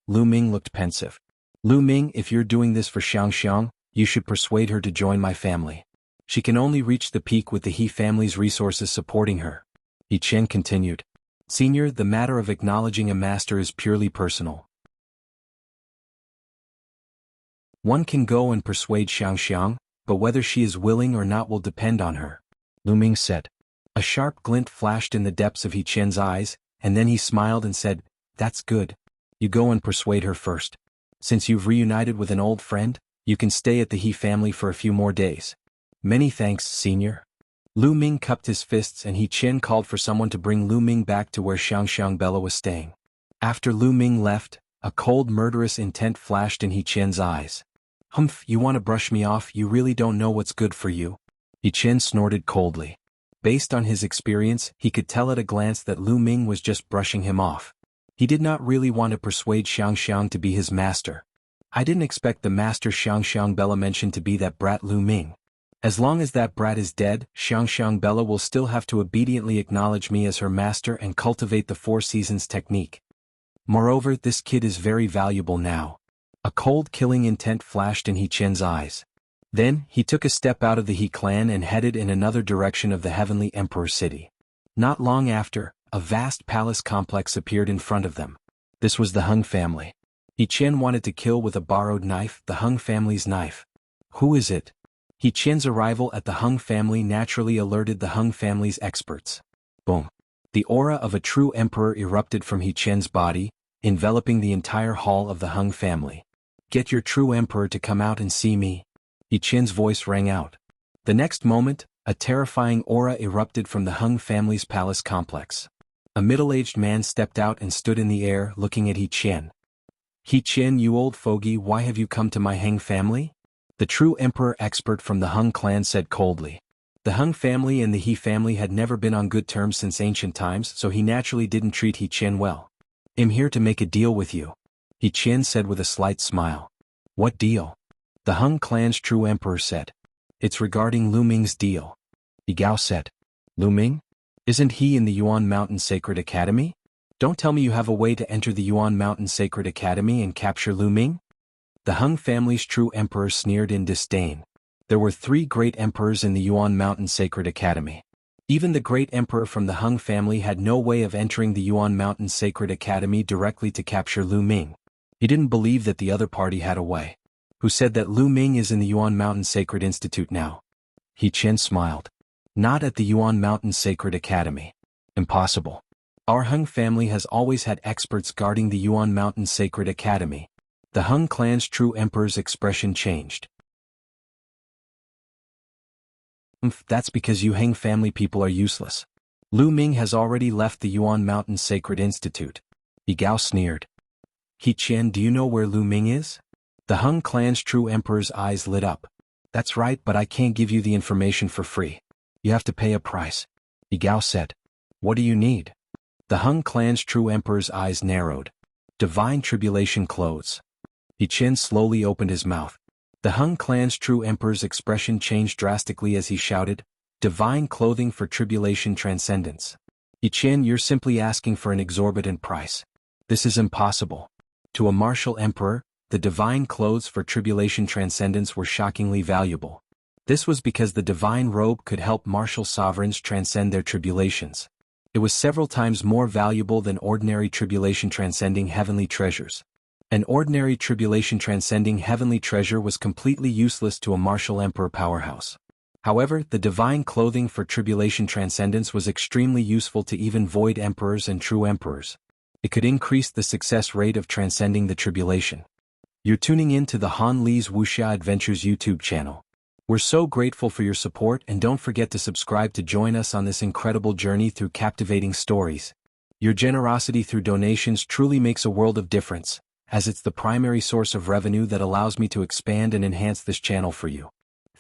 Lu Ming looked pensive. Lu Ming, if you're doing this for Xiangxiang, you should persuade her to join my family. She can only reach the peak with the He family's resources supporting her. Qian continued. Senior, the matter of acknowledging a master is purely personal. One can go and persuade Xiangxiang, but whether she is willing or not will depend on her. Lu Ming said. A sharp glint flashed in the depths of Qian's eyes, and then he smiled and said, That's good. You go and persuade her first. Since you've reunited with an old friend, you can stay at the He family for a few more days. Many thanks, Senior. Lu Ming cupped his fists and Qian called for someone to bring Lu Ming back to where Xiangxiang Bella was staying. After Lu Ming left, a cold murderous intent flashed in Qian's eyes. Humph, you want to brush me off, you really don't know what's good for you. Qian snorted coldly. Based on his experience, he could tell at a glance that Lu Ming was just brushing him off. He did not really want to persuade Xiangxiang to be his master. I didn't expect the master Xiangxiang Bella mentioned to be that brat Lu Ming. As long as that brat is dead, Xiangxiang Bella will still have to obediently acknowledge me as her master and cultivate the Four Seasons technique. Moreover, this kid is very valuable now. A cold killing intent flashed in Qian's eyes. Then, he took a step out of the He clan and headed in another direction of the Heavenly Emperor City. Not long after, a vast palace complex appeared in front of them. This was the Hung family. Qian wanted to kill with a borrowed knife, the Hung family's knife. Who is it? Qian's arrival at the Hung family naturally alerted the Hung family's experts. Boom. The aura of a true emperor erupted from Qian's body, enveloping the entire hall of the Hung family. Get your true emperor to come out and see me. Qian's voice rang out. The next moment, a terrifying aura erupted from the Hung family's palace complex. A middle-aged man stepped out and stood in the air looking at Qian. Qian, you old fogey, why have you come to my Hung family? The true emperor expert from the Hung clan said coldly. The Hung family and the He family had never been on good terms since ancient times, so he naturally didn't treat Qian well. I'm here to make a deal with you. Qian said with a slight smile. What deal? The Hung clan's true emperor said. It's regarding Lu Ming's deal. Yigao said. Lu Ming? Isn't he in the Yuan Mountain Sacred Academy? Don't tell me you have a way to enter the Yuan Mountain Sacred Academy and capture Lu Ming? The Hung family's true emperor sneered in disdain. There were 3 great emperors in the Yuan Mountain Sacred Academy. Even the great emperor from the Hung family had no way of entering the Yuan Mountain Sacred Academy directly to capture Lu Ming. He didn't believe that the other party had a way. Who said that Lu Ming is in the Yuan Mountain Sacred Institute now? Qian smiled. Not at the Yuan Mountain Sacred Academy. Impossible. Our Hung family has always had experts guarding the Yuan Mountain Sacred Academy. The Hung clan's true emperor's expression changed. That's because you Hung family people are useless. Lu Ming has already left the Yuan Mountain Sacred Institute. Yi Gao sneered. He Qian, do you know where Lu Ming is? The Hung clan's true emperor's eyes lit up. That's right, but I can't give you the information for free. You have to pay a price. Yi Gao said. What do you need? The Hung clan's true emperor's eyes narrowed. Divine tribulation clothes. Yi Qian slowly opened his mouth. The Hung clan's true emperor's expression changed drastically as he shouted, divine clothing for tribulation transcendence. Yi Qian, you're simply asking for an exorbitant price. This is impossible. To a martial emperor, the divine clothes for tribulation transcendence were shockingly valuable. This was because the divine robe could help martial sovereigns transcend their tribulations. It was several times more valuable than ordinary tribulation transcending heavenly treasures. An ordinary tribulation transcending heavenly treasure was completely useless to a martial emperor powerhouse. However, the divine clothing for tribulation transcendence was extremely useful to even void emperors and true emperors. It could increase the success rate of transcending the tribulation. You're tuning in to the Han Li's Wuxia Adventures YouTube channel. We're so grateful for your support, and don't forget to subscribe to join us on this incredible journey through captivating stories. Your generosity through donations truly makes a world of difference, as it's the primary source of revenue that allows me to expand and enhance this channel for you.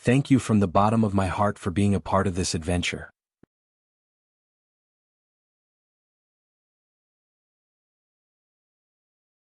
Thank you from the bottom of my heart for being a part of this adventure.